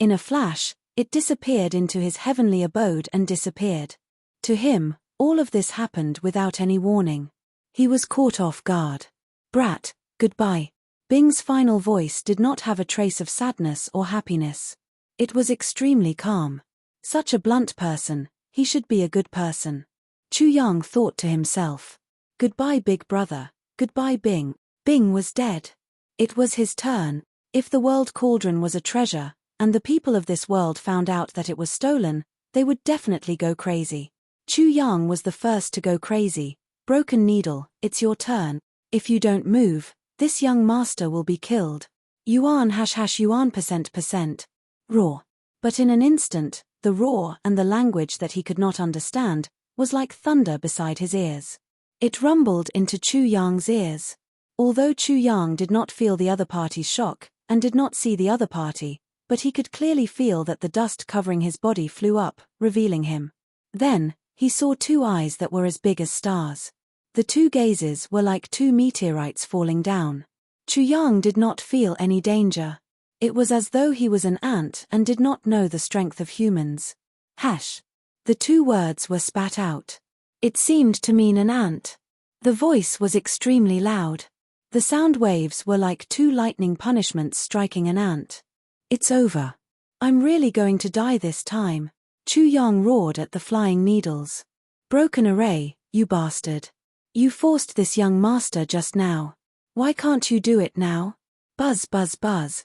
Speaker 1: In a flash, it disappeared into his heavenly abode and disappeared. To him, all of this happened without any warning. He was caught off guard. Brat, goodbye. Bing's final voice did not have a trace of sadness or happiness. It was extremely calm. Such a blunt person, he should be a good person. Chu Yang thought to himself. Goodbye, big brother. Goodbye, Bing. Bing was dead. It was his turn. If the world cauldron was a treasure, and the people of this world found out that it was stolen, they would definitely go crazy. Chu Yang was the first to go crazy. Broken needle, it's your turn. If you don't move, This young master will be killed. Yuan yuan %%. Roar. But in an instant, the roar and the language that he could not understand was like thunder beside his ears. It rumbled into Chu Yang's ears. Although Chu Yang did not feel the other party's shock, and did not see the other party, but he could clearly feel that the dust covering his body flew up, revealing him. Then, he saw two eyes that were as big as stars. The two gazes were like two meteorites falling down. Chu Yang did not feel any danger. It was as though he was an ant and did not know the strength of humans. Hash. The two words were spat out. It seemed to mean an ant. The voice was extremely loud. The sound waves were like two lightning punishments striking an ant. It's over. I'm really going to die this time. Chu Yang roared at the flying needles. Broken array, you bastard. You forced this young master just now. Why can't you do it now? Buzz buzz buzz.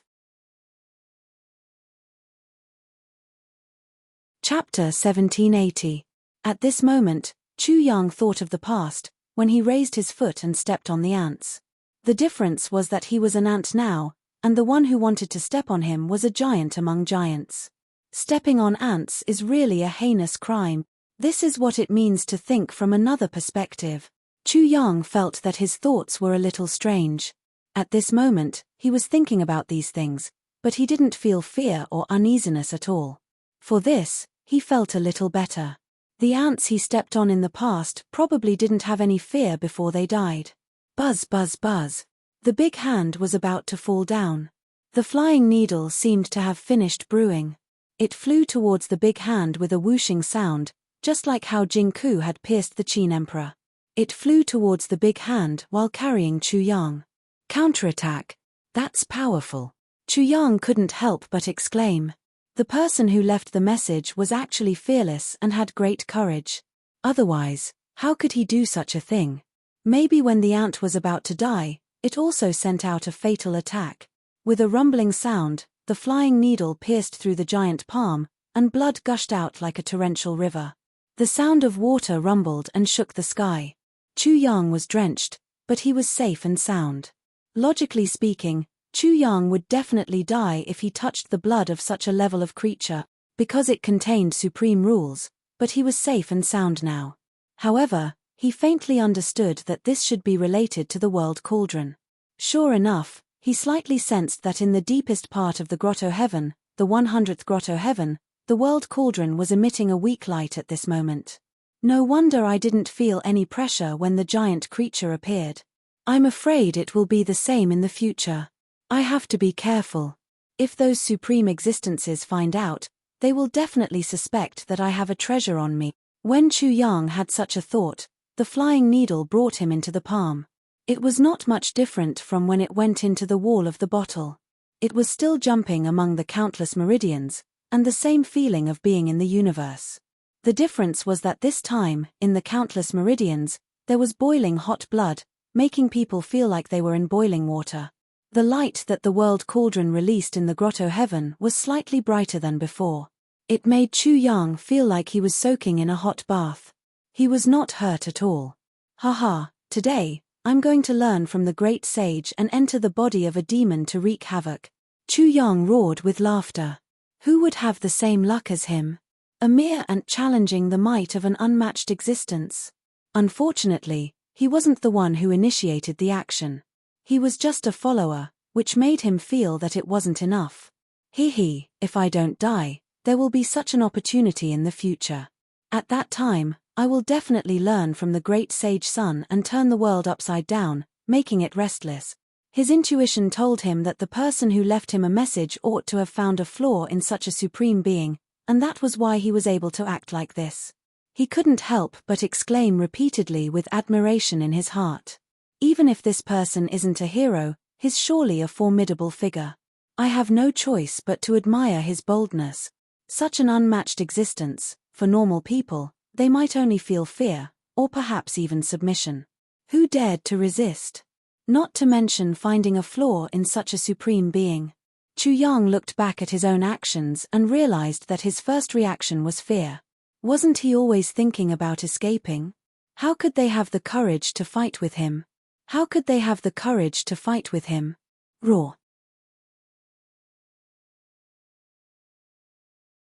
Speaker 1: Chapter 1780. At this moment, Chu Yang thought of the past, when he raised his foot and stepped on the ants. The difference was that he was an ant now, and the one who wanted to step on him was a giant among giants. Stepping on ants is really a heinous crime. This is what it means to think from another perspective. Chu Yang felt that his thoughts were a little strange. At this moment, he was thinking about these things, but he didn't feel fear or uneasiness at all. For this, he felt a little better. The ants he stepped on in the past probably didn't have any fear before they died. Buzz buzz buzz. The big hand was about to fall down. The flying needle seemed to have finished brewing. It flew towards the big hand with a whooshing sound, just like how Jingku had pierced the Qin Emperor. It flew towards the big hand while carrying Chu Yang. Counterattack. That's powerful. Chu Yang couldn't help but exclaim. The person who left the message was actually fearless and had great courage. Otherwise, how could he do such a thing? Maybe when the ant was about to die, it also sent out a fatal attack. With a rumbling sound, the flying needle pierced through the giant palm, and blood gushed out like a torrential river. The sound of water rumbled and shook the sky. Chu Yang was drenched, but he was safe and sound. Logically speaking, Chu Yang would definitely die if he touched the blood of such a level of creature, because it contained supreme rules, but he was safe and sound now. However, he faintly understood that this should be related to the world cauldron. Sure enough, he slightly sensed that in the deepest part of the grotto heaven, the 100th grotto heaven, the world cauldron was emitting a weak light at this moment. No wonder I didn't feel any pressure when the giant creature appeared. I'm afraid it will be the same in the future. I have to be careful. If those supreme existences find out, they will definitely suspect that I have a treasure on me. When Chu Yang had such a thought, the flying needle brought him into the palm. It was not much different from when it went into the wall of the bottle. It was still jumping among the countless meridians, and the same feeling of being in the universe. The difference was that this time, in the countless meridians, there was boiling hot blood, making people feel like they were in boiling water. The light that the world cauldron released in the grotto heaven was slightly brighter than before. It made Chu Yang feel like he was soaking in a hot bath. He was not hurt at all. Haha, today, I'm going to learn from the great sage and enter the body of a demon to wreak havoc. Chu Yang roared with laughter. Who would have the same luck as him? A mere ant challenging the might of an unmatched existence. Unfortunately, he wasn't the one who initiated the action. He was just a follower, which made him feel that it wasn't enough. If I don't die, there will be such an opportunity in the future. At that time, I will definitely learn from the great sage sun and turn the world upside down, making it restless. His intuition told him that the person who left him a message ought to have found a flaw in such a supreme being, and that was why he was able to act like this. He couldn't help but exclaim repeatedly with admiration in his heart. Even if this person isn't a hero, he's surely a formidable figure. I have no choice but to admire his boldness. Such an unmatched existence, for normal people, they might only feel fear, or perhaps even submission. Who dared to resist? Not to mention finding a flaw in such a supreme being. Chu Yang looked back at his own actions and realized that his first reaction was fear. Wasn't he always thinking about escaping? How could they have the courage to fight with him? How could they have the courage to fight with him? Roar.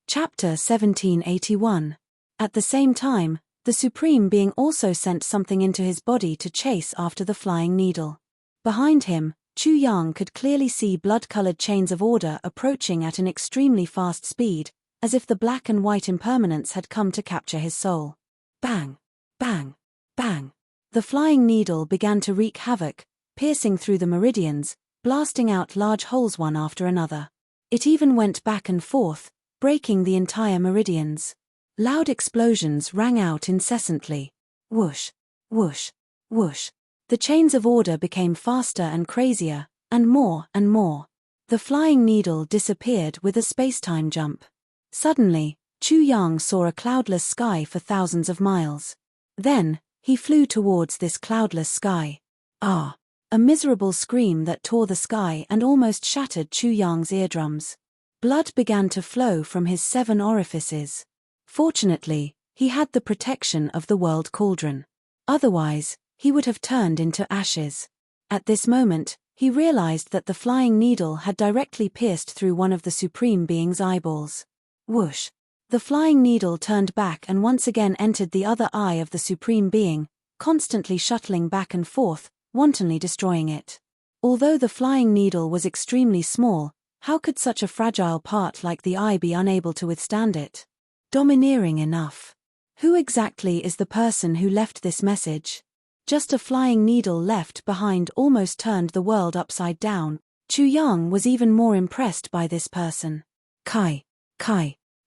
Speaker 1: Chapter 1781. At the same time, the Supreme Being also sent something into his body to chase after the flying needle. Behind him, Chu Yang could clearly see blood-colored chains of order approaching at an extremely fast speed, as if the black and white impermanence had come to capture his soul. Bang! Bang! Bang! The flying needle began to wreak havoc, piercing through the meridians, blasting out large holes one after another. It even went back and forth, breaking the entire meridians. Loud explosions rang out incessantly. Whoosh! Whoosh! Whoosh! The chains of order became faster and crazier, and more and more. The flying needle disappeared with a space-time jump. Suddenly, Chu Yang saw a cloudless sky for thousands of miles. Then, he flew towards this cloudless sky. Ah! A miserable scream that tore the sky and almost shattered Chu Yang's eardrums. Blood began to flow from his 7 orifices. Fortunately, he had the protection of the world cauldron. Otherwise, he would have turned into ashes. At this moment, he realized that the flying needle had directly pierced through one of the Supreme Being's eyeballs. Whoosh! The flying needle turned back and once again entered the other eye of the Supreme Being, constantly shuttling back and forth, wantonly destroying it. Although the flying needle was extremely small, how could such a fragile part like the eye be unable to withstand it? Domineering enough. Who exactly is the person who left this message? Just a flying needle left behind almost turned the world upside down. Chu Yang was even more impressed by this person. Kai.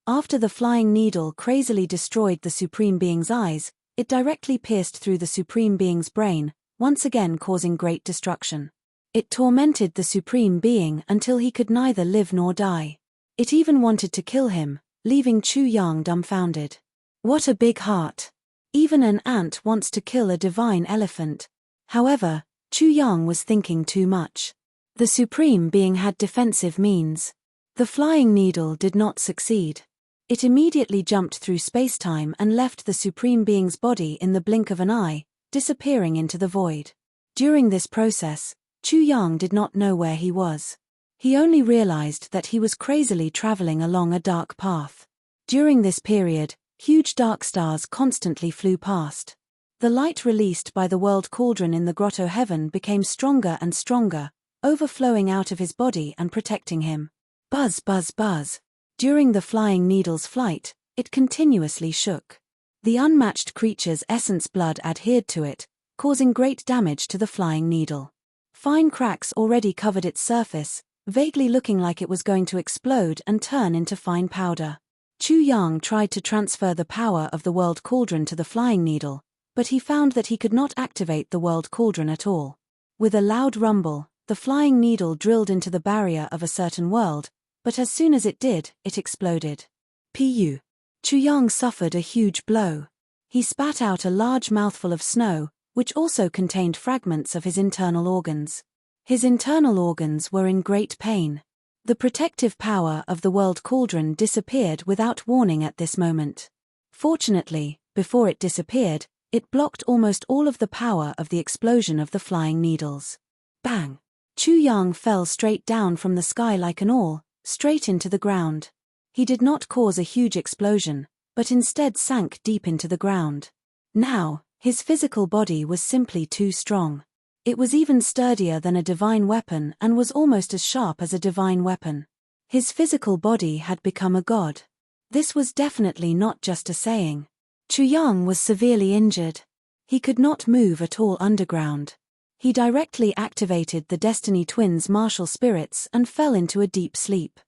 Speaker 1: After the flying needle crazily destroyed the Supreme Being's eyes, it directly pierced through the Supreme Being's brain, once again causing great destruction. It tormented the Supreme Being until he could neither live nor die. It even wanted to kill him, leaving Chu Yang dumbfounded. What a big heart! Even an ant wants to kill a divine elephant. However, Chu Yang was thinking too much. The Supreme Being had defensive means. The flying needle did not succeed. It immediately jumped through space-time and left the Supreme Being's body in the blink of an eye, disappearing into the void. During this process, Chu Yang did not know where he was. He only realized that he was crazily traveling along a dark path. During this period, huge dark stars constantly flew past. The light released by the world cauldron in the grotto heaven became stronger and stronger, overflowing out of his body and protecting him. Buzz, buzz, buzz. During the flying needle's flight, it continuously shook. The unmatched creature's essence blood adhered to it, causing great damage to the flying needle. Fine cracks already covered its surface, vaguely looking like it was going to explode and turn into fine powder. Chu Yang tried to transfer the power of the world cauldron to the flying needle, but he found that he could not activate the world cauldron at all. With a loud rumble, the flying needle drilled into the barrier of a certain world, but as soon as it did, it exploded. Pu. Chu Yang suffered a huge blow. He spat out a large mouthful of snow, which also contained fragments of his internal organs. His internal organs were in great pain. The protective power of the world cauldron disappeared without warning at this moment. Fortunately, before it disappeared, it blocked almost all of the power of the explosion of the flying needles. Bang! Chu Yang fell straight down from the sky like an awl, straight into the ground. He did not cause a huge explosion, but instead sank deep into the ground. Now, his physical body was simply too strong. It was even sturdier than a divine weapon and was almost as sharp as a divine weapon. His physical body had become a god. This was definitely not just a saying. Chu Yang was severely injured. He could not move at all underground. He directly activated the Destiny Twins' martial spirits and fell into a deep sleep.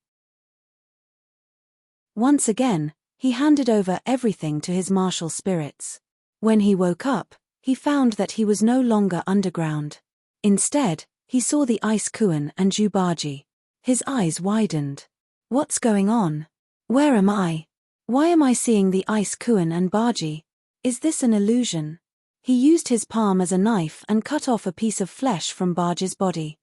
Speaker 1: Once again, he handed over everything to his martial spirits. When he woke up, he found that he was no longer underground. Instead, he saw the Ice Kuan and Jubaji. His eyes widened. What's going on? Where am I? Why am I seeing the Ice Kuan and Baji? Is this an illusion? He used his palm as a knife and cut off a piece of flesh from Baji's body.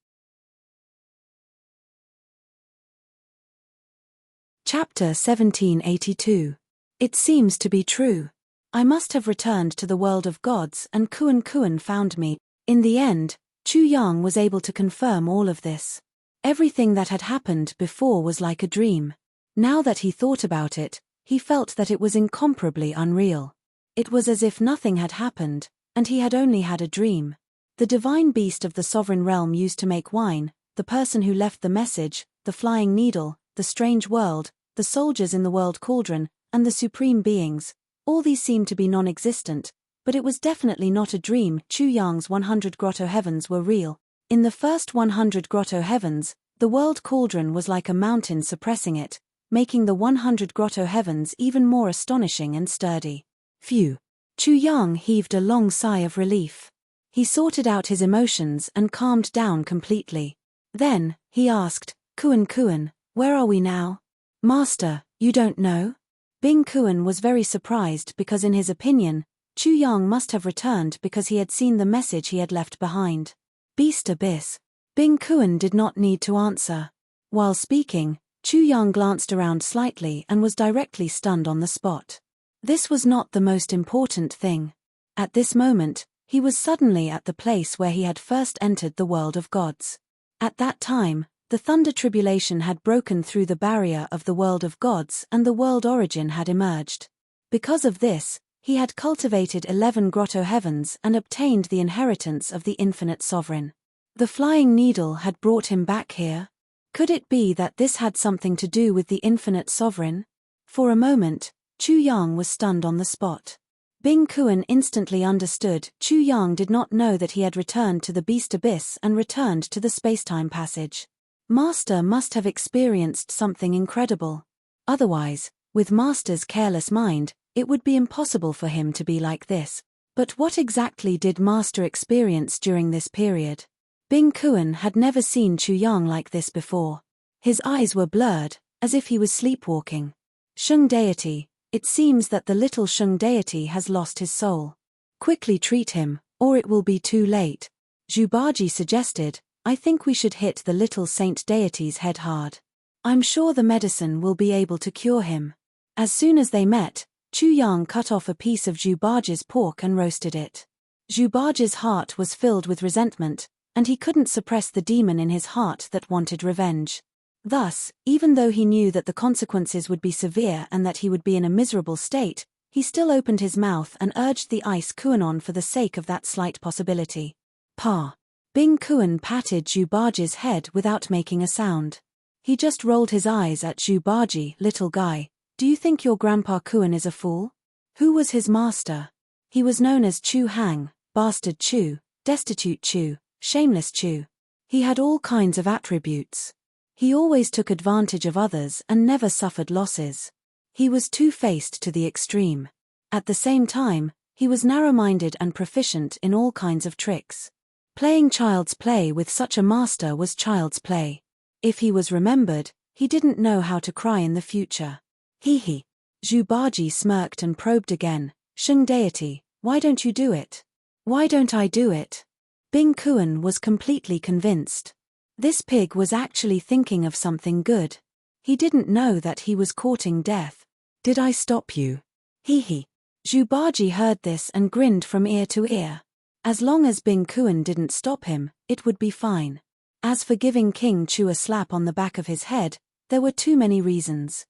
Speaker 1: Chapter 1782. It seems to be true. I must have returned to the world of gods and Kuan Kuan found me. In the end, Chu Yang was able to confirm all of this. Everything that had happened before was like a dream. Now that he thought about it, he felt that it was incomparably unreal. It was as if nothing had happened, and he had only had a dream. The divine beast of the sovereign realm used to make wine, the person who left the message, the flying needle, the strange world, the soldiers in the world cauldron, and the supreme beings, all these seemed to be non-existent, but it was definitely not a dream. Chu Yang's 100 grotto heavens were real. In the first 100 grotto heavens, the world cauldron was like a mountain suppressing it, making the 100 grotto heavens even more astonishing and sturdy. Phew! Chu Yang heaved a long sigh of relief. He sorted out his emotions and calmed down completely. Then, he asked, Kuan, where are we now? Master, you don't know? Bing Kuan was very surprised because in his opinion, Chu Yang must have returned because he had seen the message he had left behind. Beast Abyss. Bing Kuan did not need to answer. While speaking, Chu Yang glanced around slightly and was directly stunned on the spot. This was not the most important thing. At this moment, he was suddenly at the place where he had first entered the world of gods. At that time, the thunder tribulation had broken through the barrier of the world of gods and the world origin had emerged. Because of this, he had cultivated 11 grotto heavens and obtained the inheritance of the infinite sovereign. The flying needle had brought him back here. Could it be that this had something to do with the infinite sovereign? For a moment, Chu Yang was stunned on the spot. Bing Kuan instantly understood. Chu Yang did not know that he had returned to the Beast Abyss and returned to the spacetime passage. Master must have experienced something incredible. Otherwise, with Master's careless mind, it would be impossible for him to be like this. But what exactly did Master experience during this period? Bing Kuan had never seen Chu Yang like this before. His eyes were blurred, as if he was sleepwalking. Sheng Deity, it seems that the little Sheng Deity has lost his soul. Quickly treat him, or it will be too late. Zhubaji suggested, I think we should hit the little Saint Deity's head hard. I'm sure the medicine will be able to cure him. As soon as they met, Chu Yang cut off a piece of Zhubaji's pork and roasted it. Zhubaji's heart was filled with resentment, and he couldn't suppress the demon in his heart that wanted revenge. Thus, even though he knew that the consequences would be severe and that he would be in a miserable state, he still opened his mouth and urged the ice Kuan on for the sake of that slight possibility. Pa. Bing Kuan patted Zhubaji's head without making a sound. He just rolled his eyes at Zhubaji. Little guy, do you think your grandpa Kuan is a fool? Who was his master? He was known as Chu Hang, Bastard Chu, Destitute Chu, Shameless Chu. He had all kinds of attributes. He always took advantage of others and never suffered losses. He was two-faced to the extreme. At the same time, he was narrow-minded and proficient in all kinds of tricks. Playing child's play with such a master was child's play. If he was remembered, he didn't know how to cry in the future. Hee. Zhubaji smirked and probed again. Sheng Deity, why don't you do it? Why don't I do it? Bing Kuan was completely convinced. This pig was actually thinking of something good. He didn't know that he was courting death. Did I stop you? Hee. Zhubaji heard this and grinned from ear to ear. As long as Bing Kuan didn't stop him, it would be fine. As for giving King Chu a slap on the back of his head, there were too many reasons.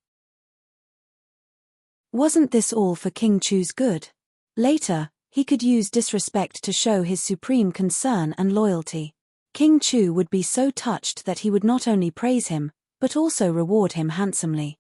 Speaker 1: Wasn't this all for King Chu's good? Later, he could use disrespect to show his supreme concern and loyalty. King Chu would be so touched that he would not only praise him, but also reward him handsomely.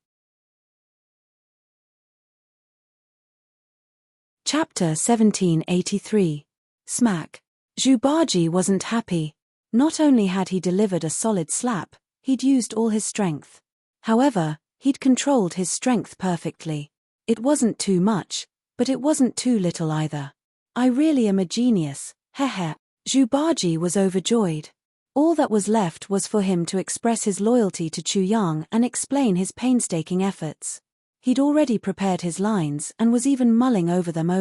Speaker 1: Chapter 1783. Smack. Zhubaji wasn't happy. Not only had he delivered a solid slap, he'd used all his strength. However, he'd controlled his strength perfectly. It wasn't too much, but it wasn't too little either. I really am a genius, heh. Zhubaji was overjoyed. All that was left was for him to express his loyalty to Chu Yang and explain his painstaking efforts. He'd already prepared his lines and was even mulling over them.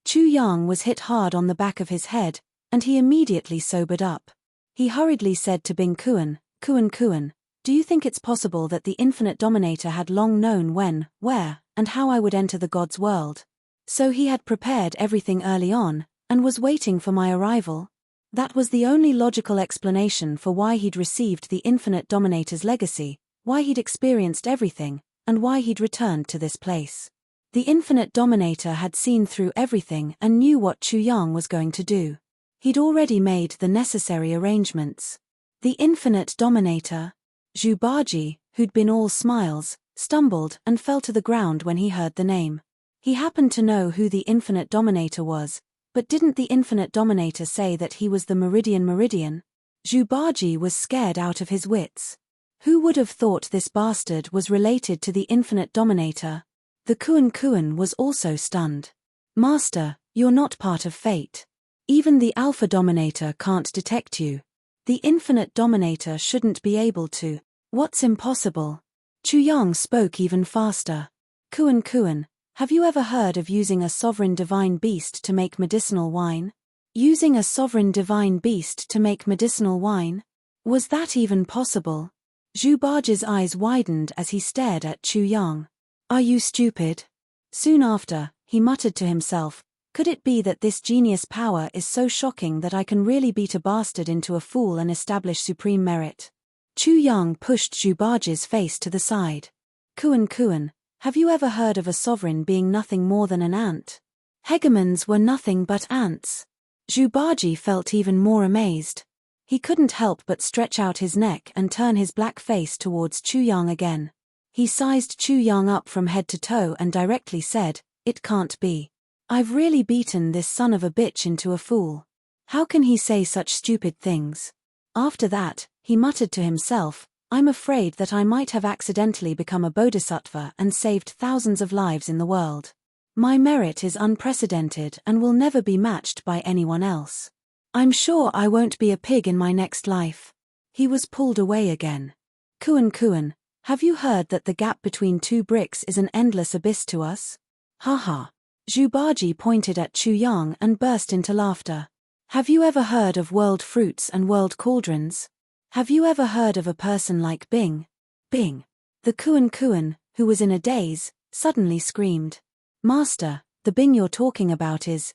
Speaker 1: Chu Yang was hit hard on the back of his head, and he immediately sobered up. He hurriedly said to Bing Kuan, Kuan, do you think it's possible that the infinite dominator had long known when, where, and how I would enter the god's world? So he had prepared everything early on, and was waiting for my arrival? That was the only logical explanation for why he'd received the Infinite Dominator's legacy, why he'd experienced everything, and why he'd returned to this place. The Infinite Dominator had seen through everything and knew what Chu Yang was going to do. He'd already made the necessary arrangements. The Infinite Dominator? Zhu Baji, who'd been all smiles, stumbled and fell to the ground when he heard the name. He happened to know who the Infinite Dominator was, but didn't the Infinite Dominator say that he was the Meridian? Zhu Baji was scared out of his wits. Who would have thought this bastard was related to the Infinite Dominator? The Kuan was also stunned. Master, you're not part of fate. Even the Alpha Dominator can't detect you. The Infinite Dominator shouldn't be able to. What's impossible? Chu Yang spoke even faster. Kuan, have you ever heard of using a sovereign divine beast to make medicinal wine? Using a sovereign divine beast to make medicinal wine? Was that even possible? Zhu Baji's eyes widened as he stared at Chu Yang. Are you stupid? Soon after, he muttered to himself, could it be that this genius power is so shocking that I can really beat a bastard into a fool and establish supreme merit? Chu Yang pushed Zhu Baji's face to the side. Kuan, have you ever heard of a sovereign being nothing more than an ant? Hegemons were nothing but ants. Zhu Baji felt even more amazed. He couldn't help but stretch out his neck and turn his black face towards Chu Yang again. He sized Chu Yang up from head to toe and directly said, "It can't be. I've really beaten this son of a bitch into a fool. How can he say such stupid things?" After that, he muttered to himself, "I'm afraid that I might have accidentally become a bodhisattva and saved thousands of lives in the world. My merit is unprecedented and will never be matched by anyone else. I'm sure I won't be a pig in my next life." He was pulled away again. Kuan, have you heard that the gap between two bricks is an endless abyss to us? Ha. Zhu Baji pointed at Chu Yang and burst into laughter. Have you ever heard of world fruits and world cauldrons? Have you ever heard of a person like Bing? The Kuan, who was in a daze, suddenly screamed. Master, the Bing you're talking about is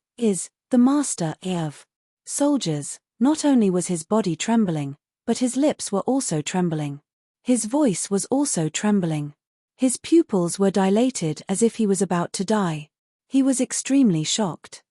Speaker 1: the master of soldiers. Not only was his body trembling, but his lips were also trembling. His voice was also trembling. His pupils were dilated as if he was about to die. He was extremely shocked.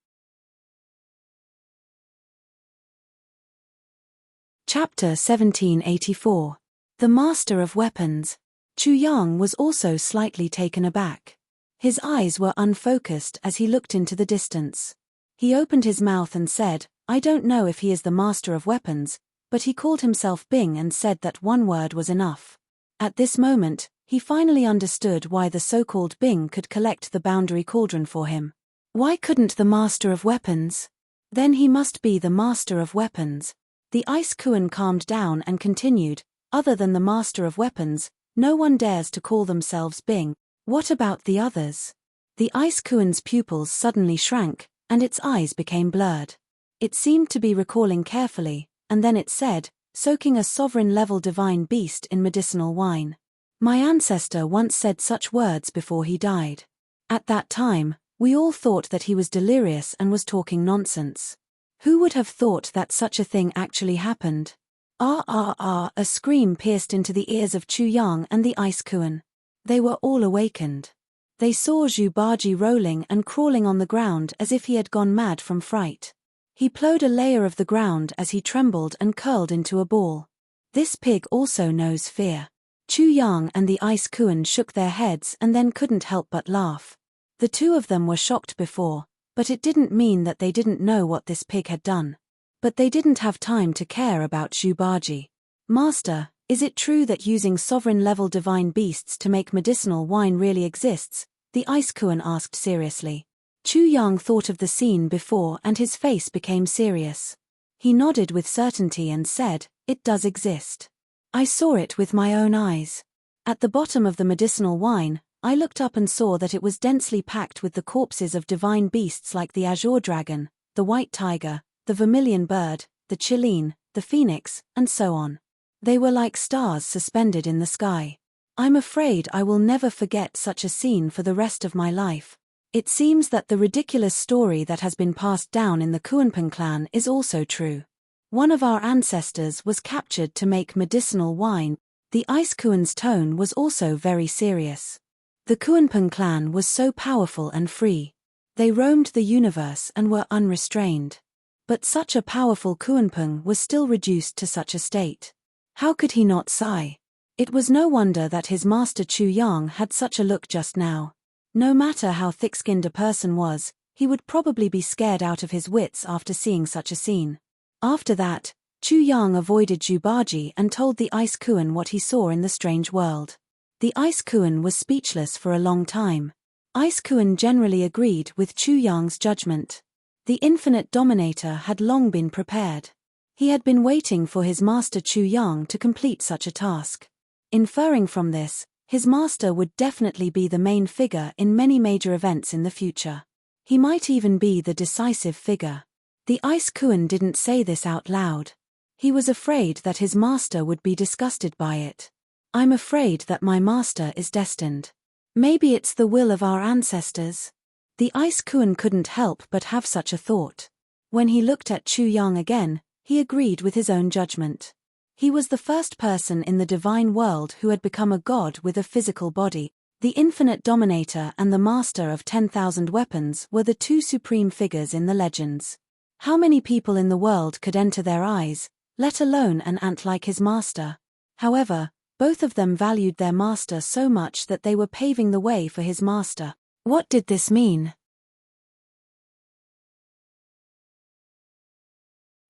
Speaker 1: Chapter 1784. The Master of Weapons. Chu Yang was also slightly taken aback. His eyes were unfocused as he looked into the distance. He opened his mouth and said, "I don't know if he is the Master of Weapons," but he called himself Bing and said that one word was enough. At this moment, he finally understood why the so-called Bing could collect the boundary cauldron for him. Why couldn't the Master of Weapons? Then he must be the Master of Weapons. The Ice Kuan calmed down and continued, "Other than the Master of Weapons, no one dares to call themselves Bing. What about the others?" The Ice Kuan's pupils suddenly shrank, and its eyes became blurred. It seemed to be recalling carefully, and then it said, "Soaking a sovereign-level divine beast in medicinal wine. My ancestor once said such words before he died. At that time, we all thought that he was delirious and was talking nonsense. Who would have thought that such a thing actually happened?" Ah, a scream pierced into the ears of Chu Yang and the Ice Kuan. They were all awakened. They saw Zhu Baji rolling and crawling on the ground as if he had gone mad from fright. He plowed a layer of the ground as he trembled and curled into a ball. This pig also knows fear. Chu Yang and the Ice Kuan shook their heads and then couldn't help but laugh. The two of them were shocked before, but it didn't mean that they didn't know what this pig had done. But they didn't have time to care about Zhu Baji. "Master, is it true that using sovereign-level divine beasts to make medicinal wine really exists?" the Ice Kuan asked seriously. Chu Yang thought of the scene before and his face became serious. He nodded with certainty and said, "It does exist. I saw it with my own eyes. At the bottom of the medicinal wine, I looked up and saw that it was densely packed with the corpses of divine beasts like the azure dragon, the white tiger, the vermilion bird, the chileen, the phoenix, and so on. They were like stars suspended in the sky. I'm afraid I will never forget such a scene for the rest of my life. It seems that the ridiculous story that has been passed down in the Kuanping clan is also true." One of our ancestors was captured to make medicinal wine. The Ice Kuan's tone was also very serious. The Kuanping clan was so powerful and free. They roamed the universe and were unrestrained. But such a powerful Kuanping was still reduced to such a state. How could he not sigh? It was no wonder that his master Chu Yang had such a look just now. No matter how thick-skinned a person was, he would probably be scared out of his wits after seeing such a scene. After that, Chu Yang avoided Zhubaji and told the Ice Kuan what he saw in the strange world. The Ice Kuan was speechless for a long time. Ice Kuan generally agreed with Chu Yang's judgment. The infinite dominator had long been prepared. He had been waiting for his master Chu Yang to complete such a task. Inferring from this, his master would definitely be the main figure in many major events in the future. He might even be the decisive figure. The Ice Kuan didn't say this out loud. He was afraid that his master would be disgusted by it. I'm afraid that my master is destined. Maybe it's the will of our ancestors. The Ice Kuan couldn't help but have such a thought. When he looked at Chu Yang again, he agreed with his own judgment. He was the first person in the divine world who had become a god with a physical body. The infinite dominator and the master of 10,000 weapons were the two supreme figures in the legends. How many people in the world could enter their eyes, let alone an ant like his master? However, both of them valued their master so much that they were paving the way for his master. What did this mean?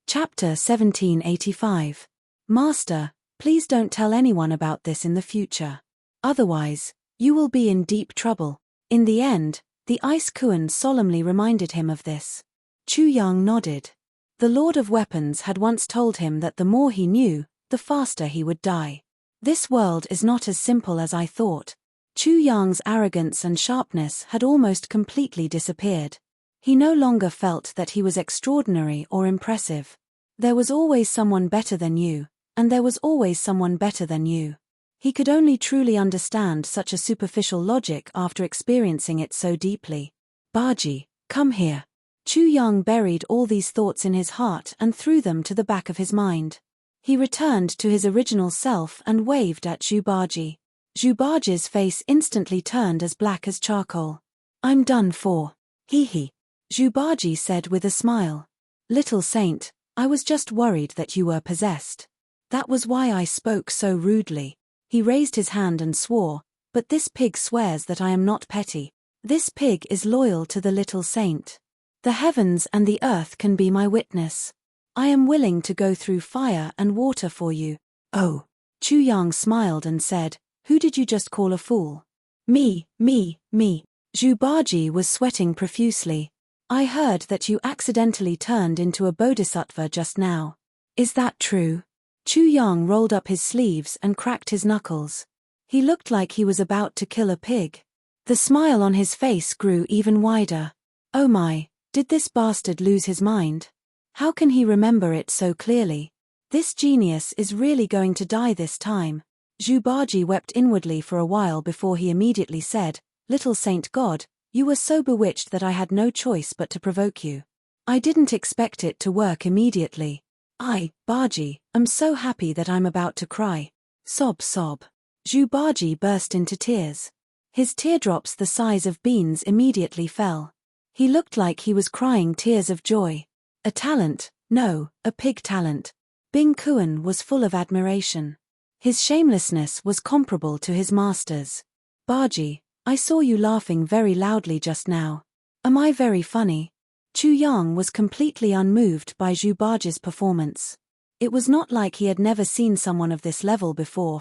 Speaker 1: Chapter 1785. Master, please don't tell anyone about this in the future. Otherwise, you will be in deep trouble. In the end, the Ice Kuan solemnly reminded him of this. Chu Yang nodded. The Lord of Weapons had once told him that the more he knew, the faster he would die. This world is not as simple as I thought. Chu Yang's arrogance and sharpness had almost completely disappeared. He no longer felt that he was extraordinary or impressive. There was always someone better than you, and there was always someone better than you. He could only truly understand such a superficial logic after experiencing it so deeply. Baji, come here. Chu Yang buried all these thoughts in his heart and threw them to the back of his mind. He returned to his original self and waved at Zhubaji. Zhubaji's face instantly turned as black as charcoal. I'm done for. Hee. Zhubaji said with a smile. Little saint, I was just worried that you were possessed. That was why I spoke so rudely. He raised his hand and swore, but this pig swears that I am not petty. This pig is loyal to the little saint. The heavens and the earth can be my witness. I am willing to go through fire and water for you. Oh. Chu Yang smiled and said, who did you just call a fool? Me. Zhubaji was sweating profusely. I heard that you accidentally turned into a bodhisattva just now. Is that true? Chu Yang rolled up his sleeves and cracked his knuckles. He looked like he was about to kill a pig. The smile on his face grew even wider. Oh my, did this bastard lose his mind? How can he remember it so clearly? This genius is really going to die this time. Zhubaji wept inwardly for a while before he immediately said, Little Saint God, you were so bewitched that I had no choice but to provoke you. I didn't expect it to work immediately. Baji, am so happy that I'm about to cry. Sob. Zhubaji burst into tears. His teardrops the size of beans immediately fell. He looked like he was crying tears of joy. A talent, no, a pig talent. Bing Kuan was full of admiration. His shamelessness was comparable to his master's. Baji, I saw you laughing very loudly just now. Am I very funny? Chu Yang was completely unmoved by Zhubaji's performance. It was not like he had never seen someone of this level before.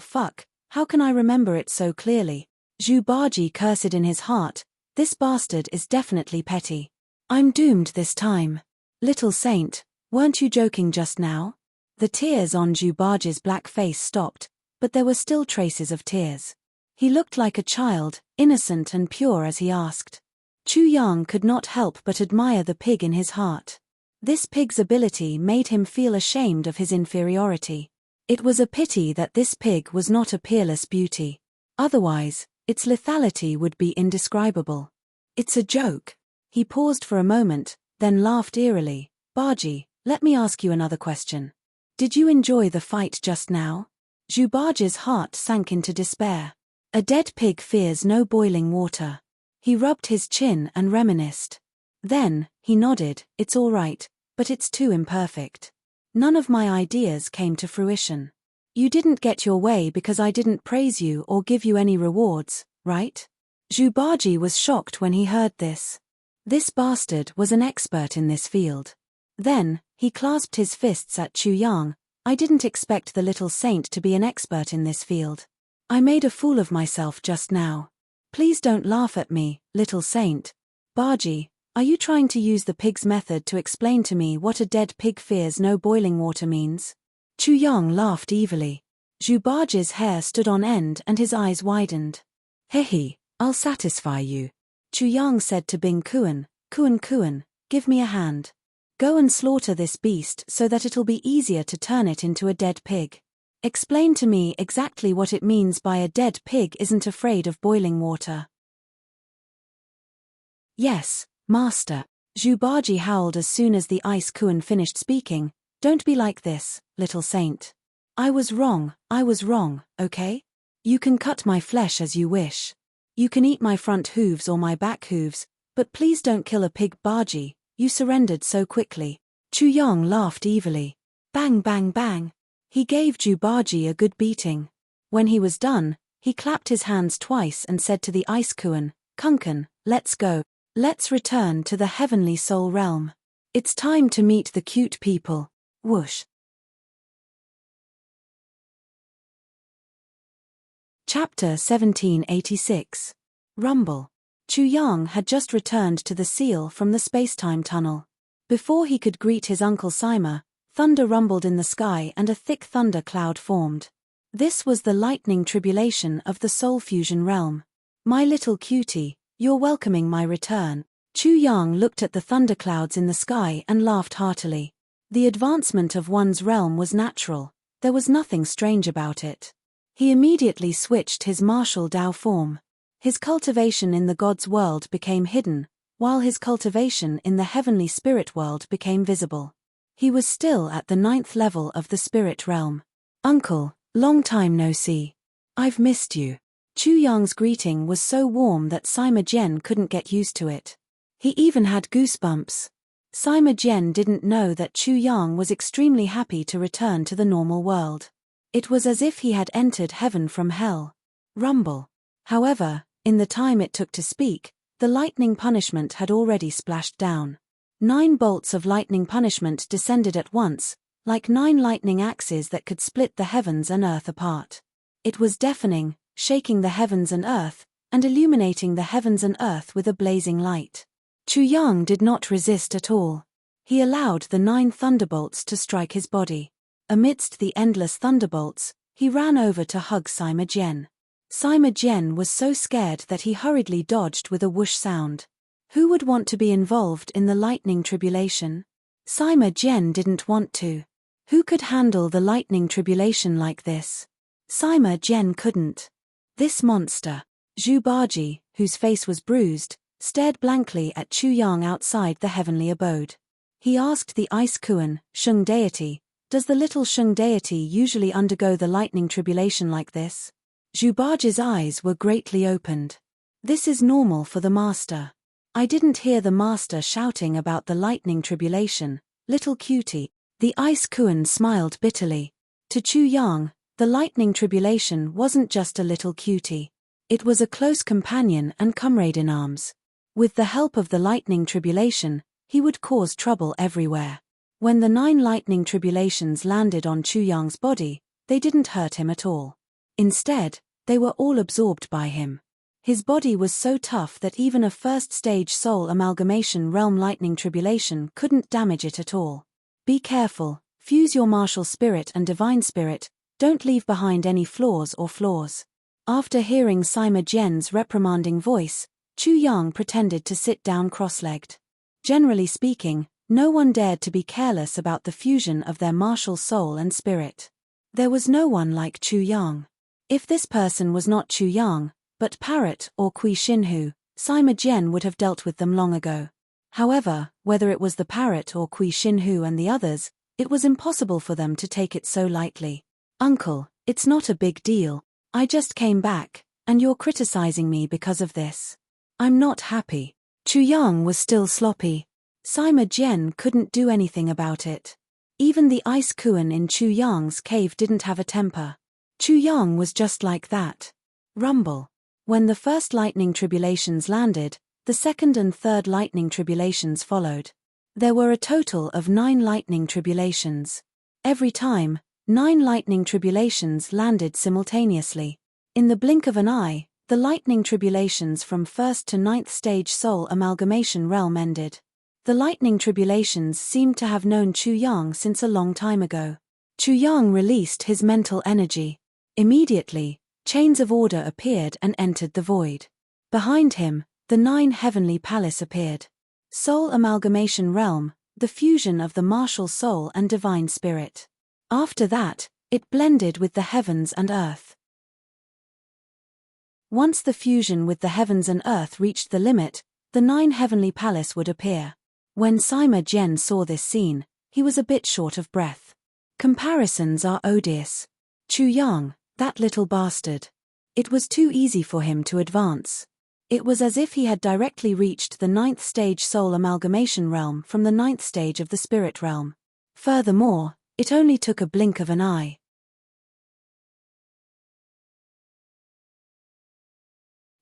Speaker 1: How can I remember it so clearly? Zhubaji cursed in his heart, this bastard is definitely petty. I'm doomed this time. Little saint, weren't you joking just now? The tears on Zhubaji's black face stopped, but there were still traces of tears. He looked like a child, innocent and pure as he asked. Chu Yang could not help but admire the pig in his heart. This pig's ability made him feel ashamed of his inferiority. It was a pity that this pig was not a peerless beauty. Otherwise, its lethality would be indescribable. It's a joke. He paused for a moment, then laughed eerily. Baji, Let me ask you another question. Did you enjoy the fight just now? Zhubaji's heart sank into despair. A dead pig fears no boiling water. He rubbed his chin and reminisced. Then, he nodded, it's all right, but it's too imperfect. None of my ideas came to fruition. You didn't get your way because I didn't praise you or give you any rewards, right? Zhubaji was shocked when he heard this. This bastard was an expert in this field. Then, he clasped his fists at Chu Yang. I didn't expect the little saint to be an expert in this field. I made a fool of myself just now. Please don't laugh at me, little saint. Baji, are you trying to use the pig's method to explain to me what a dead pig fears no boiling water means? Chu Yang laughed evilly. Zhubaji's hair stood on end and his eyes widened. Hehe, I'll satisfy you. Chu Yang said to Bing Kuan, Kuan, give me a hand. Go and slaughter this beast so that it'll be easier to turn it into a dead pig. Explain to me exactly what it means by a dead pig isn't afraid of boiling water. Yes, master. Zhubaji howled as soon as the Ice Kuan finished speaking. Don't be like this, little saint. I was wrong, okay? You can cut my flesh as you wish. You can eat my front hooves or my back hooves, but please don't kill a pig. Baji, you surrendered so quickly. Chu Yang laughed evilly. Bang bang bang. He gave Zhubaji a good beating. When he was done, he clapped his hands twice and said to the Ice Kuan, Kunkan, let's go. Let's return to the heavenly soul realm. It's time to meet the cute people. Whoosh. Chapter 1786. Rumble. Chu Yang had just returned to the seal from the space-time tunnel. Before he could greet his uncle Sima, thunder rumbled in the sky and a thick thunder cloud formed. This was the lightning tribulation of the soul fusion realm. My little cutie, you're welcoming my return. Chu Yang looked at the thunderclouds in the sky and laughed heartily. The advancement of one's realm was natural. There was nothing strange about it. He immediately switched his martial Dao form. His cultivation in the God's world became hidden, while his cultivation in the heavenly spirit world became visible. He was still at the 9th level of the spirit realm. Uncle, long time no see. I've missed you. Chu Yang's greeting was so warm that Sima Jian couldn't get used to it. He even had goosebumps. Sima Jian didn't know that Chu Yang was extremely happy to return to the normal world. It was as if he had entered heaven from hell. Rumble. However, in the time it took to speak, the lightning punishment had already splashed down. 9 bolts of lightning punishment descended at once, like 9 lightning axes that could split the heavens and earth apart. It was deafening, shaking the heavens and earth, and illuminating the heavens and earth with a blazing light. Chu Yang did not resist at all. He allowed the 9 thunderbolts to strike his body. Amidst the endless thunderbolts, he ran over to hug Sima Jian. Sima Jian was so scared that he hurriedly dodged with a whoosh sound. Who would want to be involved in the lightning tribulation? Sima Jian didn't want to. Who could handle the lightning tribulation like this? Sima Jian couldn't. This monster. Zhubaji, whose face was bruised, stared blankly at Chu Yang outside the heavenly abode. He asked the Ice Kuan, Sheng Deity, does the little Sheng Deity usually undergo the lightning tribulation like this? Zhubaji's eyes were greatly opened. This is normal for the master. I didn't hear the master shouting about the lightning tribulation, little cutie. The Ice Kuan smiled bitterly. To Chu Yang, the lightning tribulation wasn't just a little cutie. It was a close companion and comrade in arms. With the help of the lightning tribulation, he would cause trouble everywhere. When the 9 lightning tribulations landed on Chu Yang's body, they didn't hurt him at all. Instead, they were all absorbed by him. His body was so tough that even a first-stage soul amalgamation realm lightning tribulation couldn't damage it at all. Be careful, fuse your martial spirit and divine spirit, don't leave behind any flaws. After hearing Sima Jian's reprimanding voice, Chu Yang pretended to sit down cross-legged. Generally speaking, no one dared to be careless about the fusion of their martial soul and spirit. There was no one like Chu Yang. If this person was not Chu Yang, but Parrot or Kui Xinhu, Sima Jian would have dealt with them long ago. However, whether it was the parrot or Kui Shinhu and the others, it was impossible for them to take it so lightly. "Uncle, it's not a big deal. I just came back, and you're criticizing me because of this. I'm not happy." Chu Yang was still sloppy. Sima Jian couldn't do anything about it. Even the ice Kuan in Chu Yang's cave didn't have a temper. Chu Yang was just like that. Rumble. When the first lightning tribulations landed, the second and third lightning tribulations followed. There were a total of 9 lightning tribulations. Every time, 9 lightning tribulations landed simultaneously. In the blink of an eye, the lightning tribulations from 1st to 9th stage soul amalgamation realm ended. The lightning tribulations seemed to have known Chu Yang since a long time ago. Chu Yang released his mental energy. Immediately, chains of order appeared and entered the void. Behind him, the 9 heavenly palace appeared. Soul amalgamation realm, the fusion of the martial soul and divine spirit. After that, it blended with the heavens and earth. Once the fusion with the heavens and earth reached the limit, the 9 heavenly palace would appear. When Sima Jian saw this scene, he was a bit short of breath. Comparisons are odious. Chu Yang, that little bastard. It was too easy for him to advance. It was as if he had directly reached the 9th stage soul amalgamation realm from the 9th stage of the spirit realm. Furthermore, it only took a blink of an eye.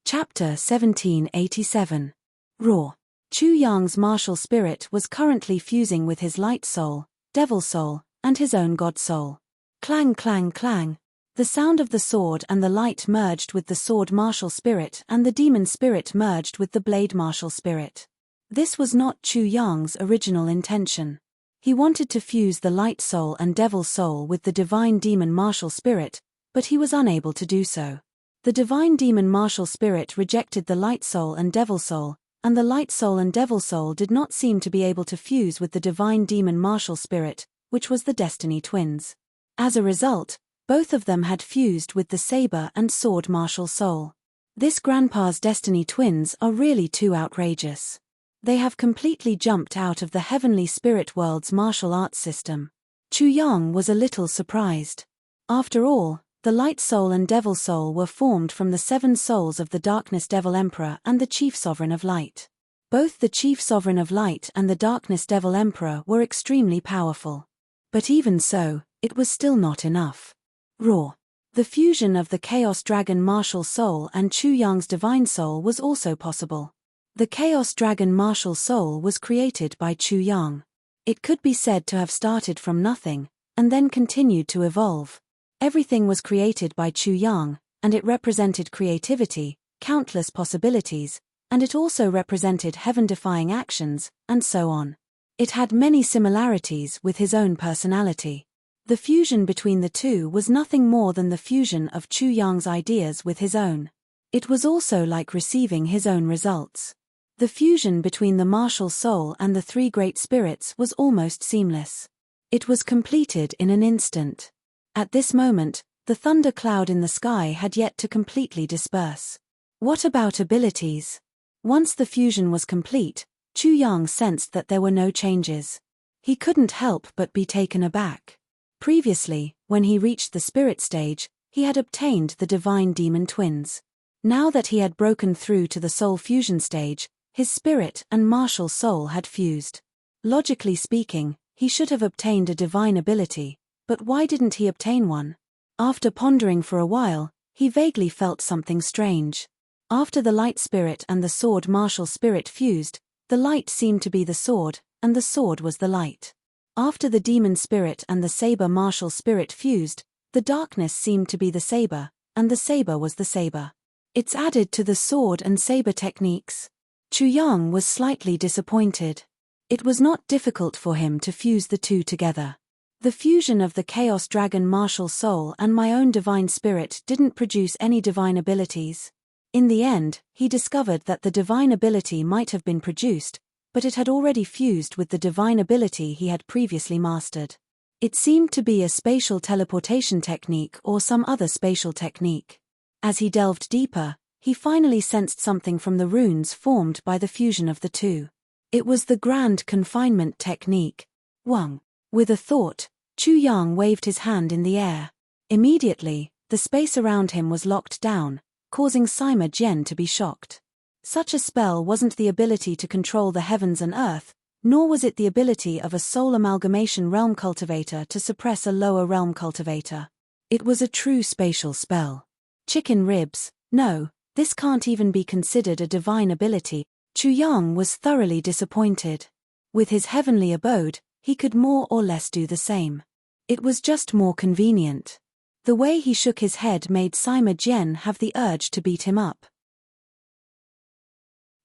Speaker 1: Chapter 1787. Raw. Chu Yang's martial spirit was currently fusing with his light soul, devil soul, and his own god soul. Clang clang clang. The sound of the sword and the light merged with the sword martial spirit and the demon spirit merged with the blade martial spirit. This was not Chu Yang's original intention. He wanted to fuse the light soul and devil soul with the divine demon martial spirit, but he was unable to do so. The divine demon martial spirit rejected the light soul and devil soul, and the light soul and devil soul did not seem to be able to fuse with the divine demon martial spirit, which was the destiny twins. As a result, both of them had fused with the saber and sword martial soul. This grandpa's destiny twins are really too outrageous. They have completely jumped out of the heavenly spirit world's martial arts system. Chu Yang was a little surprised. After all, the light soul and devil soul were formed from the 7 souls of the darkness devil emperor and the chief sovereign of light. Both the chief sovereign of light and the darkness devil emperor were extremely powerful. But even so, it was still not enough. Raw. The fusion of the chaos dragon martial soul and Chu Yang's divine soul was also possible. The chaos dragon martial soul was created by Chu Yang. It could be said to have started from nothing, and then continued to evolve. Everything was created by Chu Yang, and it represented creativity, countless possibilities, and it also represented heaven-defying actions, and so on. It had many similarities with his own personality. The fusion between the two was nothing more than the fusion of Chu Yang's ideas with his own. It was also like receiving his own results. The fusion between the martial soul and the 3 great spirits was almost seamless. It was completed in an instant. At this moment, the thunder cloud in the sky had yet to completely disperse. What about abilities? Once the fusion was complete, Chu Yang sensed that there were no changes. He couldn't help but be taken aback. Previously, when he reached the spirit stage, he had obtained the divine demon twins. Now that he had broken through to the soul fusion stage, his spirit and martial soul had fused. Logically speaking, he should have obtained a divine ability. But why didn't he obtain one? After pondering for a while, he vaguely felt something strange. After the light spirit and the sword martial spirit fused, the light seemed to be the sword, and the sword was the light. After the demon spirit and the saber martial spirit fused, the darkness seemed to be the saber, and the saber was the saber. It's added to the sword and saber techniques. Chu Yang was slightly disappointed. It was not difficult for him to fuse the two together. The fusion of the Chaos Dragon martial soul and my own divine spirit didn't produce any divine abilities. In the end, he discovered that the divine ability might have been produced, but it had already fused with the divine ability he had previously mastered. It seemed to be a spatial teleportation technique or some other spatial technique. As he delved deeper, he finally sensed something from the runes formed by the fusion of the two. It was the grand confinement technique. Wang. With a thought, Chu Yang waved his hand in the air. Immediately, the space around him was locked down, causing Sima Jian to be shocked. Such a spell wasn't the ability to control the heavens and earth, nor was it the ability of a soul amalgamation realm cultivator to suppress a lower realm cultivator. It was a true spatial spell. Chicken ribs, no, this can't even be considered a divine ability. Chu Yang was thoroughly disappointed. With his heavenly abode, he could more or less do the same. It was just more convenient. The way he shook his head made Sima Jian have the urge to beat him up.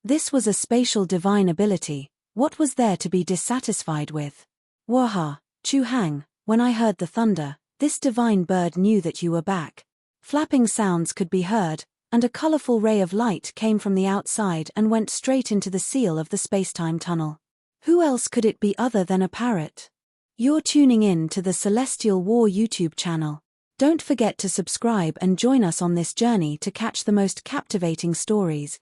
Speaker 1: This was a spatial divine ability. What was there to be dissatisfied with? Waha, Chu Hang, when I heard the thunder, this divine bird knew that you were back. Flapping sounds could be heard, and a colorful ray of light came from the outside and went straight into the seal of the spacetime tunnel. Who else could it be other than a parrot? You're tuning in to the Celestial War YouTube channel. Don't forget to subscribe and join us on this journey to catch the most captivating stories.